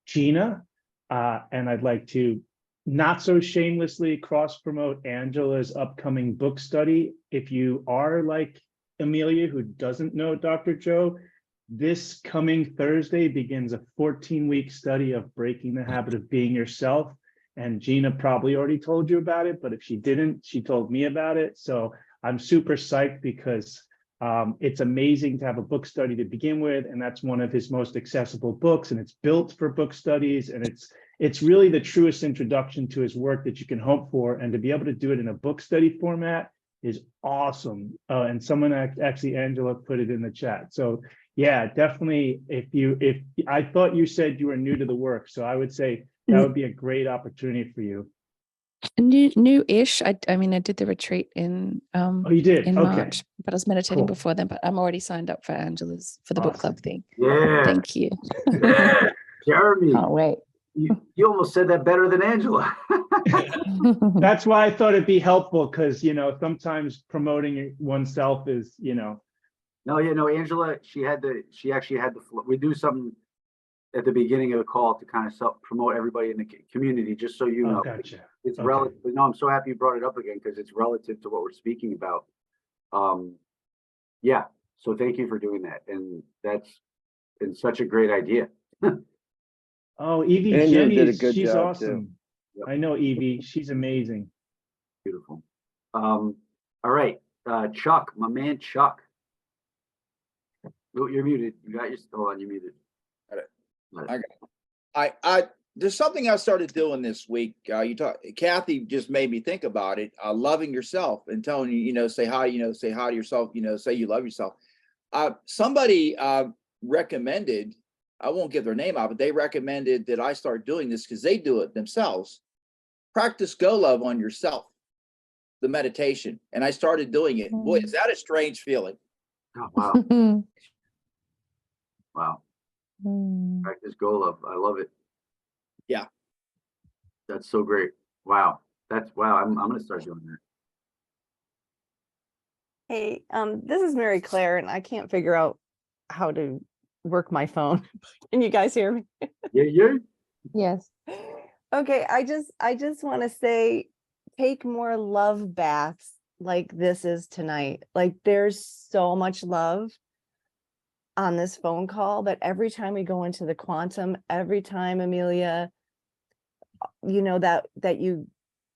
O: Gina, and I'd like to not so shamelessly cross promote Angela's upcoming book study. If you are like Amelia, who doesn't know Dr. Joe, this coming Thursday begins a 14-week study of breaking the habit of being yourself. And Gina probably already told you about it, but if she didn't, she told me about it. So I'm super psyched because it's amazing to have a book study to begin with. And that's one of his most accessible books, and it's built for book studies. And it's really the truest introduction to his work that you can hope for. And to be able to do it in a book study format is awesome. And someone actually, Angela, put it in the chat. So yeah, definitely. If I thought you said you were new to the work, so I would say that would be a great opportunity for you.
F: New-ish. I mean, I did the retreat in
O: Oh, you did?
F: in
O: Okay.
F: March, but I was meditating
O: Cool.
F: before then. But I'm already signed up for Angela's for the book club thing.
B: Yeah.
F: Thank you.
B: Yeah. Jeremy.
F: Can't wait.
B: You almost said that better than Angela.
O: That's why I thought it'd be helpful, because sometimes promoting oneself is
B: No, Angela, she actually had the floor. We do something at the beginning of the call to kind of promote everybody in the community, just so you know.
O: Gotcha.
B: It's
O: Okay.
B: relative. No, I'm so happy you brought it up again, because it's relative to what we're speaking about. Yeah. So thank you for doing that. And that's been such a great idea.
O: Oh, Evie
M: Angela
O: Jenny,
M: did a good
O: she's
M: job,
O: awesome.
B: Yep.
O: I know Evie, she's amazing.
B: Beautiful. All right. Chuck, my man, Chuck. Oh, you're muted. You got your, hold on, you're muted.
R: I there's something I started doing this week. Kathy just made me think about it. Loving yourself and telling you, say hi, say hi to yourself, say you love yourself. Somebody recommended, I won't give their name out, but they recommended that I start doing this because they do it themselves. Practice Go Love on yourself, the meditation. And I started doing it. Boy, is that a strange feeling.
B: Oh, wow. Wow. Practice Go Love. I love it.
R: Yeah.
B: That's so great. Wow. Wow. I'm going to start doing that.
S: Hey, this is Mary Claire, and I can't figure out how to work my phone. Can you guys hear me?
B: Yeah.
S: Yes. Okay, I just want to say, take more love baths like this is tonight. Like, there's so much love on this phone call, but every time we go into the quantum, every time, Amelia, that you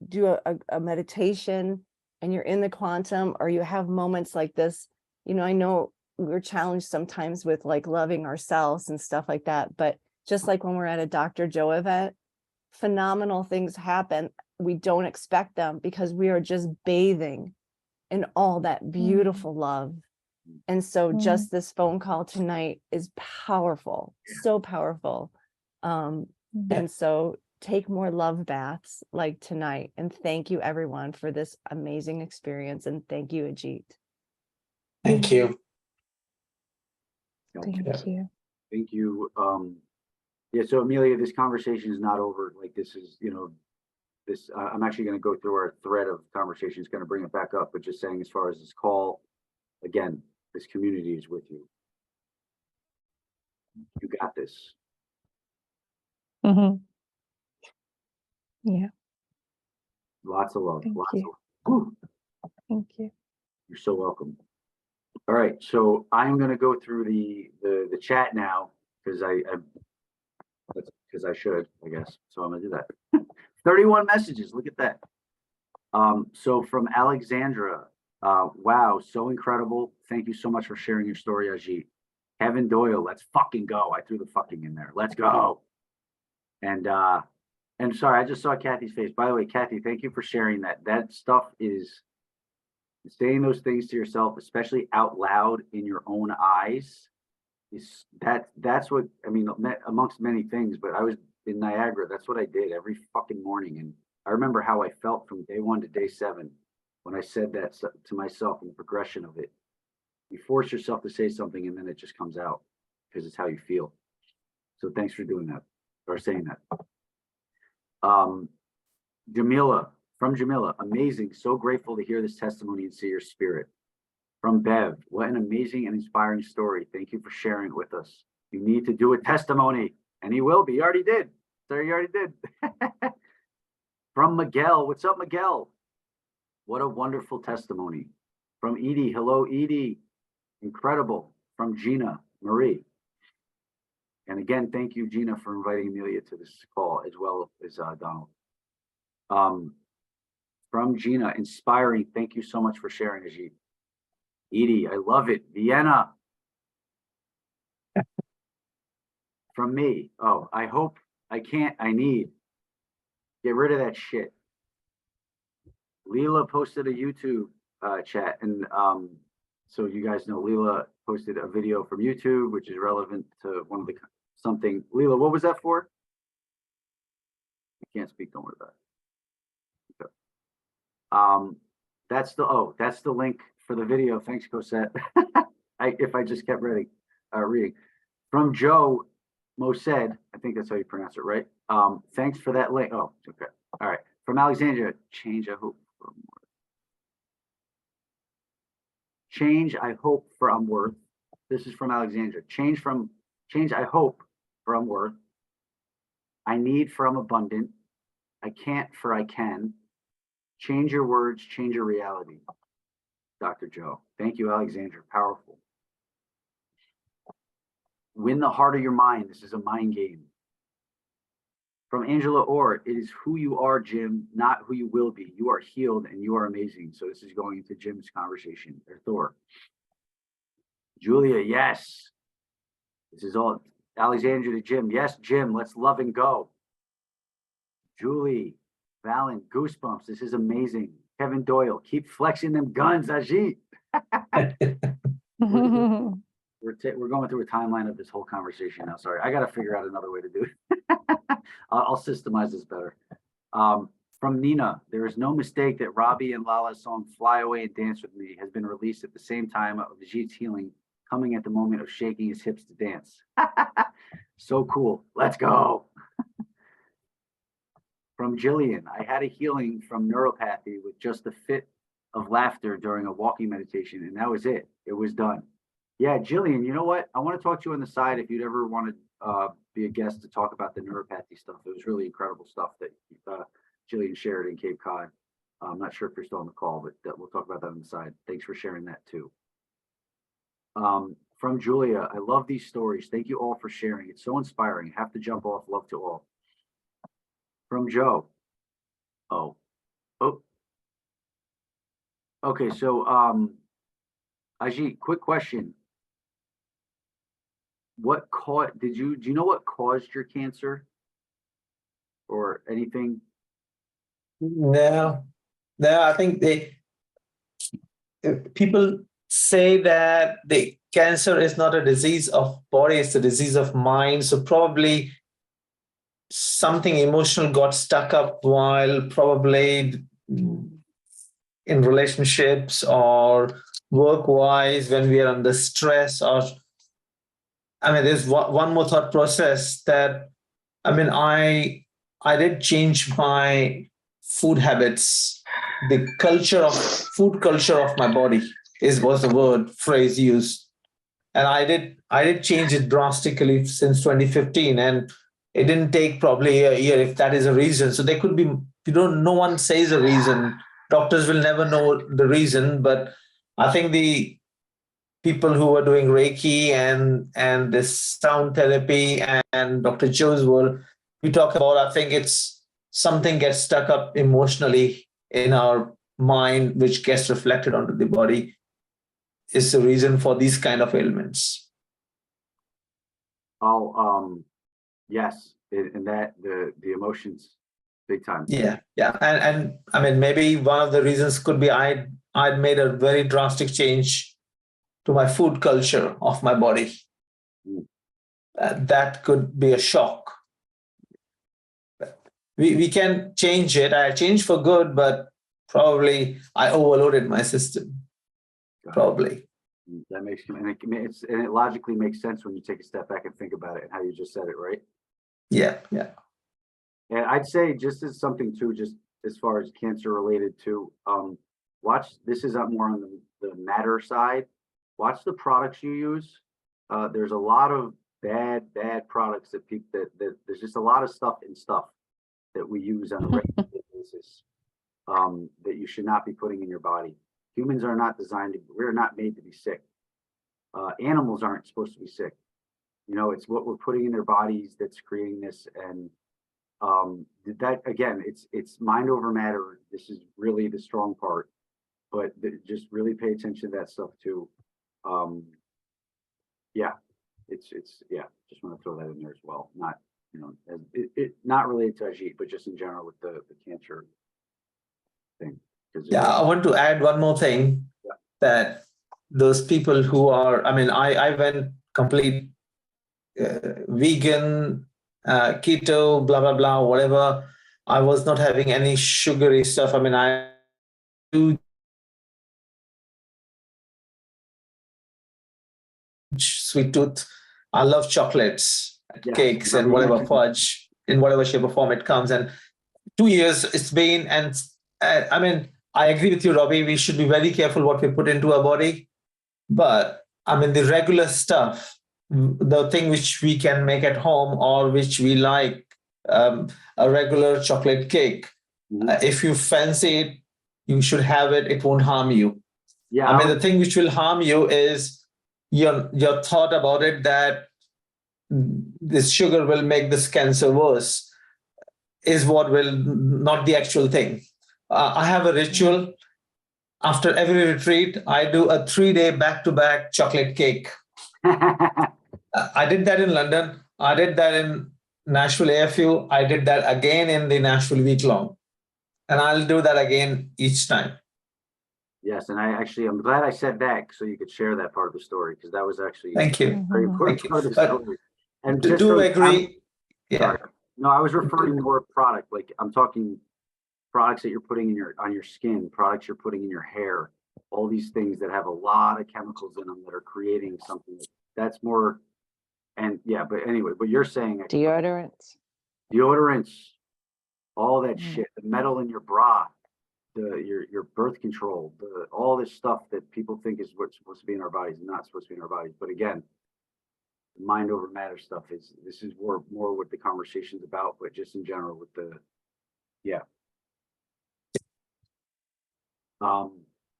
S: do a meditation and you're in the quantum, or you have moments like this, I know we're challenged sometimes with like loving ourselves and stuff like that, but just like when we're at a Dr. Joe event, phenomenal things happen. We don't expect them because we are just bathing in all that beautiful love. And so just this phone call tonight is powerful, so powerful. And so take more love baths like tonight. And thank you everyone for this amazing experience. And thank you, Ajit.
H: Thank you.
F: Thank you.
B: Thank you. Yeah, so Amelia, this conversation is not over. Like, this is, this, I'm actually going to go through our thread of conversations, going to bring it back up, but just saying, as far as this call, again, this community is with you. You got this.
F: Mm-hmm. Yeah.
B: Lots of love.
F: Thank
B: Lots
F: you.
B: of love.
F: Thank you.
B: You're so welcome. All right, so I'm going to go through the chat now, because I should, I guess. So I'm going to do that. 31 messages. Look at that. So from Alexandra, wow, so incredible. Thank you so much for sharing your story, Ajit. Kevin Doyle, let's fucking go. I threw the fucking in there. Let's go. And sorry, I just saw Kathy's face. By the way, Kathy, thank you for sharing that. That stuff is saying those things to yourself, especially out loud in your own eyes. That's what, I mean, amongst many things, but I was in Niagara. That's what I did every fucking morning. And I remember how I felt from day 1 to day 7 when I said that to myself, and the progression of it. You force yourself to say something and then it just comes out because it's how you feel. So thanks for doing that or saying that. Jamila, from Jamila, amazing. So grateful to hear this testimony and see your spirit. From Bev, what an amazing and inspiring story. Thank you for sharing it with us. You need to do a testimony, and he will be. He already did. Sorry, you already did. From Miguel, what's up, Miguel? What a wonderful testimony. From Edie, hello, Edie. Incredible. From Gina, Marie. And again, thank you, Gina, for inviting Amelia to this call, as well as Donald. From Gina, inspiring. Thank you so much for sharing, Ajit. Edie, I love it. Vienna. From me. Oh, I hope, I can't, I need. Get rid of that shit. Leela posted a YouTube chat, and so you guys know Leela posted a video from YouTube, which is relevant to one of the something. Leela, what was that for? You can't speak, don't worry about it. That's the link for the video. Thanks, Cosette. If I just kept reading. From Joe Mosed, I think that's how you pronounce it, right? Thanks for that link. Oh, okay. All right. From Alexandria, change I hope for more. Change I hope for I'm worth. This is from Alexandria. Change I hope for I'm worth. I need for I'm abundant. I can't for I can. Change your words, change your reality. Dr. Joe. Thank you, Alexandra. Powerful. Win the heart of your mind. This is a mind game. From Angela Orr, it is who you are, Jim, not who you will be. You are healed and you are amazing. So this is going into Jim's conversation, or Thor. Julia, yes. This is all Alexandra to Jim. Yes, Jim, let's love and go. Julie, Valen, goosebumps. This is amazing. Kevin Doyle, keep flexing them guns, Ajit. We're going through a timeline of this whole conversation now. Sorry, I got to figure out another way to do it. I'll systemize this better. From Nina, there is no mistake that Robby and Lala's song "Fly Away and Dance with Me" has been released at the same time of Ajit's healing, coming at the moment of shaking his hips to dance. So cool. Let's go. From Jillian, I had a healing from neuropathy with just a fit of laughter during a walking meditation, and that was it. It was done. Yeah, Jillian, you know what? I want to talk to you on the side if you'd ever want to be a guest to talk about the neuropathy stuff. It was really incredible stuff that Jillian shared in Cape Cod. I'm not sure if you're still on the call, but we'll talk about that on the side. Thanks for sharing that too. From Julia, I love these stories. Thank you all for sharing. It's so inspiring. Have to jump off. Love to all. From Joe. Oh. Okay, so Ajit, quick question. What caused, do you know what caused your cancer or anything?
H: No, I think people say that the cancer is not a disease of body, it's a disease of mind. So probably something emotional got stuck up while probably in relationships or work-wise when we are under stress. Or I mean, there's one more thought process that, I mean, I did change my food habits. The food culture of my body was the phrase used. And I did change it drastically since 2015. And it didn't take probably a year if that is a reason. So there could be, no one says a reason. Doctors will never know the reason, but I think the people who are doing Reiki and this sound therapy and Dr. Joe's world, we talk about, I think it's something gets stuck up emotionally in our mind, which gets reflected onto the body, is the reason for these kind of ailments.
B: Yes, and that the emotions, big time.
H: Yeah. And I mean, maybe one of the reasons could be I'd made a very drastic change to my food culture of my body. That could be a shock. We can change it. I changed for good, but probably I overloaded my system. Probably.
B: That makes, and it logically makes sense when you take a step back and think about it and how you just said it, right?
H: Yeah, yeah.
B: And I'd say just as something too, just as far as cancer related to, watch, this is more on the matter side. Watch the products you use. There's a lot of bad products that people that there's just a lot of stuff that we use on a regular basis that you should not be putting in your body. Humans are not designed to, we're not made to be sick. Animals aren't supposed to be sick. You know, it's what we're putting in their bodies that's creating this. And that again, it's mind over matter. This is really the strong part, but just really pay attention to that stuff too. Yeah, it's yeah, just want to throw that in there as well. Not, you know, as it not related to Ajit, but just in general with the cancer thing.
H: Yeah, I want to add one more thing, that those people who are, I mean, I went complete vegan, keto, blah, blah, blah, whatever. I was not having any sugary stuff. I mean, I do sweet tooth. I love chocolates, cakes, and whatever fudge in whatever shape or form it comes. And 2 years it's been, and I mean, I agree with you, Robby. We should be very careful what we put into our body. But I mean, the regular stuff, the thing which we can make at home or which we like, a regular chocolate cake. If you fancy it, you should have it. It won't harm you. Yeah. I mean, the thing which will harm you is your thought about it, that this sugar will make this cancer worse, is what will, not the actual thing. I have a ritual. After every retreat, I do a 3-day back-to-back chocolate cake. I did that in London. I did that in Nashville AFU. I did that again in the Nashville week long. And I'll do that again each time.
B: Yes, and I'm glad I said that so you could share that part of the story, because that was actually
H: Thank you.
B: very important part of the story. And just
H: do agree. Yeah.
B: No, I was referring to more product. Like I'm talking products that you're putting in on your skin, products you're putting in your hair, all these things that have a lot of chemicals in them that are creating something that's more. And yeah, but anyway, but you're saying
S: Deodorants,
B: all that shit, the metal in your bra, your birth control, all this stuff that people think is what's supposed to be in our bodies, not supposed to be in our bodies. But again, mind over matter stuff is more what the conversation's about, but just in general with all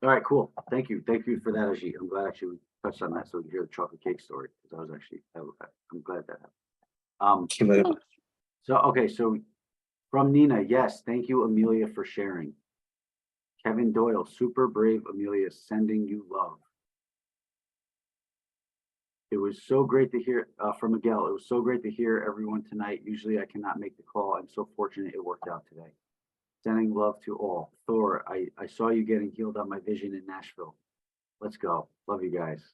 B: right, cool. Thank you for that, Ajit. I'm glad actually we touched on that so we could hear the chocolate cake story, because I was actually, I'm glad that happened. So okay, so from Nina, yes, thank you, Amelia, for sharing. Kevin Doyle, super brave, Amelia, sending you love. It was so great to hear from Miguel. It was so great to hear everyone tonight. Usually I cannot make the call. I'm so fortunate it worked out today. Sending love to all. Thor, I saw you getting healed on my vision in Nashville. Let's go. Love you guys.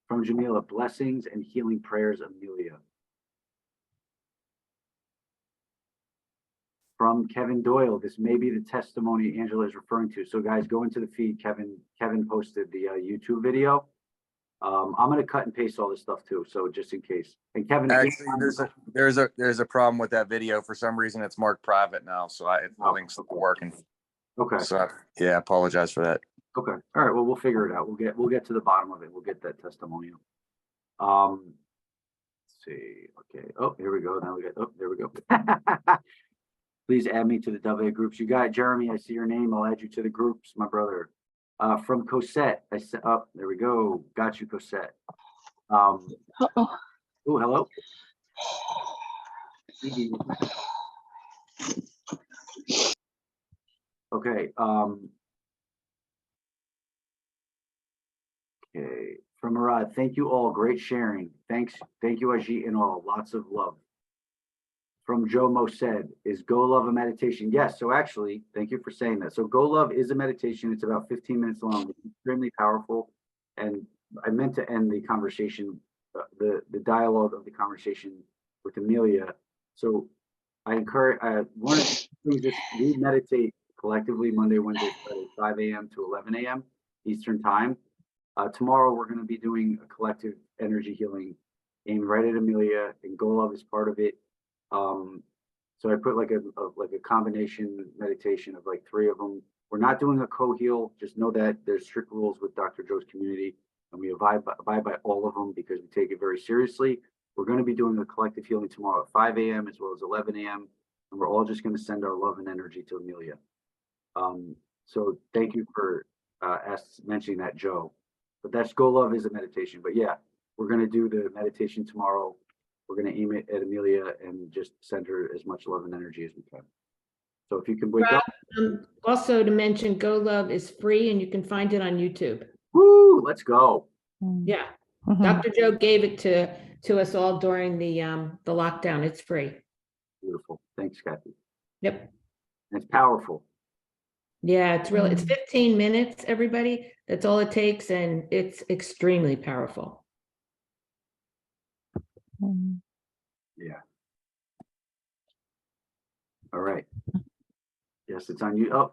B: From Jamila, blessings and healing prayers, Amelia. From Kevin Doyle, this may be the testimony Angela is referring to. So guys, go into the feed. Kevin posted the YouTube video. I'm going to cut and paste all this stuff too, so just in case. And Kevin,
G: actually, there's a problem with that video. For some reason, it's marked private now, so the link's not working.
B: Okay.
G: So yeah, I apologize for that.
B: Okay. All right. Well, we'll figure it out. We'll get to the bottom of it. We'll get that testimonial. Let's see. Okay. Oh, here we go. Now we got. Oh, there we go. Please add me to the WA groups. You got it, Jeremy. I see your name. I'll add you to the groups, my brother. From Cosette, I said, oh, there we go. Got you, Cosette. Oh, hello. Okay. Okay. From Murad, thank you all. Great sharing. Thank you, Ajit, and all. Lots of love. From Joe Mo said, is Go Love a meditation? Yes. So actually, thank you for saying that. So Go Love is a meditation. It's about 15 minutes long. It's extremely powerful. And I meant to end the conversation, the dialogue of the conversation with Amelia. So I encourage, one of the things is we meditate collectively Monday, Wednesday, Friday, 5 a.m. to 11 a.m. Eastern time. Tomorrow, we're going to be doing a collective energy healing aimed right at Amelia, and Go Love is part of it. So I put like a combination meditation of like 3 of them. We're not doing a co-heal. Just know that there's strict rules with Dr. Joe's community, and we abide by all of them because we take it very seriously. We're going to be doing a collective healing tomorrow at 5 a.m. as well as 11 a.m. And we're all just going to send our love and energy to Amelia. So thank you for mentioning that, Joe. But that's Go Love is a meditation. But yeah, we're going to do the meditation tomorrow. We're going to aim it at Amelia and just send her as much love and energy as we can. So if you can wake up.
J: Also to mention, Go Love is free and you can find it on YouTube.
B: Woo, let's go.
J: Yeah. Dr. Joe gave it to us all during the lockdown. It's free.
B: Beautiful. Thanks, Kathy.
J: Yep.
B: It's powerful.
J: Yeah, it's really, it's 15 minutes, everybody. That's all it takes, and it's extremely powerful.
B: Yeah. All right. Yes, it's on you. Oh,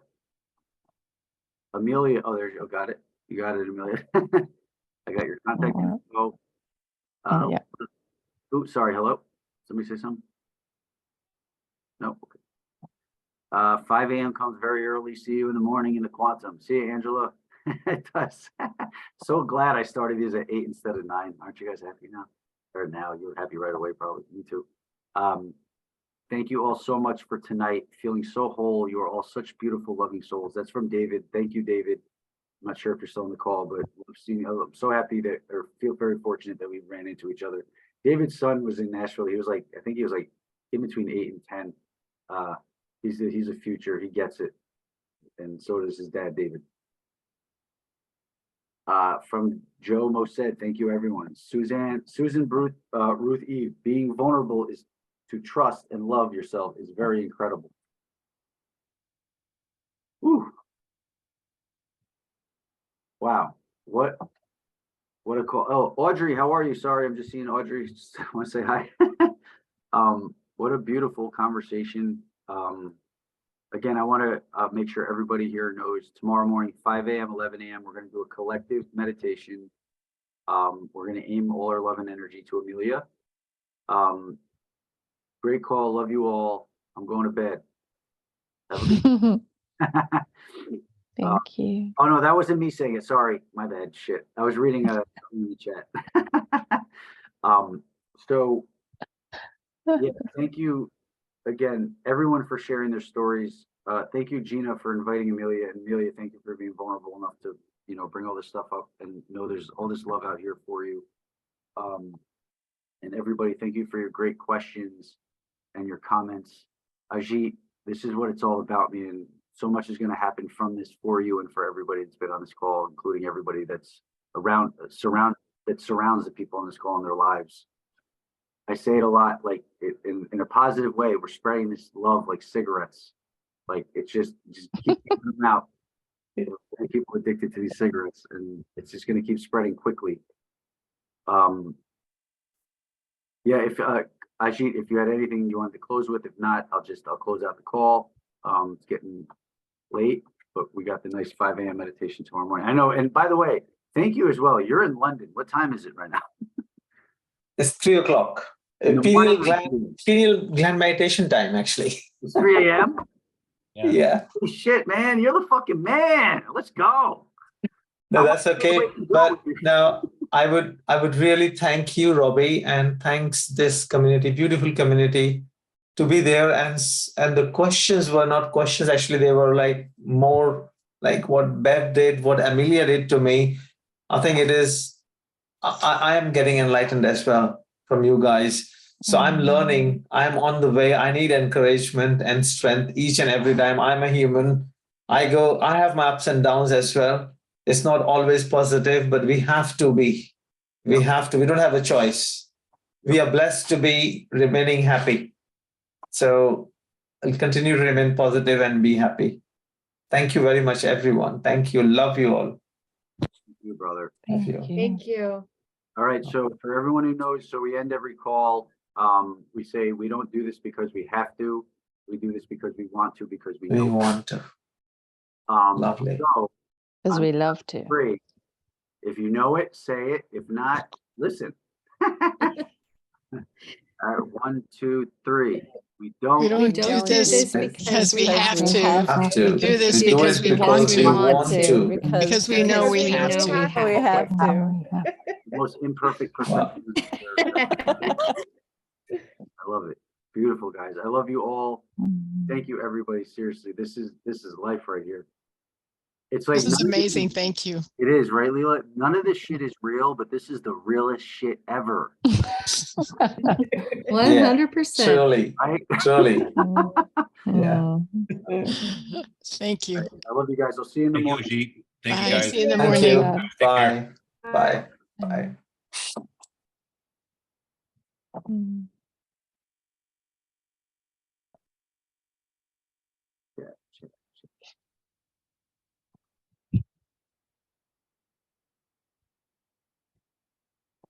B: Amelia. Oh, there you go. Got it. You got it, Amelia. I got your contact info.
S: Yeah.
B: Ooh, sorry. Hello. Somebody say something? No. Okay. 5 a.m. comes very early. See you in the morning in the quantum. See you, Angela. It does. So glad I started these at 8 instead of 9. Aren't you guys happy now? Or now you're happy right away, probably. Me too. Thank you all so much for tonight. Feeling so whole. You are all such beautiful, loving souls. That's from David. Thank you, David. I'm not sure if you're still on the call, but I'm so happy that, or feel very fortunate that we ran into each other. David's son was in Nashville. He was like, I think he was like in between 8 and 10. He's a future. He gets it, and so does his dad, David. From Joe Mosed, thank you, everyone. Susan Ruth Eve, being vulnerable is to trust and love yourself is very incredible. Whew. Wow, what a call. Oh, Audrey, how are you? Sorry, I'm just seeing Audrey. Just want to say hi. What a beautiful conversation. Again, I want to make sure everybody here knows tomorrow morning, 5 a.m., 11 a.m., we're going to do a collective meditation. We're going to aim all our love and energy to Amelia. Great call. Love you all. I'm going to bed.
S: Thank you.
B: Oh, no, that wasn't me saying it. Sorry. My bad. Shit. I was reading in the chat. So, yeah, thank you again, everyone, for sharing their stories. Thank you, Gina, for inviting Amelia. And Amelia, thank you for being vulnerable enough to, bring all this stuff up and know there's all this love out here for you. And everybody, thank you for your great questions and your comments. Ajit, this is what it's all about, man. So much is going to happen from this for you and for everybody that's been on this call, including everybody that's surrounds the people on this call in their lives. I say it a lot, like in a positive way. We're spreading this love like cigarettes. Like it's just keep them out. And people addicted to these cigarettes, and it's just going to keep spreading quickly. Yeah, if Ajit, if you had anything you wanted to close with, if not, I'll close out the call. It's getting late, but we got the nice 5 a.m. meditation tomorrow morning. I know, and by the way, thank you as well. You're in London. What time is it right now?
H: It's 3 o'clock. Pineal gland meditation time, actually.
B: It's 3 a.m.
H: Yeah.
B: Holy shit, man! You're the fucking man. Let's go.
H: No, that's okay. But now I would really thank you, Robby, and thanks this community, beautiful community, to be there. And the questions were not questions. Actually, they were like more like what Bev did, what Amelia did to me. I think it is. I am getting enlightened as well from you guys. So I'm learning. I'm on the way. I need encouragement and strength each and every time. I'm a human. I have my ups and downs as well. It's not always positive, but we have to be. We have to. We don't have a choice. We are blessed to be remaining happy. So I'll continue to remain positive and be happy. Thank you very much, everyone. Thank you. Love you all.
B: Thank you, brother.
S: Thank you.
J: Thank you.
B: All right. So for everyone who knows, so we end every call. We say we don't do this because we have to. We do this because we want to, because we know
H: we want to. Lovely.
B: So
S: because we love to.
B: Free. If you know it, say it. If not, listen. All right, 1, 2, 3. We don't
I: We don't do this because we have to. We do this because we want to. Because we know we have to.
S: We have to.
B: The most imperfect perfection. I love it. Beautiful, guys. I love you all. Thank you, everybody. Seriously, this is life right here. It's like
I: This is amazing. Thank you.
B: It is, right, Leela? None of this shit is real, but this is the realest shit ever.
N: 100%.
H: Surely, surely.
S: Yeah.
I: Thank you.
B: I love you guys. I'll see you in the morning.
P: Ajit. Thank
I: Bye.
P: you, guys.
I: See you in the
H: Thank
I: morning.
H: you. Bye. Bye. Bye.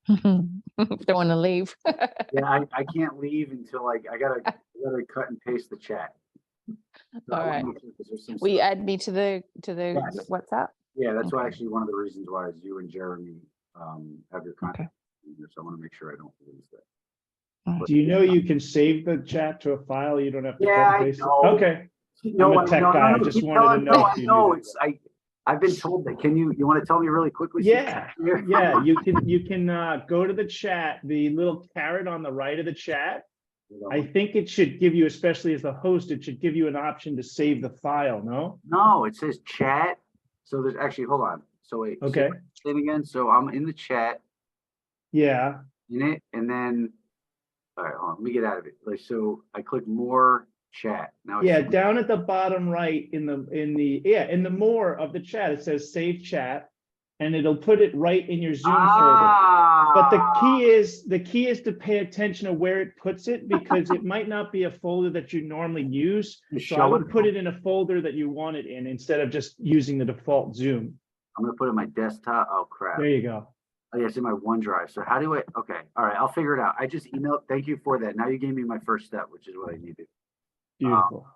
S: Don't want to leave.
B: Yeah, I can't leave until I gotta cut and paste the chat. So
S: All
B: I wanna
S: right.
B: make sure, 'cause there's some
S: Will you
B: stuff-
S: add me to the
B: Yes.
S: WhatsApp?
B: Yeah, that's why
S: Okay.
B: actually one of the reasons why is you and Jeremy have your contact. So I want to make sure I don't lose that. But-
O: Do you know you can save the chat to a file? You don't have to
B: Yeah,
O: cut and
B: I
O: paste it?
B: know.
O: Okay.
B: No,
O: I'm a tech guy. I just
B: keep
O: wanted to
B: telling-
O: know
B: No,
O: if
B: I
O: you
B: know.
O: knew.
B: It's I've been told that. You want to tell me really quickly?
O: Yeah, yeah. You can go to the chat, the little caret on the right of the chat. I think it should give you, especially as the host, it should give you an option to save the file, no?
B: No, it says chat. So there's actually, hold on. So wait.
O: Okay.
B: Say it again. So I'm in the chat.
O: Yeah.
B: In it, and then, all right, hold on. Let me get out of it. Like, so I click more chat. Now it's
O: Yeah, down at the bottom right in the more of the chat, it says save chat, and it'll put it right in your Zoom folder. But the key is to pay attention to where it puts it, because it might not be a folder that you normally use. So I would put it in a folder that you want it in instead of just using the default Zoom.
B: I'm gonna put it in my desktop. Oh crap.
O: There you go.
B: Oh, yeah, it's in my OneDrive. So how do I? Okay, all right, I'll figure it out. I just emailed. Thank you for that. Now you gave me my first step, which is what I needed.
O: Beautiful.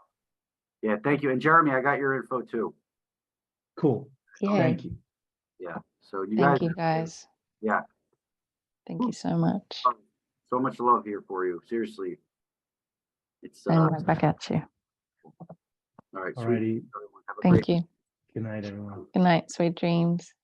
B: Yeah, thank you. And Jeremy, I got your info too.
O: Cool.
S: Yeah.
O: Thank you.
B: Yeah. So you
S: Thank
B: guys.
S: you, guys.
B: Yeah.
S: Thank you so much.
B: So much love here for you. Seriously. It's
S: And right back at you.
B: all right.
O: All
B: Sweet.
O: righty.
B: Everyone, have a
S: Thank
B: great
S: you.
O: Good night, everyone.
S: Good night. Sweet dreams.